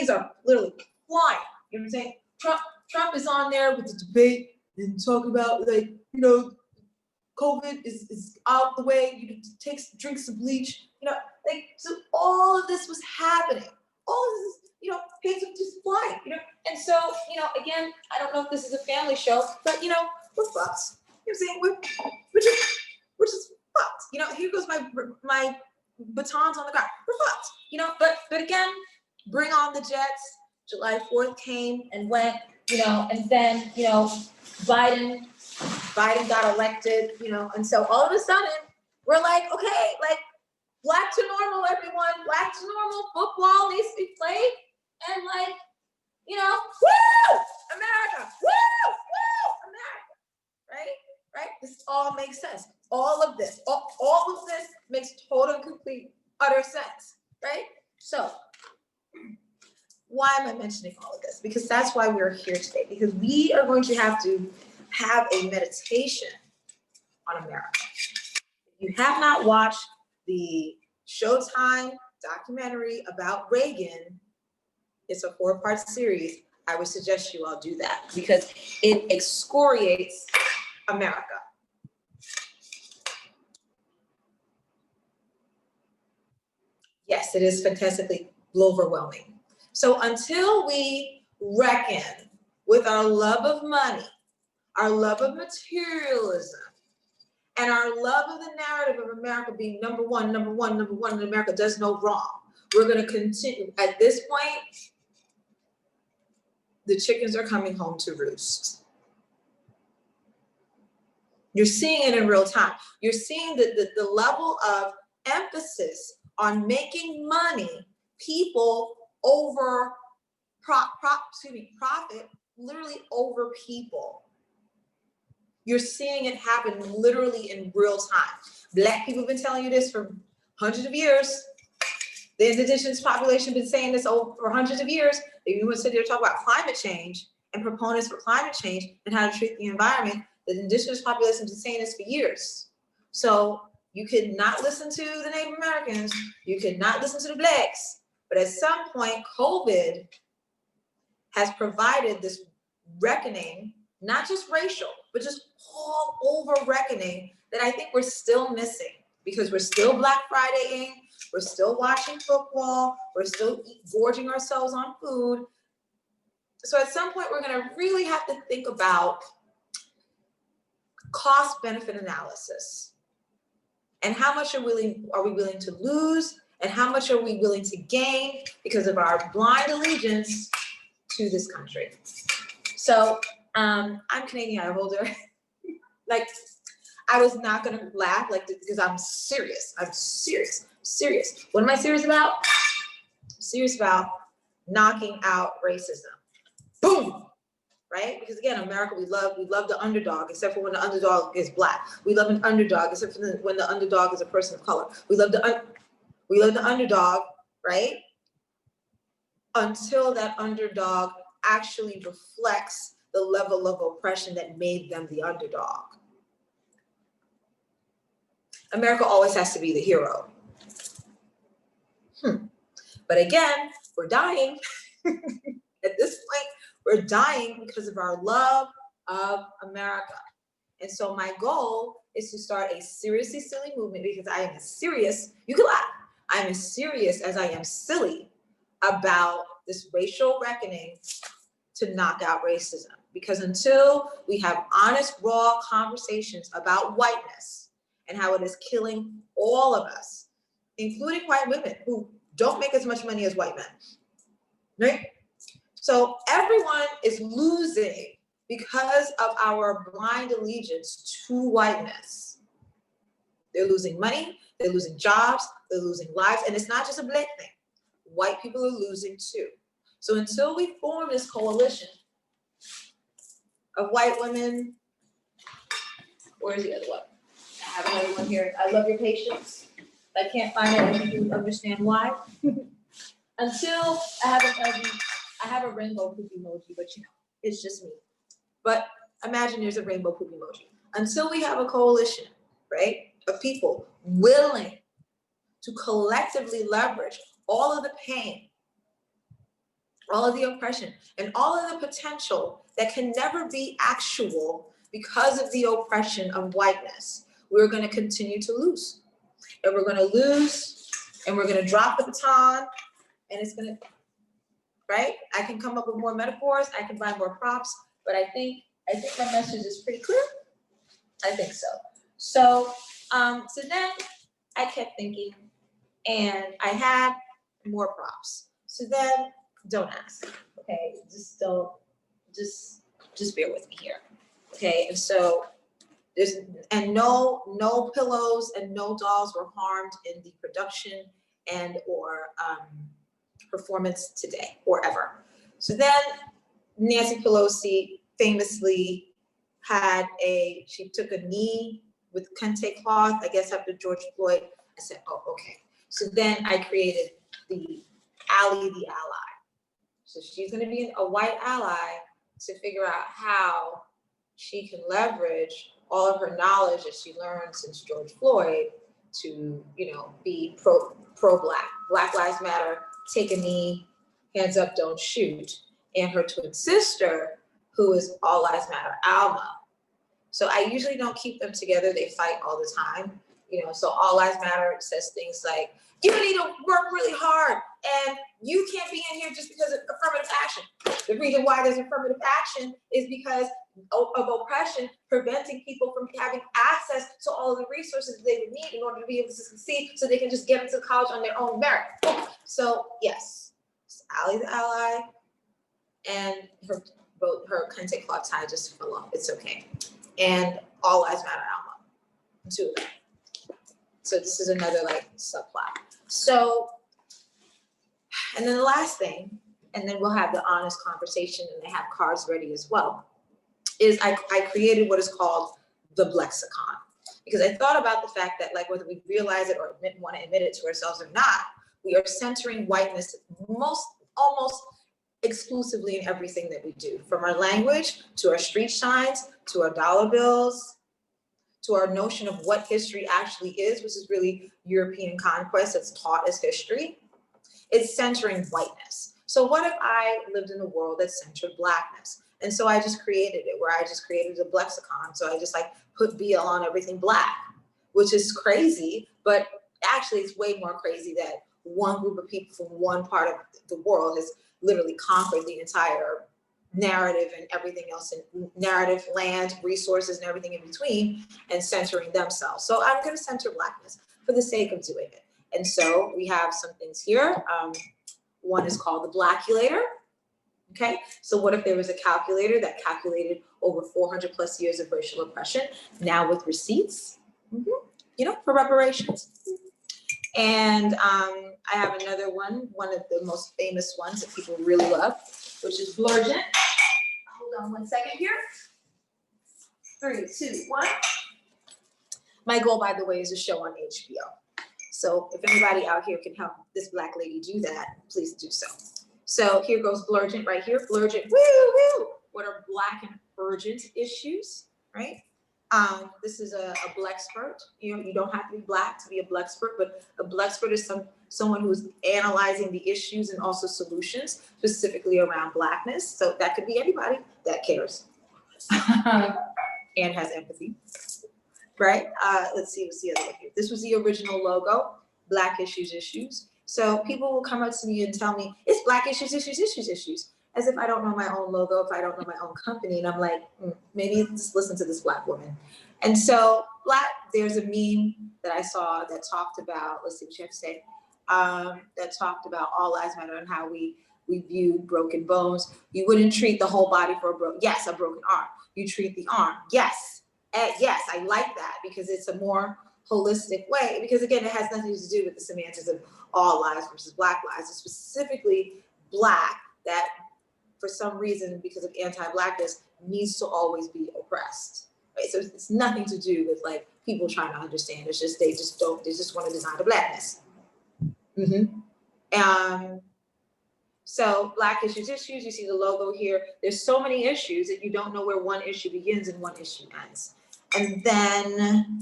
are literally flying. You know what I'm saying? Trump is on there with the debate and talk about, like, COVID is out the way. You drink some bleach. Like, so all of this was happening. All of this, pigs are just flying. And so, again, I don't know if this is a family show, but we're fucks. You know what I'm saying? We're just fucked. Here goes my batons on the ground. We're fucked. But again, bring on the jets. July 4th came and went, and then, Biden got elected, and so all of a sudden we're like, okay, like, black to normal, everyone, black to normal, football needs to be played, and like, woo, America, woo, America, right? This all makes sense. All of this makes total, complete, utter sense, right? So, why am I mentioning all of this? Because that's why we're here today, because we are going to have a meditation on America. If you have not watched the Showtime documentary about Reagan, it's a 4-part series. I would suggest you all do that because it excoriates America. Yes, it is fantastically overwhelming. So until we reckon with our love of money, our love of materialism, and our love of the narrative of America being number one, and America does no wrong, we're going to continue. At this point, the chickens are coming home to roost. You're seeing it in real time. You're seeing the level of emphasis on making money, people over profit, literally over people. You're seeing it happen literally in real time. Black people have been telling you this for hundreds of years. The indigenous population has been saying this for hundreds of years. If you want to sit there and talk about climate change and proponents for climate change and how to treat the environment, the indigenous population has been saying this for years. So you could not listen to the Native Americans, you could not listen to the Blacks, but at some point, COVID has provided this reckoning, not just racial, but just all over reckoning that I think we're still missing because we're still Black Fridaying, we're still watching football, we're still gorging ourselves on food. So at some point, we're gonna really have to think about cost-benefit analysis. And how much are we willing to lose? And how much are we willing to gain because of our blind allegiance to this country? So I'm Kanane Holder. Like, I was not gonna laugh because I'm serious. I'm serious. What am I serious about? I'm serious about knocking out racism. Boom! Right? Because again, America, we love the underdog, except for when the underdog is Black. We love an underdog, except for when the underdog is a person of color. We love the underdog, right? Until that underdog actually reflects the level of oppression that made them the underdog. America always has to be the hero. But again, we're dying. At this point, we're dying because of our love of America. And so my goal is to start a seriously silly movement because I am as serious, you can laugh, I'm as serious as I am silly about this racial reckoning to knock out racism. Because until we have honest, raw conversations about whiteness and how it is killing all of us, including white women who don't make as much money as white men, right? So everyone is losing because of our blind allegiance to whiteness. They're losing money, they're losing jobs, they're losing lives, and it's not just a Black thing. White people are losing too. So until we form this coalition of white women, where's the other one? I have another one here. I love your patience. I can't find it, I think you understand why. Until I have a rainbow poop emoji, but it's just me. But imagine there's a rainbow poop emoji. until we have a coalition, right, of people willing to collectively leverage all of the pain, all of the oppression, and all of the potential that can never be actual because of the oppression of whiteness, we're going to continue to lose. And we're going to lose, and we're going to drop the baton, and it's going to, right? I can come up with more metaphors, I can find more props, but I think my message is pretty clear. I think so. So, so then I kept thinking, and I had more props. So then, don't ask, okay? Just don't, just bear with me here, okay? And so no pillows and no dolls were harmed in the production and or performance today or ever. So then Nancy Pelosi famously she took a knee with kente cloth, I guess after George Floyd. I said, oh, okay. So then I created the ally, the ally. So she's gonna be a white ally to figure out how she can leverage all of her knowledge that she learned since George Floyd to, be pro-Black. Black Lives Matter, take a knee, hands up, don't shoot. And her twin sister, who is All Lives Matter, Alma. So I usually don't keep them together. They fight all the time. So All Lives Matter says things like, you need to work really hard and you can't be in here just because of affirmative action. The reason why there's affirmative action is because of oppression, preventing people from having access to all of the resources they would need in order to be able to succeed so they can just get into college on their own merit. So yes, Ally the ally, and her kente cloth tie just fell off. It's okay. And All Lives Matter Alma, two of them. So this is another subplot. So, and then the last thing, and then we'll have the honest conversation and they have cards ready as well, is I created what is called the Blexicon. Because I thought about the fact that whether we realize it or want to admit it to ourselves or not, we are centering whiteness almost exclusively in everything that we do, from our language to our street signs, to our dollar bills, to our notion of what history actually is, which is really European conquest that's taught as history. It's centering whiteness. So what if I lived in a world that centered Blackness? And so I just created it, where I just created a Blexicon. So I just put BL on everything Black, which is crazy, but actually it's way more crazy that one group of people from one part of the world has literally conquered the entire narrative and everything else, and narrative, land, resources, and everything in between, and centering themselves. So I'm going to center Blackness for the sake of doing it. And so we have some things here. One is called the Blackulator. Okay, so what if there was a calculator that calculated over 400 plus years of racial oppression, now with receipts, for reparations. And I have another one of the most famous ones that people really love, which is Blurgent. Hold on one second here. 3, 2, 1. My goal, by the way, is a show on HBO. So if anybody out here can help this Black lady do that, please do so. So here goes Blurgent right here. Blurgent, woo, woo. What are Black and urgent issues, right? This is a Blexpert. You don't have to be Black to be a Blexpert, but a Blexpert is someone who's analyzing the issues and also solutions specifically around Blackness. So that could be anybody that cares and has empathy, right? Let's see what's the other one here. This was the original logo, Black Issues Issues. So people will come up to me and tell me, it's Black Issues, Issues, Issues, Issues, as if I don't know my own logo, if I don't know my own company. And I'm like, maybe just listen to this Black woman. And so there's a meme that I saw that talked about, let's see what you have to say, that talked about All Lives Matter and how we view broken bones. You wouldn't treat the whole body for a broken arm. You treat the arm. Yes, yes, I like that because it's a more holistic way, because again, it has nothing to do with the semantics of all lives versus Black lives. It's specifically Black that for some reason, because of anti-Blackness, needs to always be oppressed. Right? So it's nothing to do with people trying to understand. It's just they just want to deny the Blackness. So Black Issues, Issues, you see the logo here. There's so many issues that you don't know where one issue begins and one issue ends. And then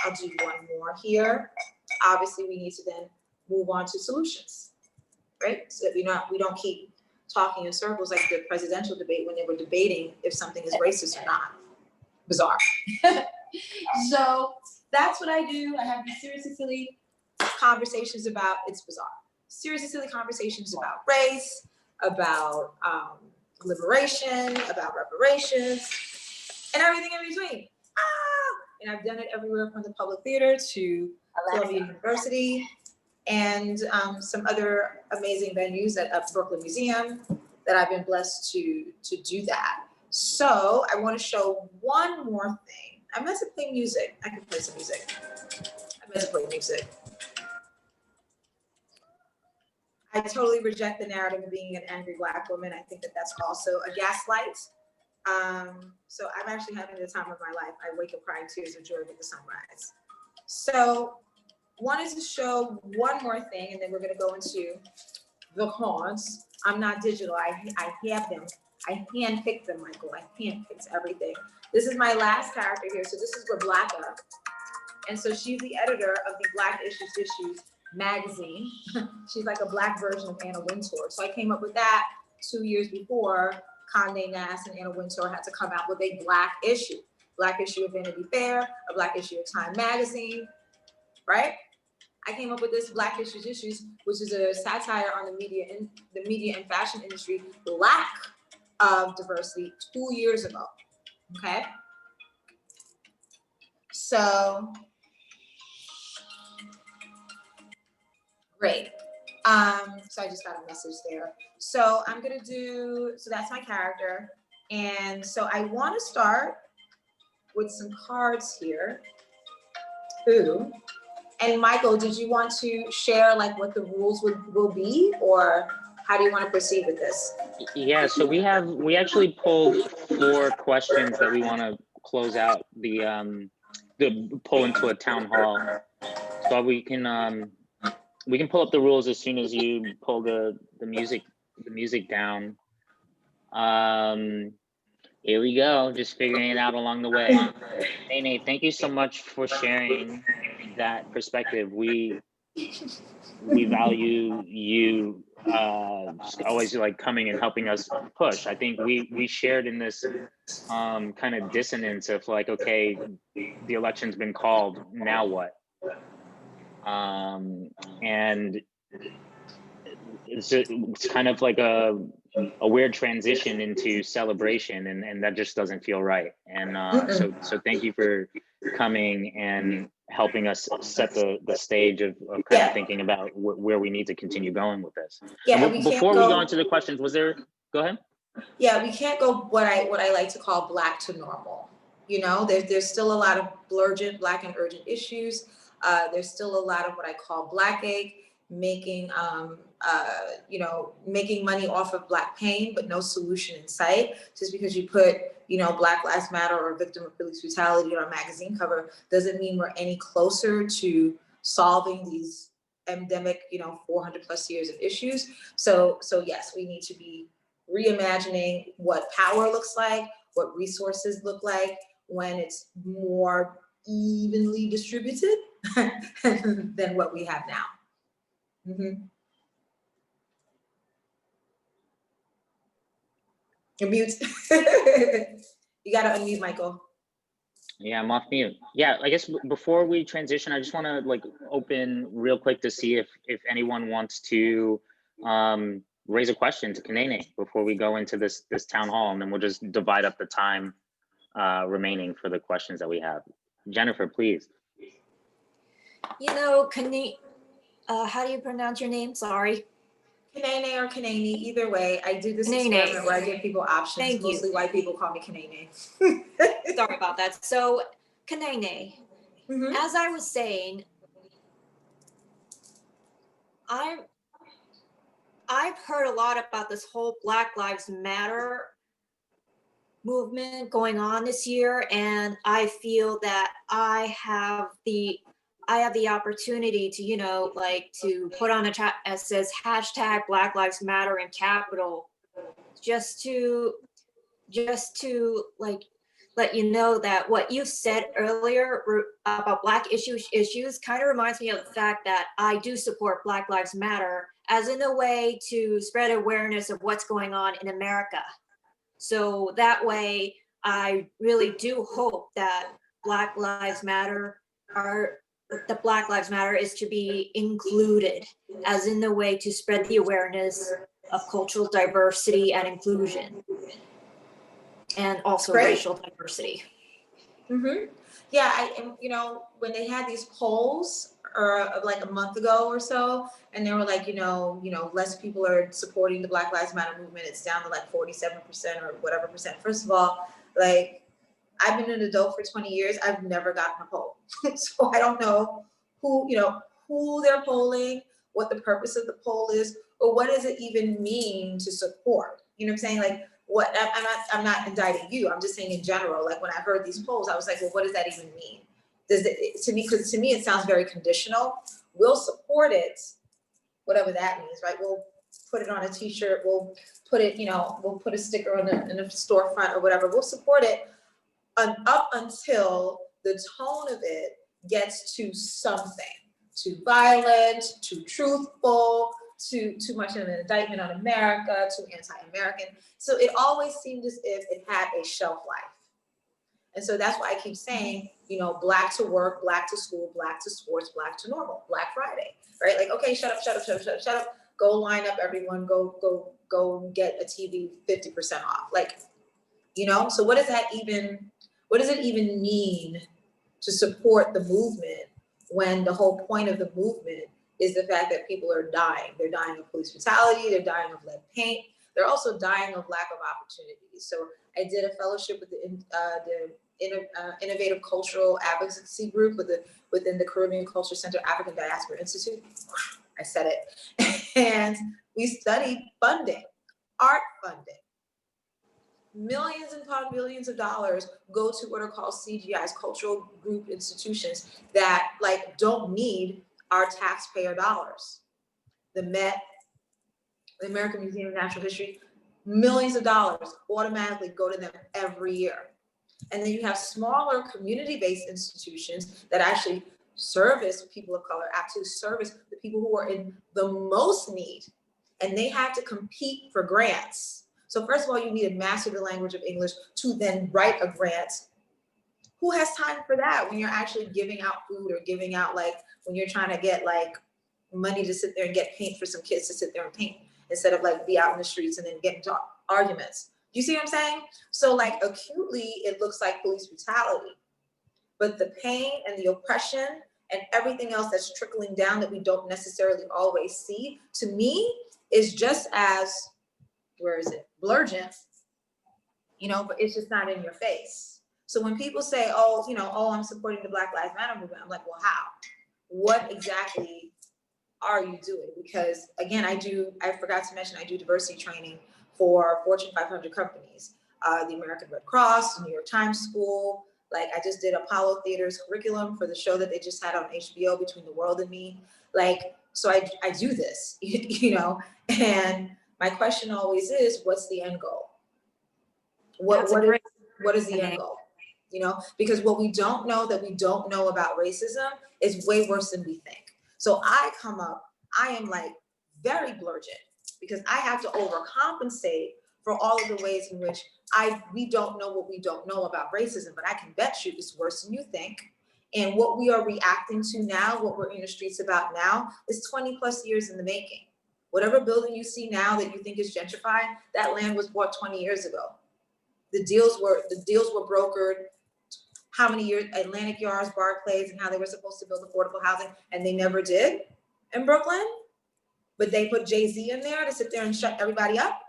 I'll do one more here. Obviously, we need to then move on to solutions, right? So that we don't keep talking in circles like the presidential debate when they were debating if something is racist or not. Bizarre. So that's what I do. I have these serious and silly conversations about, it's bizarre. Serious and silly conversations about race, about liberation, about reparations, and everything in between. And I've done it everywhere from the public theater to Columbia University and some other amazing venues at Brooklyn Museum that I've been blessed to do that. So I want to show one more thing. I meant to play music. I can play some music. I totally reject the narrative of being an angry Black woman. I think that that's also a gaslight. So I'm actually having the time of my life. I wake up crying tears of joy with the sunrise. So wanted to show one more thing, and then we're gonna go into the cards. I'm not digital, I have them. I handpicked them, Michael. I handpicked everything. This is my last character here. So this is Rebecca. And so she's the editor of the BlackIssuesISSUES magazine. She's like a Black version of Anna Wintour. So I came up with that 2 years before Condé Nast and Anna Wintour had to come out with a Black issue. Black issue of Vanity Fair, a Black issue of Time magazine, right? I came up with this BlackIssuesISSUES, which is a satire on the media and fashion industry lack of diversity 2 years ago, okay? So, great. So I just got a message there. So I'm gonna do, so that's my character. And so I wanna start with some cards here. Ooh. And Michael, did you want to share like what the rules will be, or how do you want to proceed with this? Yeah, so we actually pulled 4 questions that we want to close out the pull into a town hall. So we can pull up the rules as soon as you pull the music down. Here we go, just figuring it out along the way. Nene, thank you so much for sharing that perspective. We value you just always like coming and helping us push. I think we shared in this kind of dissonance of like, okay, the election's been called, now what? And it's kind of like a weird transition into celebration, and that just doesn't feel right. And so thank you for coming and helping us set the stage of kind of thinking about where we need to continue going with this. Yeah, before we go into the questions, go ahead. Yeah, we can't go what I like to call Black to normal. You know, there's still a lot of urgent Black and urgent issues. There's still a lot of what I call Black ache, making making money off of Black pain, but no solution in sight. Just because you put, Black Lives Matter or victim of police brutality on a magazine cover doesn't mean we're any closer to solving these endemic, 400 plus years of issues. So yes, we need to be reimagining what power looks like, what resources look like when it's more evenly distributed than what we have now. Mm-hmm. You're mute. You gotta unmute, Michael. Yeah, I'm off mute. Yeah, I guess before we transition, I just want to open real quick to see if anyone wants to raise a question to Kanane before we go into this town hall, and then we'll just divide up the time remaining for the questions that we have. Jennifer, please. Kanane, how do you pronounce your name? Sorry. Kanane or Kanane, either way. I do this experiment where I give people options. Mostly white people call me Kanane. Sorry about that. So, Kanane, as I was saying, I've heard a lot about this whole Black Lives Matter movement going on this year, and I feel that I have the opportunity to, to put on a chat that says hashtag Black Lives Matter in capital, just to let you know that what you said earlier about Black issues kind of reminds me of the fact that I do support Black Lives Matter as in a way to spread awareness of what's going on in America. So that way, I really do hope that Black Lives Matter is to be included as in the way to spread the awareness of cultural diversity and inclusion. And also racial diversity. Mm-hmm. Yeah, you know, when they had these polls like a month ago or so, and they were like, you know, less people are supporting the Black Lives Matter movement. It's down to like 47% or whatever percent. First of all, like, I've been an adult for 20 years. I've never gotten a poll. So I don't know who they're polling, what the purpose of the poll is, or what does it even mean to support? You know what I'm saying? Like, I'm not indicting you. I'm just saying in general, like when I heard these polls, I was like, well, what does that even mean? To me, it sounds very conditional. We'll support it, whatever that means, right? We'll put it on a t-shirt. We'll put it, we'll put a sticker in a storefront or whatever. We'll support it up until the tone of it gets to something, too violent, too truthful, too much of an indictment on America, too anti-American. So it always seemed as if it had a shelf life. And so that's why I keep saying, Black to work, Black to school, Black to sports, Black to normal, Black Friday, right? Like, okay, shut up. Go line up, everyone. Go get a TV 50% off. Like, so what does it even mean to support the movement when the whole point of the movement is the fact that people are dying? They're dying of police brutality. They're dying of lead paint. They're also dying of lack of opportunities. So I did a fellowship with the Innovative Cultural Advocacy Group within the Caribbean Culture Center African Diaspora Institute. I said it. And we studied funding, art funding. Millions and millions of dollars go to what are called CGIs, cultural group institutions that don't need our taxpayer dollars. The Met, the American Museum of Natural History, millions of dollars automatically go to them every year. And then you have smaller community-based institutions that actually service people of color, actually service the people who are in the most need. And they have to compete for grants. So first of all, you need to master the language of English to then write a grant. Who has time for that when you're actually giving out food or giving out when you're trying to get money to sit there and get paint for some kids to sit there and paint instead of be out in the streets and then get into arguments. Do you see what I'm saying? So acutely, it looks like police brutality, but the pain and the oppression and everything else that's trickling down that we don't necessarily always see, to me, is just as, blurgent, but it's just not in your face. So when people say, I'm supporting the Black Lives Matter movement, I'm like, well, how? What exactly are you doing? Because again, I forgot to mention, I do diversity training for Fortune 500 companies, the American Red Cross, the New York Times School. I just did Apollo Theater's curriculum for the show that they just had on HBO, Between the World and Me. So I do this, and my question always is, what's the end goal? What is the end goal? Because what we don't know that we don't know about racism is way worse than we think. So I am very blurgent because I have to overcompensate for all of the ways in which we don't know what we don't know about racism, but I can bet you it's worse than you think. And what we are reacting to now, what we're in the streets about now, is 20 plus years in the making. Whatever building you see now that you think is gentrified, that land was bought 20 years ago. The deals were brokered. How many years? Atlantic Yards, Barclays, and how they were supposed to build affordable housing, and they never did in Brooklyn. But they put Jay-Z in there to sit there and shut everybody up.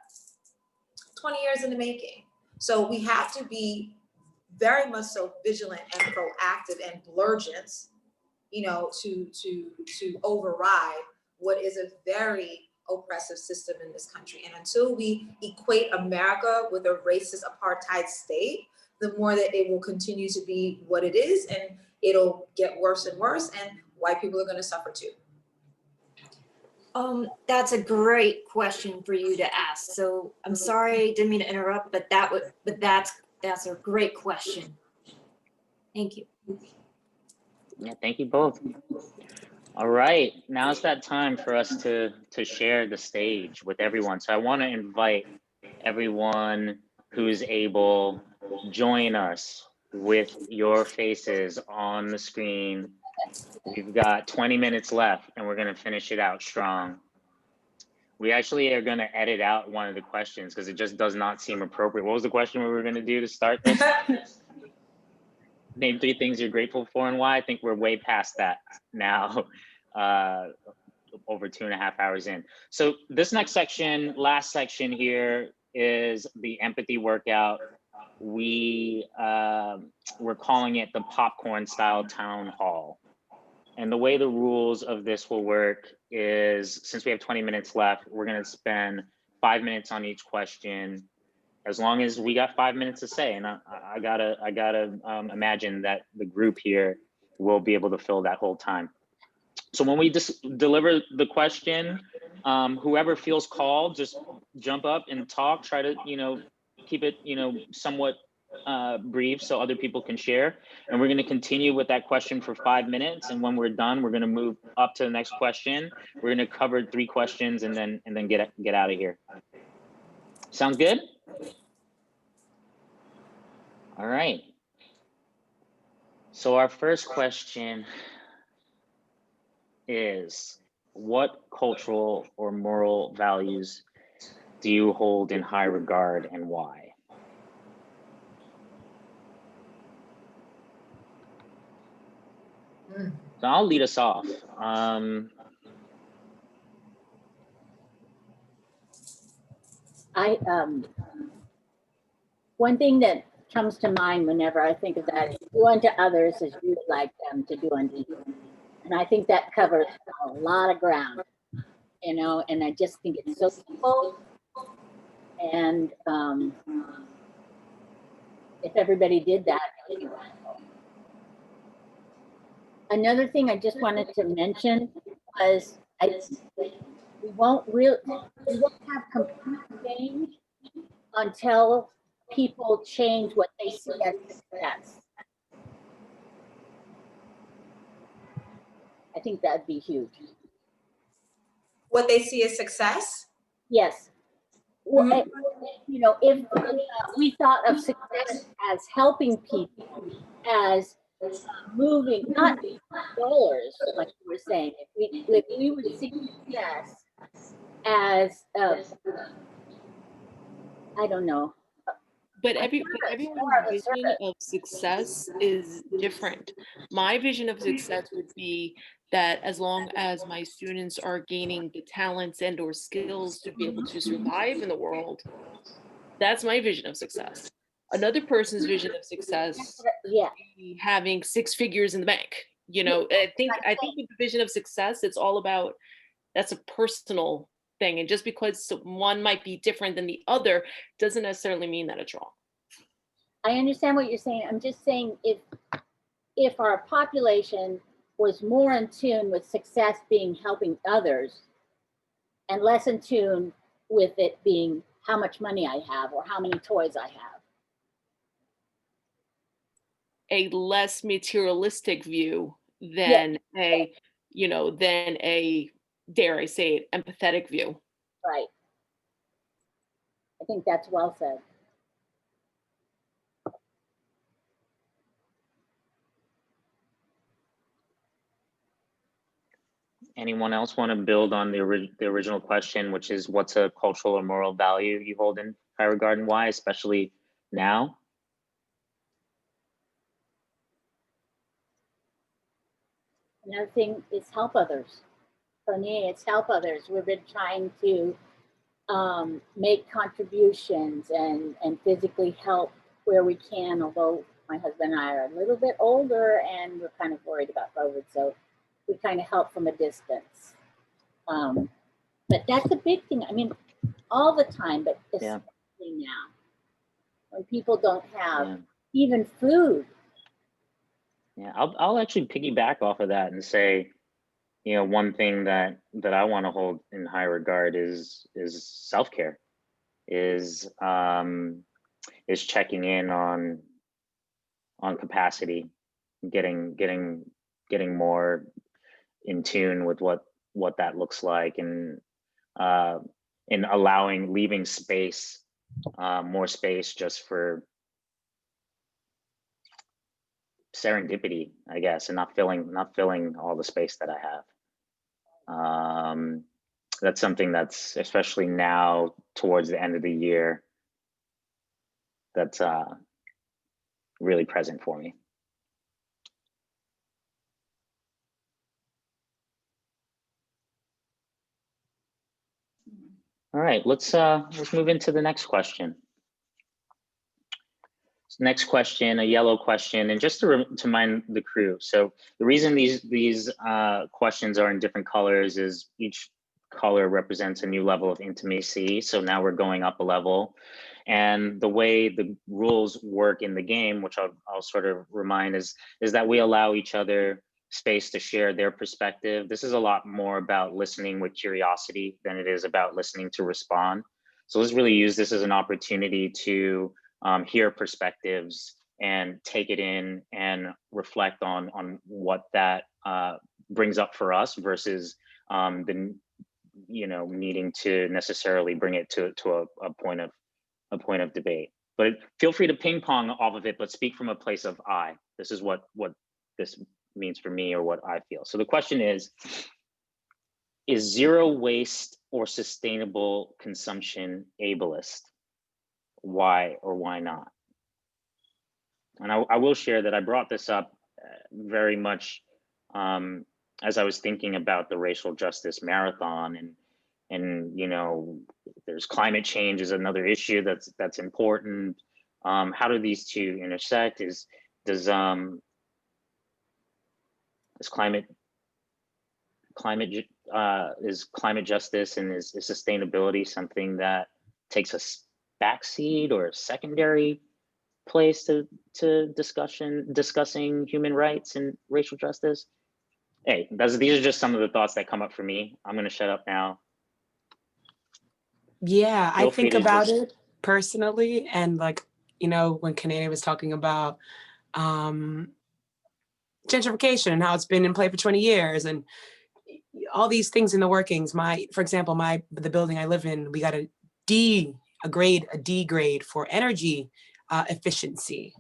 20 years in the making. So we have to be very much so vigilant and proactive and blurgent, to override what is a very oppressive system in this country. And until we equate America with a racist apartheid state, the more that it will continue to be what it is, and it'll get worse and worse, and white people are going to suffer too. That's a great question for you to ask. So I'm sorry, didn't mean to interrupt, but that's that's a great question. Thank you. Yeah, thank you both. All right, now it's that time for us to share the stage with everyone. So I want to invite everyone who's able, join us with your faces on the screen. We've got 20 minutes left and we're going to finish it out strong. We actually are going to edit out one of the questions because it just does not seem appropriate. What was the question we were going to do to start this? Name 3 things you're grateful for and why. I think we're way past that now, over 2.5 hours in. So this next section, last section here, is the empathy workout. We're calling it the popcorn style town hall. And the way the rules of this will work is, since we have 20 minutes left, we're going to spend 5 minutes on each question, as long as we got 5 minutes to say. And I gotta imagine that the group here will be able to fill that whole time. So when we deliver the question, whoever feels called, just jump up and talk. Try to, keep it, somewhat brief so other people can share. And we're going to continue with that question for 5 minutes. And when we're done, we're going to move up to the next question. We're going to cover 3 questions and then get out of here. Sounds good? All right. So our first question is, what cultural or moral values do you hold in high regard and why? So I'll lead us off. One thing that comes to mind whenever I think of that is do unto others as you would like them to do unto you. And I think that covers a lot of ground, and I just think it's so simple. And if everybody did that, it would be wonderful. Another thing I just wanted to mention was we won't have complete change until people change what they see as success. I think that'd be huge. What they see as success? Yes. Well, if we thought of success as helping people, as moving, not dollars, like you were saying. If we would see success as, I don't know. But everyone's vision of success is different. My vision of success would be that as long as my students are gaining the talents and or skills to be able to survive in the world, that's my vision of success. Another person's vision of success, having 6 figures in the bank. I think with the vision of success, it's all about, that's a personal thing. And just because one might be different than the other doesn't necessarily mean that it's wrong. I understand what you're saying. I'm just saying if our population was more in tune with success being helping others and less in tune with it being how much money I have or how many toys I have. A less materialistic view than a, than a, dare I say it, empathetic view. Right. I think that's well said. Anyone else want to build on the original question, which is, what's a cultural or moral value you hold in high regard and why, especially now? Another thing is help others. For me, it's help others. We've been trying to make contributions and physically help where we can, although my husband and I are a little bit older and we're kind of worried about COVID, so we kind of help from a distance. But that's a big thing. I mean, all the time, but especially now, when people don't have even food. Yeah, I'll actually piggyback off of that and say, one thing that I want to hold in high regard is self-care, is checking in on capacity, getting more in tune with what that looks like, and leaving space, more space just for serendipity, I guess, and not filling all the space that I have. That's something that's, especially now towards the end of the year, that's really present for me. All right, let's move into the next question. Next question, a yellow question, and just to remind the crew. So the reason these questions are in different colors is each color represents a new level of intimacy. So now we're going up a level, and the way the rules work in the game, which I'll sort of remind, is that we allow each other space to share their perspective. This is a lot more about listening with curiosity than it is about listening to respond. So let's really use this as an opportunity to hear perspectives and take it in and reflect on what that brings up for us, versus needing to necessarily bring it to a point of debate. But feel free to ping pong off of it, but speak from a place of I. This is what this means for me, or what I feel. So the question is zero waste or sustainable consumption ableist? Why or why not? And I will share that I brought this up very much as I was thinking about the racial justice marathon, and there's climate change is another issue that's important. How do these two intersect? Is climate justice and is sustainability something that takes a backseat or a secondary place to discussing human rights and racial justice? Hey, these are just some of the thoughts that come up for me. I'm going to shut up now. Yeah, I think about it personally, and when Kanane was talking about gentrification and how it's been in play for 20 years and all these things in the workings. For example, the building I live in, we got a D grade for energy efficiency.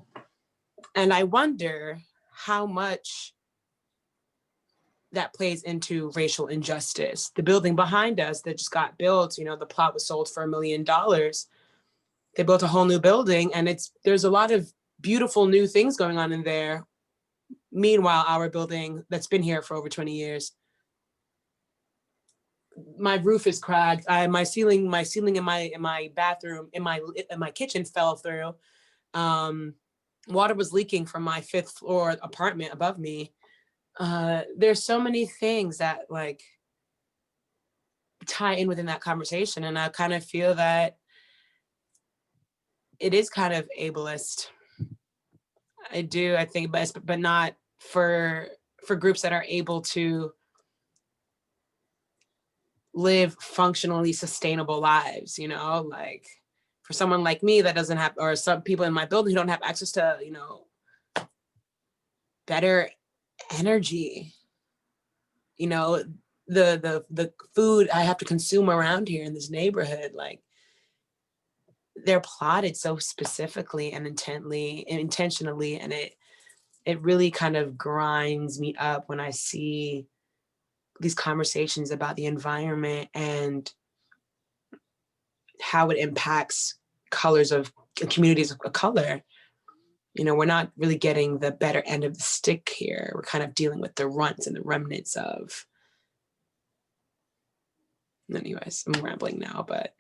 And I wonder how much that plays into racial injustice. The building behind us that just got built, the plot was sold for $1 million. They built a whole new building, and there's a lot of beautiful new things going on in there. Meanwhile, our building that's been here for over 20 years, my roof is cracked. My ceiling in my bathroom, in my kitchen fell through. Water was leaking from my 5th floor apartment above me. There's so many things that tie in within that conversation, and I kind of feel that it is kind of ableist. I do, I think, but not for groups that are able to live functionally sustainable lives, for someone like me that doesn't have, or some people in my building who don't have access to, better energy, the food I have to consume around here in this neighborhood, they're plotted so specifically and intentionally, and it really kind of grinds me up when I see these conversations about the environment and how it impacts colors of communities of color. We're not really getting the better end of the stick here. We're kind of dealing with the runts and the remnants of. Anyways, I'm rambling now, but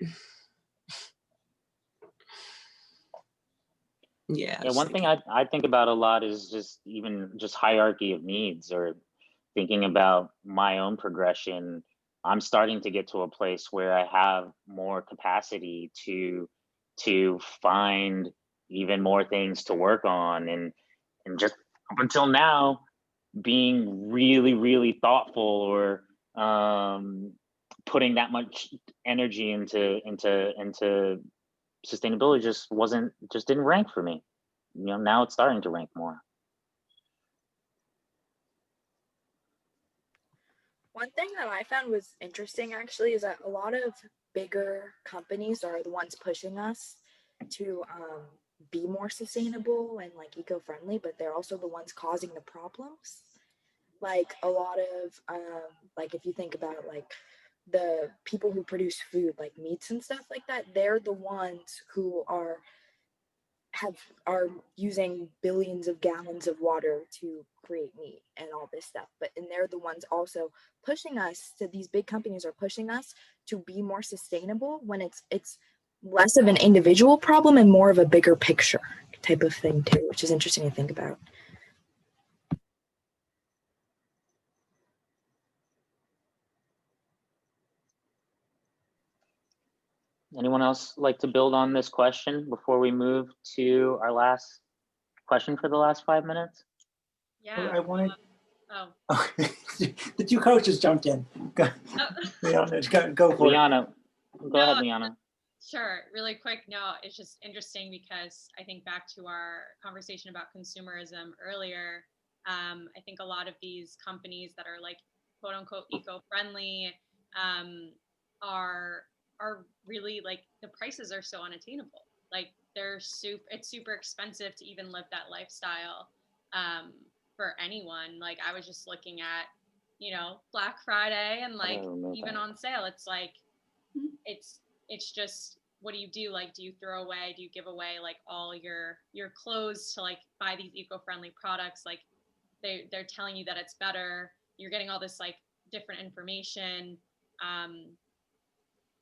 yeah. One thing I think about a lot is just hierarchy of needs, or thinking about my own progression. I'm starting to get to a place where I have more capacity to find even more things to work on, and just up until now, being really, really thoughtful, or putting that much energy into sustainability just didn't rank for me. You know, now it's starting to rank more. One thing that I found was interesting actually is that a lot of bigger companies are the ones pushing us to be more sustainable and like eco-friendly, but they're also the ones causing the problems. Like a lot of like if you think about like the people who produce food like meats and stuff like that, they're the ones who are using billions of gallons of water to create meat and all this stuff. And they're the ones also pushing us to, these big companies are pushing us to be more sustainable when it's less of an individual problem and more of a bigger picture type of thing too, which is interesting to think about. Anyone else like to build on this question before we move to our last question for the last 5 minutes? Yeah. I wanted. The two coaches jumped in. Go, Liana, go for Liana. Go ahead, Liana. Sure, really quick. No, it's just interesting because I think back to our conversation about consumerism earlier. I think a lot of these companies that are like quote unquote eco-friendly are really like the prices are so unattainable. Like it's super expensive to even live that lifestyle for anyone. Like I was just looking at, you know, Black Friday and like even on sale, it's like it's just, what do you do? Like, do you throw away, do you give away like all your clothes to like buy these eco-friendly products? Like they're telling you that it's better. You're getting all this like different information.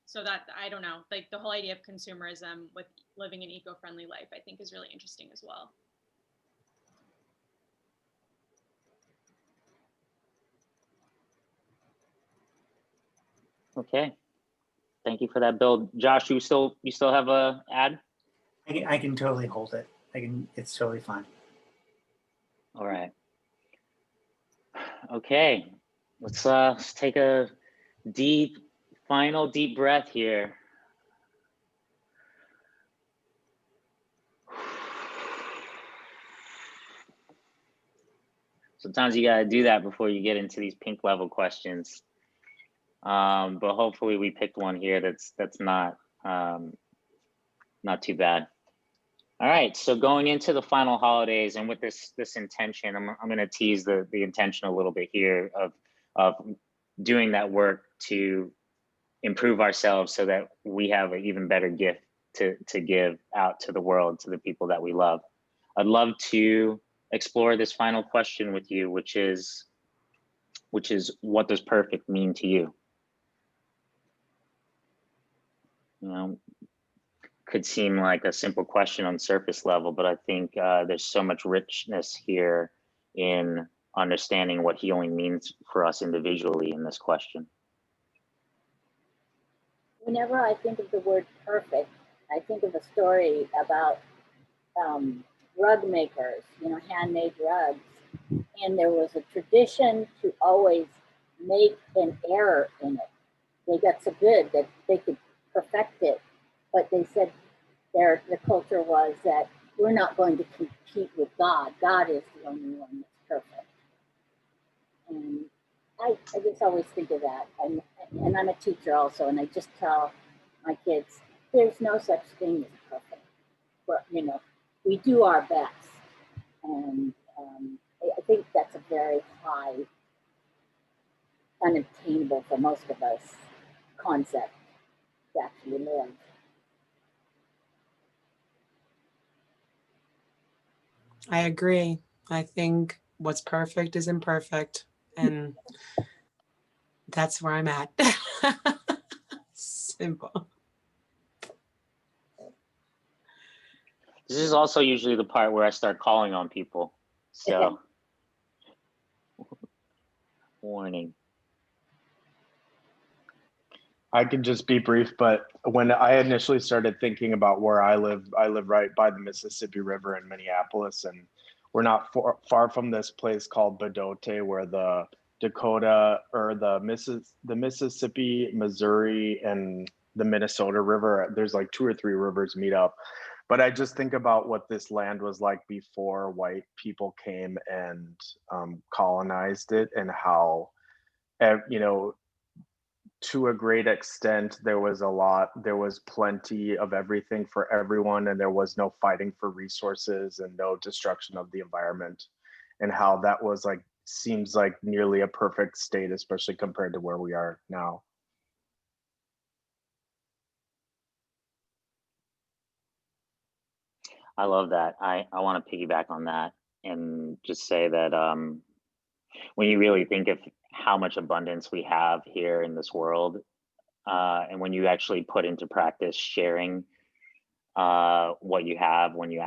So that, I don't know, like the whole idea of consumerism with living an eco-friendly life, I think is really interesting as well. Okay. Thank you for that build. Josh, you still have a ad? I can totally hold it. It's totally fine. All right. Okay. Let's take a final deep breath here. Sometimes you gotta do that before you get into these pink level questions. But hopefully we picked one here that's not too bad. All right, so going into the final holidays and with this intention, I'm gonna tease the intention a little bit here of doing that work to improve ourselves so that we have an even better gift to give out to the world, to the people that we love. I'd love to explore this final question with you, which is what does perfect mean to you? You know, could seem like a simple question on surface level, but I think there's so much richness here in understanding what healing means for us individually in this question. Whenever I think of the word perfect, I think of a story about rug makers, you know, handmade rugs. And there was a tradition to always make an error in it. They got so good that they could perfect it, but they said the culture was that we're not going to compete with God. God is the only one that's perfect. And I just always think of that. And I'm a teacher also, and I just tell my kids, there's no such thing as perfect. But, you know, we do our best. And I think that's a very high, unattainable for most of us concept to actually live. I agree. I think what's perfect is imperfect. And that's where I'm at. Simple. This is also usually the part where I start calling on people. So, warning. I can just be brief, but when I initially started thinking about where I live right by the Mississippi River in Minneapolis, and we're not far from this place called Bedote, where the Dakota or the Mississippi, Missouri, and the Minnesota River. There's like 2 or 3 rivers meet up. But I just think about what this land was like before white people came and colonized it, and how, you know, to a great extent, there was plenty of everything for everyone, and there was no fighting for resources and no destruction of the environment, and how that was like, seems like nearly a perfect state, especially compared to where we are now. I love that. I want to piggyback on that and just say that when you really think of how much abundance we have here in this world, and when you actually put into practice sharing what you have, when you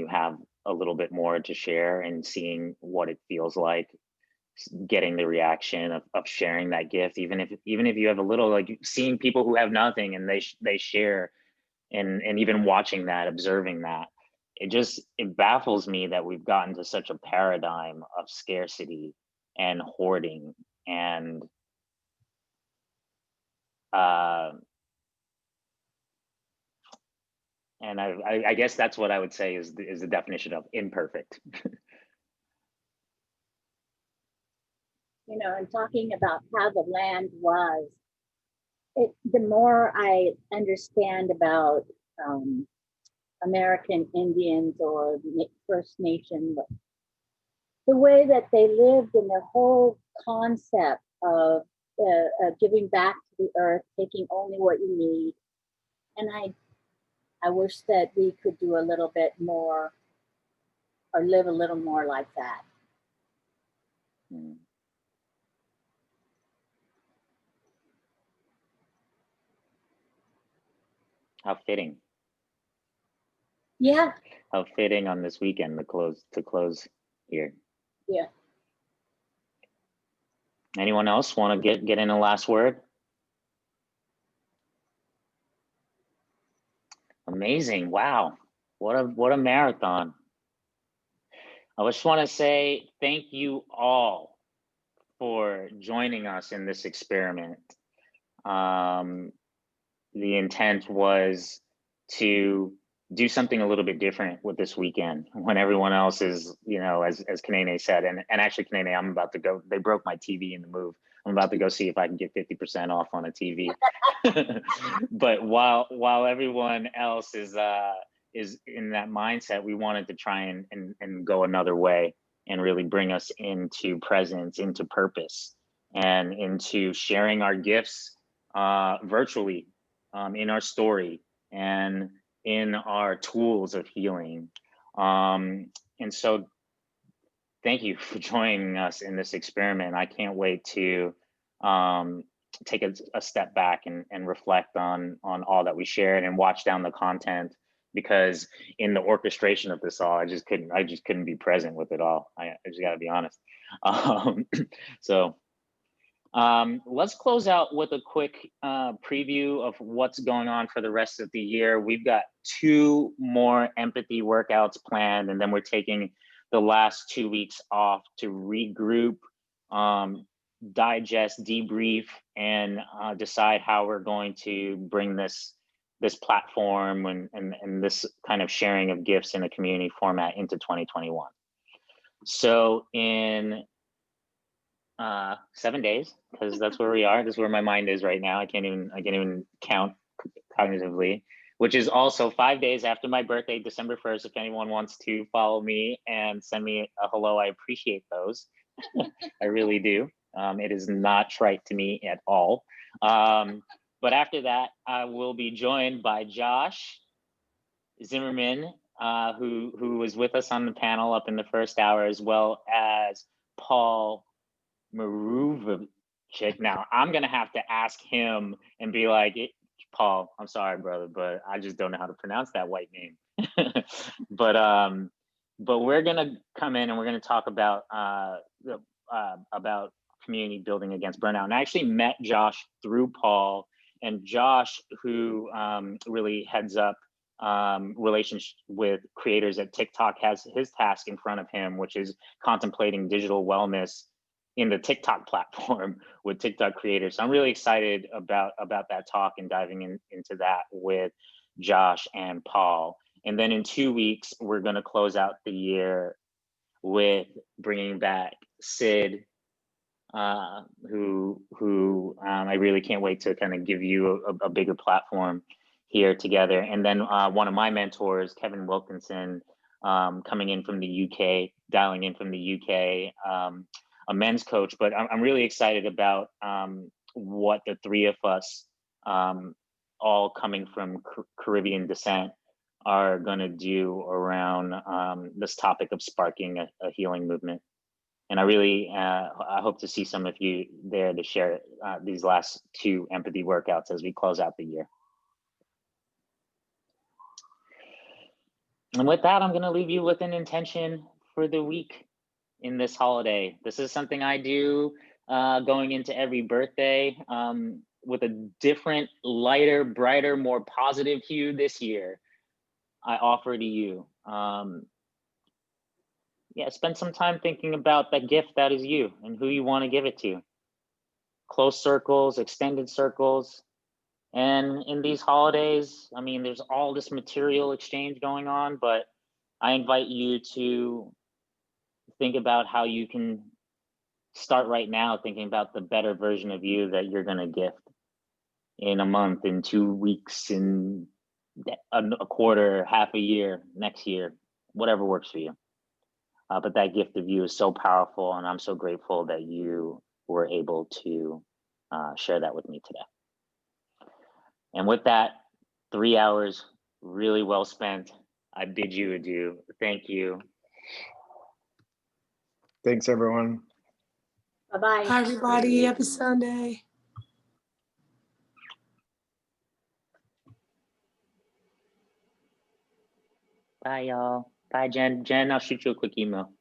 have a little bit more to share, and seeing what it feels like, getting the reaction of sharing that gift, even if you have a little, like seeing people who have nothing and they share, and even watching that, observing that, it baffles me that we've gotten to such a paradigm of scarcity and hoarding, and I guess that's what I would say is the definition of imperfect. You know, and talking about how the land was, the more I understand about American Indians or First Nation, the way that they lived, and their whole concept of giving back to the earth, taking only what you need. And I wish that we could do a little bit more, or live a little more like that. How fitting. Yeah. How fitting on this weekend to close here. Yeah. Anyone else want to get in a last word? Amazing. Wow. What a marathon. I just want to say thank you all for joining us in this experiment. The intent was to do something a little bit different with this weekend when everyone else is, you know, as Kanane said, and actually Kanane, I'm about to go, they broke my TV in the move. I'm about to go see if I can get 50% off on a TV. But while everyone else is in that mindset, we wanted to try and go another way and really bring us into presence, into purpose, and into sharing our gifts virtually, in our story and in our tools of healing. And so thank you for joining us in this experiment. I can't wait to take a step back and reflect on all that we shared and watch down the content, because in the orchestration of this all, I just couldn't be present with it all. I just gotta be honest. So let's close out with a quick preview of what's going on for the rest of the year. We've got 2 more empathy workouts planned, and then we're taking the last 2 weeks off to regroup, digest, debrief, and decide how we're going to bring this platform and this kind of sharing of gifts in a community format into 2021. So in 7 days, because that's where we are. This is where my mind is right now. I can't even count cognitively, which is also 5 days after my birthday, December 1st. If anyone wants to follow me and send me a hello, I appreciate those. I really do. It is not trite to me at all. But after that, I will be joined by Josh Zimmerman, who was with us on the panel up in the first hour, as well as Paul Maruvich. Now I'm gonna have to ask him and be like, Paul, I'm sorry, brother, but I just don't know how to pronounce that white name. But we're gonna come in and we're gonna talk about community building against burnout. And I actually met Josh through Paul, and Josh, who really heads up relationship with creators at TikTok, has his task in front of him, which is contemplating digital wellness in the TikTok platform with TikTok creators. So I'm really excited about that talk and diving into that with Josh and Paul. And then in 2 weeks, we're going to close out the year with bringing back Sid, who I really can't wait to kind of give you a bigger platform here together. And then one of my mentors, Kevin Wilkinson, coming in from the UK, dialing in from the UK, a men's coach. But I'm really excited about what the three of us, all coming from Caribbean descent, are going to do around this topic of sparking a healing movement. And I really, I hope to see some of you there to share these last 2 empathy workouts as we close out the year. And with that, I'm going to leave you with an intention for the week in this holiday. This is something I do going into every birthday with a different, lighter, brighter, more positive hue this year. I offer to you. Yeah, spend some time thinking about that gift that is you and who you want to give it to. Close circles, extended circles. And in these holidays, I mean, there's all this material exchange going on, but I invite you to think about how you can start right now thinking about the better version of you that you're going to gift in a month, in 2 weeks, in a quarter, half a year, next year, whatever works for you. But that gift of you is so powerful, and I'm so grateful that you were able to share that with me today. And with that, 3 hours really well spent. I bid you adieu. Thank you. Thanks, everyone. Bye-bye. Hi, everybody. Happy Sunday. Bye, y'all. Bye, Jen. Jen, I'll shoot you a quick email.